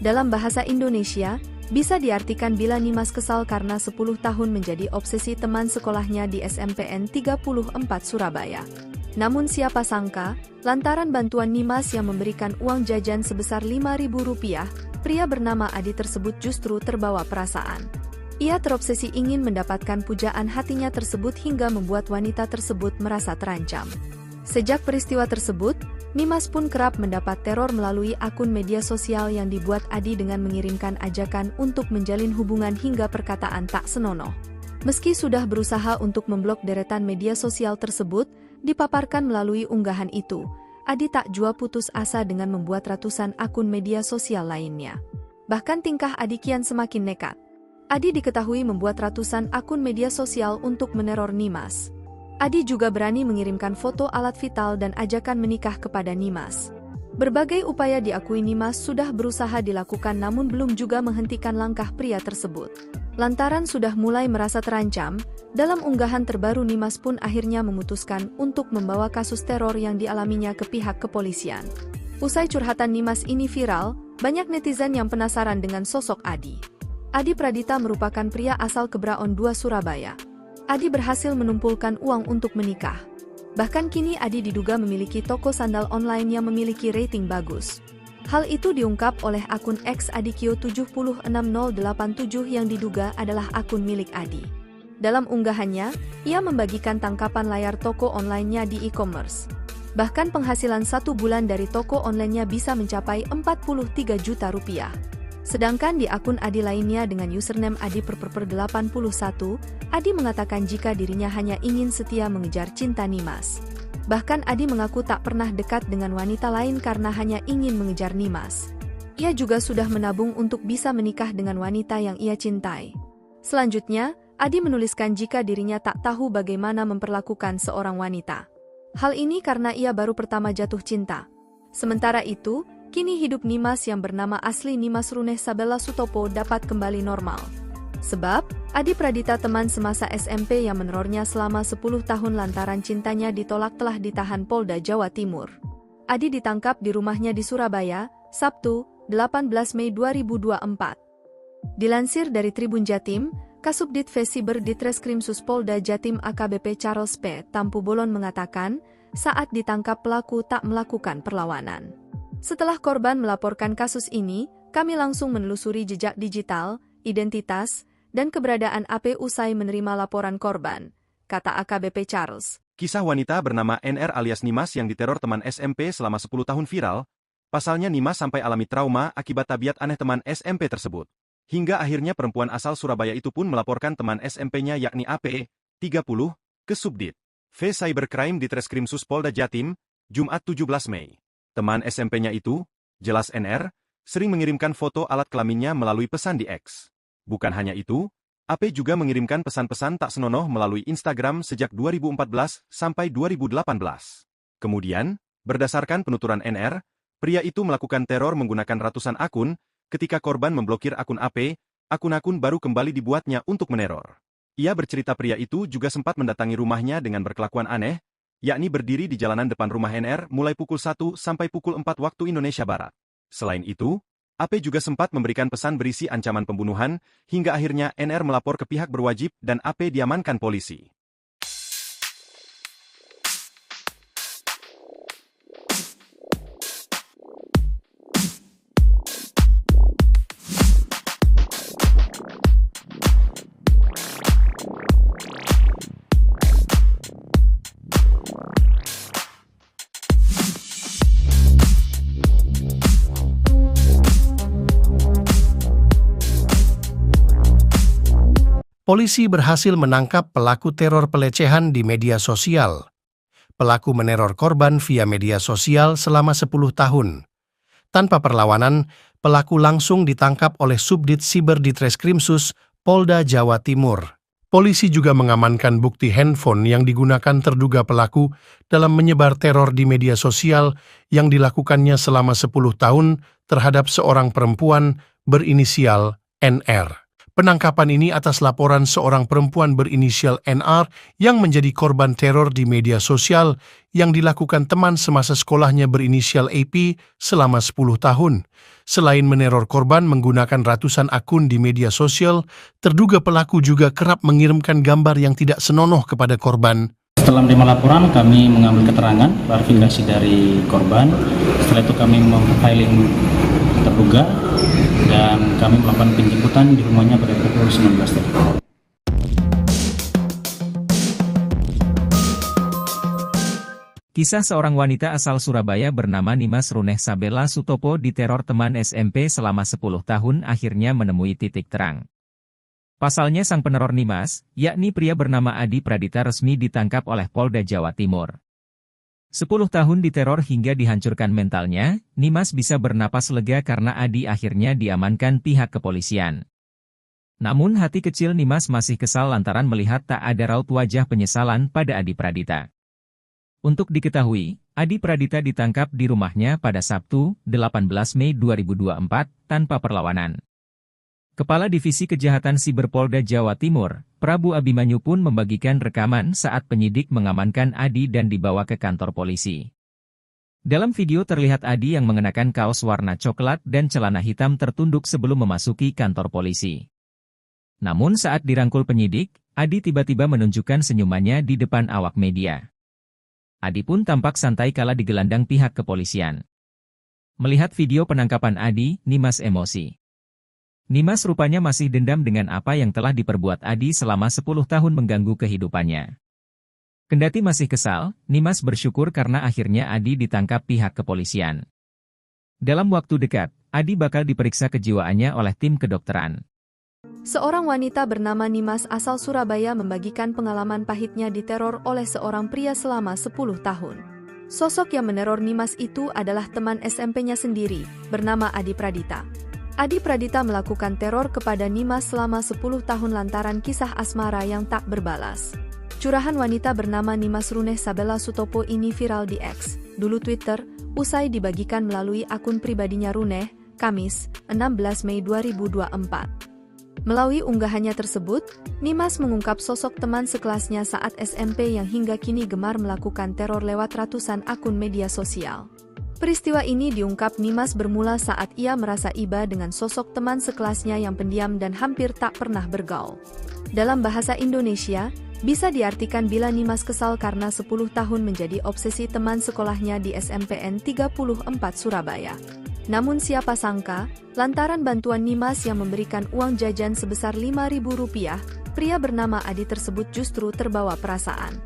Dalam bahasa Indonesia, bisa diartikan bila Nimas kesal karena 10 tahun menjadi obsesi teman sekolahnya di SMPN 34 Surabaya. Namun siapa sangka, lantaran bantuan Nimas yang memberikan uang jajan sebesar Rp5.000, pria bernama Adi tersebut justru terbawa perasaan. Ia terobsesi ingin mendapatkan pujaan hatinya tersebut hingga membuat wanita tersebut merasa terancam. Sejak peristiwa tersebut, Nimas pun kerap mendapat teror melalui akun media sosial yang dibuat Adi dengan mengirimkan ajakan untuk menjalin hubungan hingga perkataan tak senonoh. Meski sudah berusaha untuk memblok deretan media sosial tersebut, dipaparkan melalui unggahan itu, Adi tak jua putus asa dengan membuat ratusan akun media sosial lainnya. Bahkan tingkah Adi kian semakin nekat. Adi diketahui membuat ratusan akun media sosial untuk meneror Nimas. Adi juga berani mengirimkan foto alat vital dan ajakan menikah kepada Nimas. Berbagai upaya diakui Nimas sudah berusaha dilakukan namun belum juga menghentikan langkah pria tersebut. Lantaran sudah mulai merasa terancam, dalam unggahan terbaru Nimas pun akhirnya memutuskan untuk membawa kasus teror yang dialaminya ke pihak kepolisian. Usai curhatan Nimas ini viral, banyak netizen yang penasaran dengan sosok Adi. Adi Pradita merupakan pria asal Kebraon 2 Surabaya. Adi berhasil menumpulkan uang untuk menikah. Bahkan kini Adi diduga memiliki toko sandal online yang memiliki rating bagus. Hal itu diungkap oleh akun X Adikio760087 yang diduga adalah akun milik Adi. Dalam unggahannya, ia membagikan tangkapan layar toko online-nya di e-commerce. Bahkan penghasilan 1 bulan dari toko online-nya bisa mencapai 43 juta rupiah. Sedangkan di akun Adi lainnya dengan username adi_81, Adi mengatakan jika dirinya hanya ingin setia mengejar cinta Nimas. Bahkan Adi mengaku tak pernah dekat dengan wanita lain karena hanya ingin mengejar Nimas. Ia juga sudah menabung untuk bisa menikah dengan wanita yang ia cintai. Selanjutnya, Adi menuliskan jika dirinya tak tahu bagaimana memperlakukan seorang wanita. Hal ini karena ia baru pertama jatuh cinta. Sementara itu, kini hidup Nimas yang bernama asli Nimas Runeh Sabella Sutopo dapat kembali normal. Sebab, Adi Pradita teman semasa SMP yang menerornya selama 10 tahun lantaran cintanya ditolak telah ditahan Polda Jawa Timur. Adi ditangkap di rumahnya di Surabaya, Sabtu, 18 Mei 2024. Dilansir dari Tribun Jatim, Kasubdit Vesiber Ditreskrimsus Polda Jatim AKBP Charles P. Tampu Bolon mengatakan, saat ditangkap pelaku tak melakukan perlawanan. Setelah korban melaporkan kasus ini, kami langsung menelusuri jejak digital, identitas, dan keberadaan AP usai menerima laporan korban, kata AKBP Charles. Kisah wanita bernama NR alias Nimas yang diteror teman SMP selama 10 tahun viral. Pasalnya Nimas sampai alami trauma akibat tabiat aneh teman SMP tersebut. Hingga akhirnya perempuan asal Surabaya itu pun melaporkan teman SMP-nya yakni AP, 30, ke Subdit V Cybercrime Ditreskrimsus Polda Jatim, Jumat 17 Mei. Teman SMP-nya itu, jelas NR, sering mengirimkan foto alat kelaminnya melalui pesan di X. Bukan hanya itu, AP juga mengirimkan pesan-pesan tak senonoh melalui Instagram sejak 2014 sampai 2018. Kemudian, berdasarkan penuturan NR, pria itu melakukan teror menggunakan ratusan akun. Ketika korban memblokir akun AP, akun-akun baru kembali dibuatnya untuk meneror. Ia bercerita pria itu juga sempat mendatangi rumahnya dengan berkelakuan aneh, yakni berdiri di jalanan depan rumah NR mulai pukul 1 sampai pukul 4 waktu Indonesia Barat. Selain itu, AP juga sempat memberikan pesan berisi ancaman pembunuhan, hingga akhirnya NR melapor ke pihak berwajib dan AP diamankan polisi. Polisi berhasil menangkap pelaku teror pelecehan di media sosial. Pelaku meneror korban via media sosial selama 10 tahun. Tanpa perlawanan, pelaku langsung ditangkap oleh Subdit Siber Ditreskrimsus Polda Jawa Timur. Polisi juga mengamankan bukti handphone yang digunakan terduga pelaku dalam menyebar teror di media sosial yang dilakukannya selama 10 tahun terhadap seorang perempuan berinisial NR. Penangkapan ini atas laporan seorang perempuan berinisial NR yang menjadi korban teror di media sosial yang dilakukan teman semasa sekolahnya berinisial AP selama 10 tahun. Selain meneror korban menggunakan ratusan akun di media sosial, terduga pelaku juga kerap mengirimkan gambar yang tidak senonoh kepada korban. Setelah menerima laporan, kami mengambil keterangan, klarifikasi dari korban. Setelah itu kami memfiling terduga dan kami melakukan penjemputan di rumahnya pada pukul 19 tadi. Kisah seorang wanita asal Surabaya bernama Nimas Runeh Sabella Sutopo diteror teman SMP selama 10 tahun akhirnya menemui titik terang. Pasalnya sang peneror Nimas, yakni pria bernama Adi Pradita resmi ditangkap oleh Polda Jawa Timur. 10 tahun diteror hingga dihancurkan mentalnya, Nimas bisa bernapas lega karena Adi akhirnya diamankan pihak kepolisian. Namun hati kecil Nimas masih kesal lantaran melihat tak ada raut wajah penyesalan pada Adi Pradita. Untuk diketahui, Adi Pradita ditangkap di rumahnya pada Sabtu, 18 Mei 2024, tanpa perlawanan. Kepala Divisi Kejahatan Siber Polda Jawa Timur, Prabu Abimanyu pun membagikan rekaman saat penyidik mengamankan Adi dan dibawa ke kantor polisi. Dalam video terlihat Adi yang mengenakan kaos warna coklat dan celana hitam tertunduk sebelum memasuki kantor polisi. Namun saat dirangkul penyidik, Adi tiba-tiba menunjukkan senyumannya di depan awak media. Adi pun tampak santai kala digelandang pihak kepolisian. Melihat video penangkapan Adi, Nimas emosi. Nimas rupanya masih dendam dengan apa yang telah diperbuat Adi selama 10 tahun mengganggu kehidupannya. Kendati masih kesal, Nimas bersyukur karena akhirnya Adi ditangkap pihak kepolisian. Dalam waktu dekat, Adi bakal diperiksa kejiwaannya oleh tim kedokteran. Seorang wanita bernama Nimas asal Surabaya membagikan pengalaman pahitnya diteror oleh seorang pria selama 10 tahun. Sosok yang meneror Nimas itu adalah teman SMP-nya sendiri, bernama Adi Pradita. Adi Pradita melakukan teror kepada Nimas selama 10 tahun lantaran kisah asmara yang tak berbalas. Curahan wanita bernama Nimas Runeh Sabella Sutopo ini viral di X, dulu Twitter, usai dibagikan melalui akun pribadinya Runeh, Kamis, 16 Mei 2024. Melalui unggahannya tersebut, Nimas mengungkap sosok teman sekelasnya saat SMP yang hingga kini gemar melakukan teror lewat ratusan akun media sosial. Peristiwa ini diungkap Nimas bermula saat ia merasa iba dengan sosok teman sekelasnya yang pendiam dan hampir tak pernah bergaul. Dalam bahasa Indonesia, bisa diartikan bila Nimas kesal karena 10 tahun menjadi obsesi teman sekolahnya di SMPN 34 Surabaya. Namun siapa sangka, lantaran bantuan Nimas yang memberikan uang jajan sebesar Rp5.000, pria bernama Adi tersebut justru terbawa perasaan.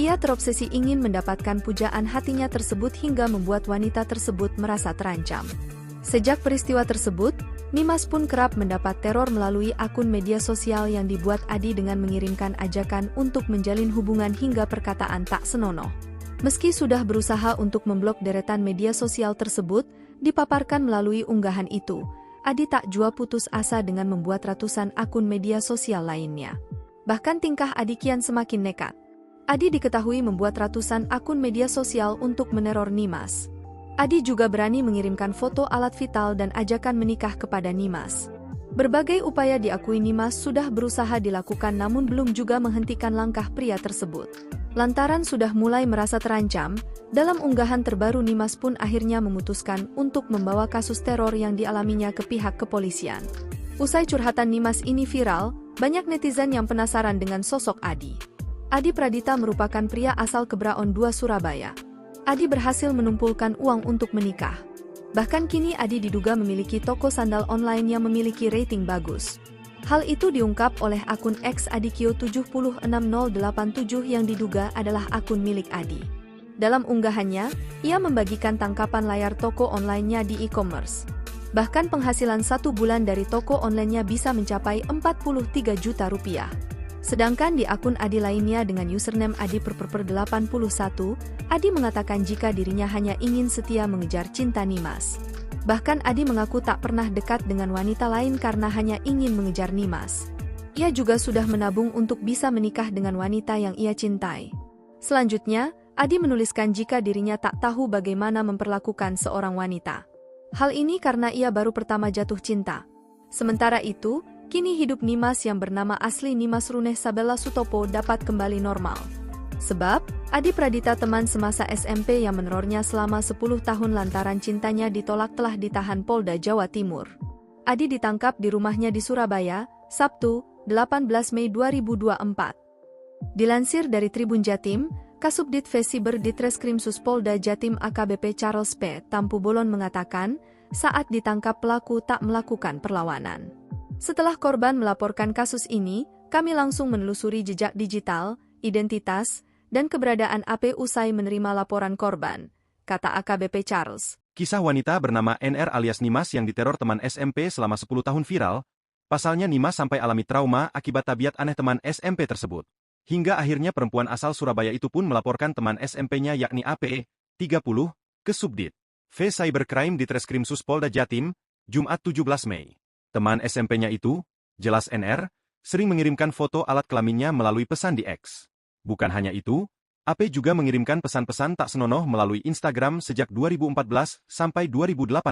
Ia terobsesi ingin mendapatkan pujaan hatinya tersebut hingga membuat wanita tersebut merasa terancam. Sejak peristiwa tersebut, Nimas pun kerap mendapat teror melalui akun media sosial yang dibuat Adi dengan mengirimkan ajakan untuk menjalin hubungan hingga perkataan tak senonoh. Meski sudah berusaha untuk memblok deretan media sosial tersebut, dipaparkan melalui unggahan itu, Adi tak jua putus asa dengan membuat ratusan akun media sosial lainnya. Bahkan tingkah Adi kian semakin nekat. Adi diketahui membuat ratusan akun media sosial untuk meneror Nimas. Adi juga berani mengirimkan foto alat vital dan ajakan menikah kepada Nimas. Berbagai upaya diakui Nimas sudah berusaha dilakukan namun belum juga menghentikan langkah pria tersebut. Lantaran sudah mulai merasa terancam, dalam unggahan terbaru Nimas pun akhirnya memutuskan untuk membawa kasus teror yang dialaminya ke pihak kepolisian. Usai curhatan Nimas ini viral, banyak netizen yang penasaran dengan sosok Adi. Adi Pradita merupakan pria asal Kebraon 2 Surabaya. Adi berhasil menumpulkan uang untuk menikah. Bahkan kini Adi diduga memiliki toko sandal online yang memiliki rating bagus. Hal itu diungkap oleh akun X Adikio70687 yang diduga adalah akun milik Adi. Dalam unggahannya, ia membagikan tangkapan layar toko online-nya di e-commerce. Bahkan penghasilan 1 bulan dari toko online-nya bisa mencapai Rp43 juta. Sedangkan di akun Adi lainnya dengan username Adi_81, Adi mengatakan jika dirinya hanya ingin setia mengejar cinta Nimas. Bahkan Adi mengaku tak pernah dekat dengan wanita lain karena hanya ingin mengejar Nimas. Ia juga sudah menabung untuk bisa menikah dengan wanita yang ia cintai. Selanjutnya, Adi menuliskan jika dirinya tak tahu bagaimana memperlakukan seorang wanita. Hal ini karena ia baru pertama jatuh cinta. Sementara itu, kini hidup Nimas yang bernama asli Nimas Runeh Sabella Sutopo dapat kembali normal. Sebab, Adi Pradita teman semasa SMP yang menerornya selama 10 tahun lantaran cintanya ditolak telah ditahan Polda Jawa Timur. Adi ditangkap di rumahnya di Surabaya, Sabtu, 18 Mei 2024. Dilansir dari Tribun Jatim, Kasubdit Vesiber Ditreskrimsus Polda Jatim AKBP Charles P. Tampu Bolon mengatakan, saat ditangkap pelaku tak melakukan perlawanan. Setelah korban melaporkan kasus ini, kami langsung menelusuri jejak digital, identitas, dan keberadaan AP usai menerima laporan korban, kata AKBP Charles. Kisah wanita bernama NR alias Nimas yang diteror teman SMP selama 10 tahun viral. Pasalnya Nimas sampai alami trauma akibat tabiat aneh teman SMP tersebut. Hingga akhirnya perempuan asal Surabaya itu pun melaporkan teman SMP-nya yakni AP, 30, ke Subdit V Cybercrime Ditreskrimsus Polda Jatim, Jumat 17 Mei. Teman SMP-nya itu, jelas NR, sering mengirimkan foto alat kelaminnya melalui pesan di X. Bukan hanya itu, AP juga mengirimkan pesan-pesan tak senonoh melalui Instagram sejak 2014 sampai 2018.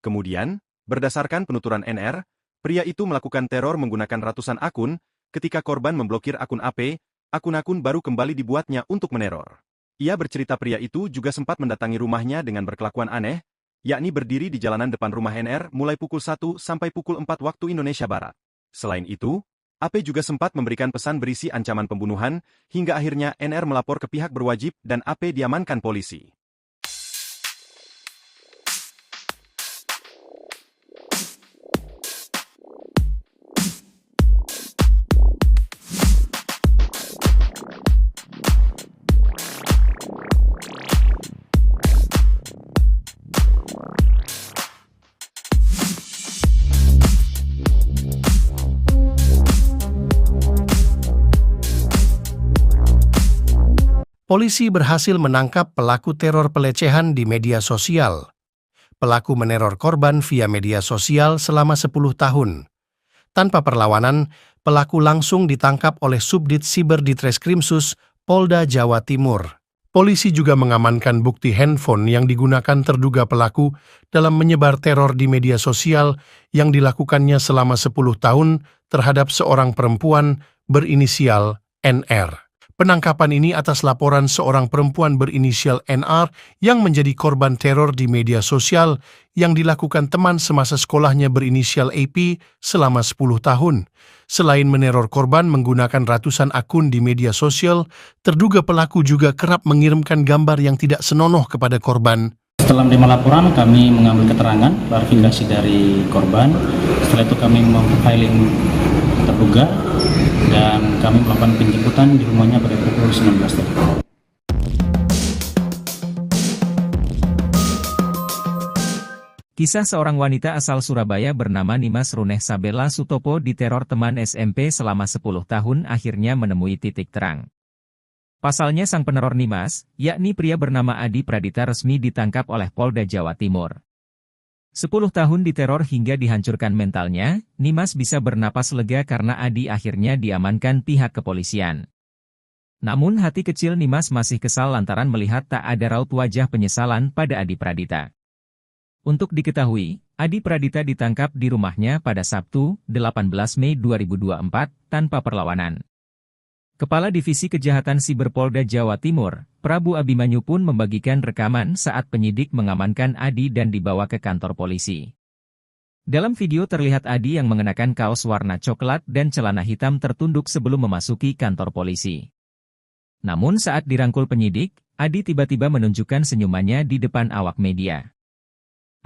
Kemudian, berdasarkan penuturan NR, pria itu melakukan teror menggunakan ratusan akun, ketika korban memblokir akun AP, akun-akun baru kembali dibuatnya untuk meneror. Ia bercerita pria itu juga sempat mendatangi rumahnya dengan berkelakuan aneh, yakni berdiri di jalanan depan rumah NR mulai pukul 1 sampai pukul 4 waktu Indonesia Barat. Selain itu, AP juga sempat memberikan pesan berisi ancaman pembunuhan, hingga akhirnya NR melapor ke pihak berwajib dan AP diamankan polisi. Polisi berhasil menangkap pelaku teror pelecehan di media sosial. Pelaku meneror korban via media sosial selama 10 tahun. Tanpa perlawanan, pelaku langsung ditangkap oleh Subdit Siber Ditreskrimsus Polda Jawa Timur. Polisi juga mengamankan bukti handphone yang digunakan terduga pelaku dalam menyebar teror di media sosial yang dilakukannya selama 10 tahun terhadap seorang perempuan berinisial NR. Penangkapan ini atas laporan seorang perempuan berinisial NR yang menjadi korban teror di media sosial yang dilakukan teman semasa sekolahnya berinisial AP selama 10 tahun. Selain meneror korban menggunakan ratusan akun di media sosial, terduga pelaku juga kerap mengirimkan gambar yang tidak senonoh kepada korban. Setelah menerima laporan, kami mengambil keterangan, klarifikasi dari korban. Setelah itu kami memprofiling terduga dan kami melakukan penjemputan di rumahnya pada pukul 19 tadi. Kisah seorang wanita asal Surabaya bernama Nimas Runeh Sabella Sutopo diteror teman SMP selama 10 tahun akhirnya menemui titik terang. Pasalnya sang peneror Nimas, yakni pria bernama Adi Pradita resmi ditangkap oleh Polda Jawa Timur. 10 tahun diteror hingga dihancurkan mentalnya, Nimas bisa bernapas lega karena Adi akhirnya diamankan pihak kepolisian. Namun hati kecil Nimas masih kesal lantaran melihat tak ada raut wajah penyesalan pada Adi Pradita. Untuk diketahui, Adi Pradita ditangkap di rumahnya pada Sabtu, 18 Mei 2024, tanpa perlawanan. Kepala Divisi Kejahatan Siber Polda Jawa Timur, Prabu Abimanyu pun membagikan rekaman saat penyidik mengamankan Adi dan dibawa ke kantor polisi. Dalam video terlihat Adi yang mengenakan kaos warna coklat dan celana hitam tertunduk sebelum memasuki kantor polisi. Namun saat dirangkul penyidik, Adi tiba-tiba menunjukkan senyumannya di depan awak media.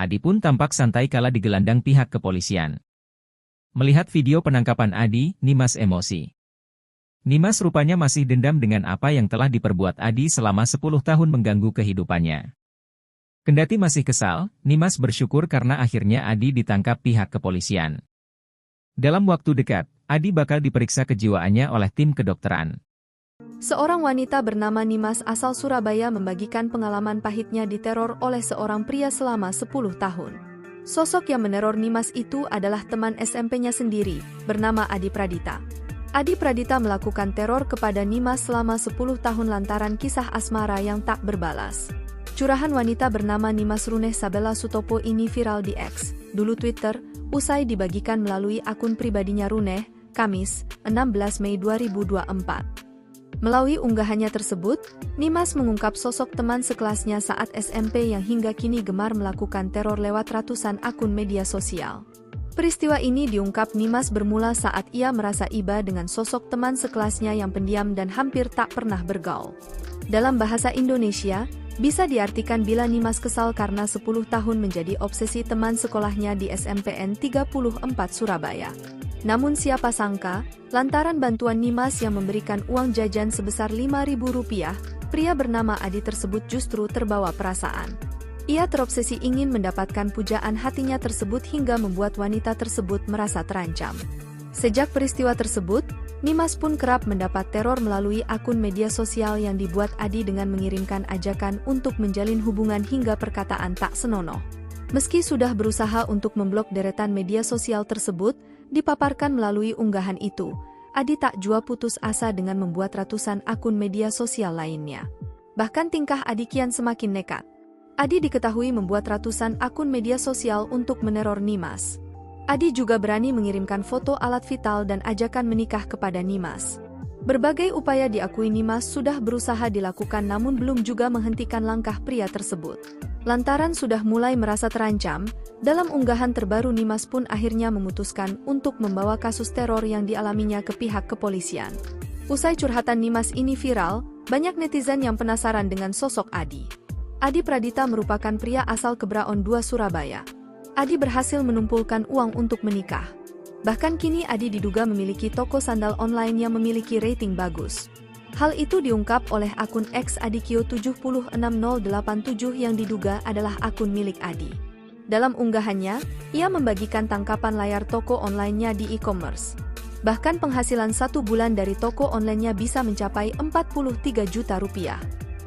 Adi pun tampak santai kala digelandang pihak kepolisian. Melihat video penangkapan Adi, Nimas emosi. Nimas rupanya masih dendam dengan apa yang telah diperbuat Adi selama 10 tahun mengganggu kehidupannya. Kendati masih kesal, Nimas bersyukur karena akhirnya Adi ditangkap pihak kepolisian. Dalam waktu dekat, Adi bakal diperiksa kejiwaannya oleh tim kedokteran. Seorang wanita bernama Nimas asal Surabaya membagikan pengalaman pahitnya diteror oleh seorang pria selama 10 tahun. Sosok yang meneror Nimas itu adalah teman SMP-nya sendiri, bernama Adi Pradita. Adi Pradita melakukan teror kepada Nimas selama 10 tahun lantaran kisah asmara yang tak berbalas. Curahan wanita bernama Nimas Runeh Sabella Sutopo ini viral di X, dulu Twitter, usai dibagikan melalui akun pribadinya Runeh, Kamis, 16 Mei 2024. Melalui unggahannya tersebut, Nimas mengungkap sosok teman sekelasnya saat SMP yang hingga kini gemar melakukan teror lewat ratusan akun media sosial. Peristiwa ini diungkap Nimas bermula saat ia merasa iba dengan sosok teman sekelasnya yang pendiam dan hampir tak pernah bergaul. Dalam bahasa Indonesia, bisa diartikan bila Nimas kesal karena 10 tahun menjadi obsesi teman sekolahnya di SMPN 34 Surabaya. Namun siapa sangka, lantaran bantuan Nimas yang memberikan uang jajan sebesar Rp5.000, pria bernama Adi tersebut justru terbawa perasaan. Ia terobsesi ingin mendapatkan pujaan hatinya tersebut hingga membuat wanita tersebut merasa terancam. Sejak peristiwa tersebut, Nimas pun kerap mendapat teror melalui akun media sosial yang dibuat Adi dengan mengirimkan ajakan untuk menjalin hubungan hingga perkataan tak senonoh. Meski sudah berusaha untuk memblok deretan media sosial tersebut, dipaparkan melalui unggahan itu, Adi tak jua putus asa dengan membuat ratusan akun media sosial lainnya. Bahkan tingkah Adi kian semakin nekat. Adi diketahui membuat ratusan akun media sosial untuk meneror Nimas. Adi juga berani mengirimkan foto alat vital dan ajakan menikah kepada Nimas. Berbagai upaya diakui Nimas sudah berusaha dilakukan namun belum juga menghentikan langkah pria tersebut. Lantaran sudah mulai merasa terancam, dalam unggahan terbaru Nimas pun akhirnya memutuskan untuk membawa kasus teror yang dialaminya ke pihak kepolisian. Usai curhatan Nimas ini viral, banyak netizen yang penasaran dengan sosok Adi. Adi Pradita merupakan pria asal Kebraon 2 Surabaya. Adi berhasil menumpulkan uang untuk menikah. Bahkan kini Adi diduga memiliki toko sandal online yang memiliki rating bagus. Hal itu diungkap oleh akun X Adikio7060087 yang diduga adalah akun milik Adi. Dalam unggahannya, ia membagikan tangkapan layar toko online-nya di e-commerce. Bahkan penghasilan 1 bulan dari toko online-nya bisa mencapai 43 juta rupiah.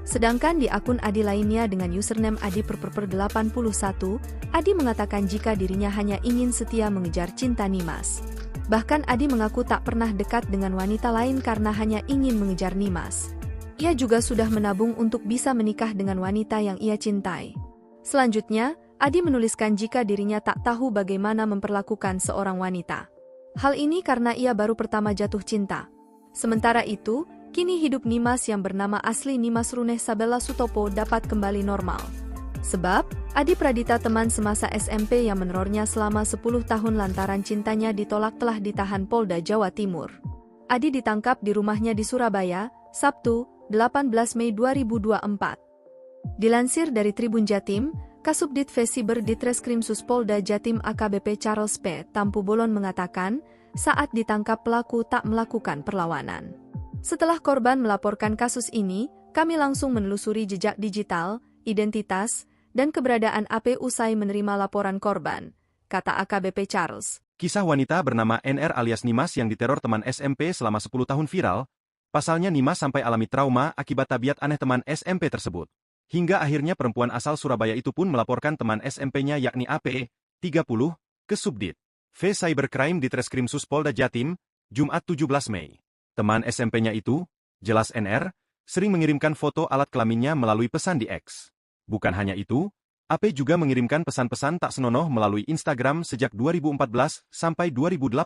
Sedangkan di akun Adi lainnya dengan username adi_81, Adi mengatakan jika dirinya hanya ingin setia mengejar cinta Nimas. Bahkan Adi mengaku tak pernah dekat dengan wanita lain karena hanya ingin mengejar Nimas. Ia juga sudah menabung untuk bisa menikah dengan wanita yang ia cintai. Selanjutnya, Adi menuliskan jika dirinya tak tahu bagaimana memperlakukan seorang wanita. Hal ini karena ia baru pertama jatuh cinta. Sementara itu, kini hidup Nimas yang bernama asli Nimas Runeh Sabella Sutopo dapat kembali normal. Sebab, Adi Pradita teman semasa SMP yang menerornya selama 10 tahun lantaran cintanya ditolak telah ditahan Polda Jawa Timur. Adi ditangkap di rumahnya di Surabaya, Sabtu, 18 Mei 2024. Dilansir dari Tribun Jatim, Kasubdit Vesiber Ditreskrimsus Polda Jatim AKBP Charles P. Tampu Bolon mengatakan, saat ditangkap pelaku tak melakukan perlawanan. Setelah korban melaporkan kasus ini, kami langsung menelusuri jejak digital, identitas, dan keberadaan AP usai menerima laporan korban, kata AKBP Charles. Kisah wanita bernama NR alias Nimas yang diteror teman SMP selama 10 tahun viral. Pasalnya Nimas sampai alami trauma akibat tabiat aneh teman SMP tersebut. Hingga akhirnya perempuan asal Surabaya itu pun melaporkan teman SMP-nya yakni AP, 30, ke Subdit V Cybercrime Ditreskrimsus Polda Jatim, Jumat 17 Mei. Teman SMP-nya itu, jelas NR, sering mengirimkan foto alat kelaminnya melalui pesan di X. Bukan hanya itu, AP juga mengirimkan pesan-pesan tak senonoh melalui Instagram sejak 2014 sampai 2018.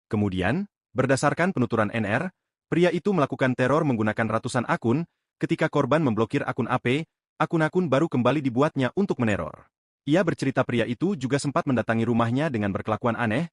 Kemudian, berdasarkan penuturan NR, pria itu melakukan teror menggunakan ratusan akun, ketika korban memblokir akun AP, akun-akun baru kembali dibuatnya untuk meneror. Ia bercerita pria itu juga sempat mendatangi rumahnya dengan berkelakuan aneh,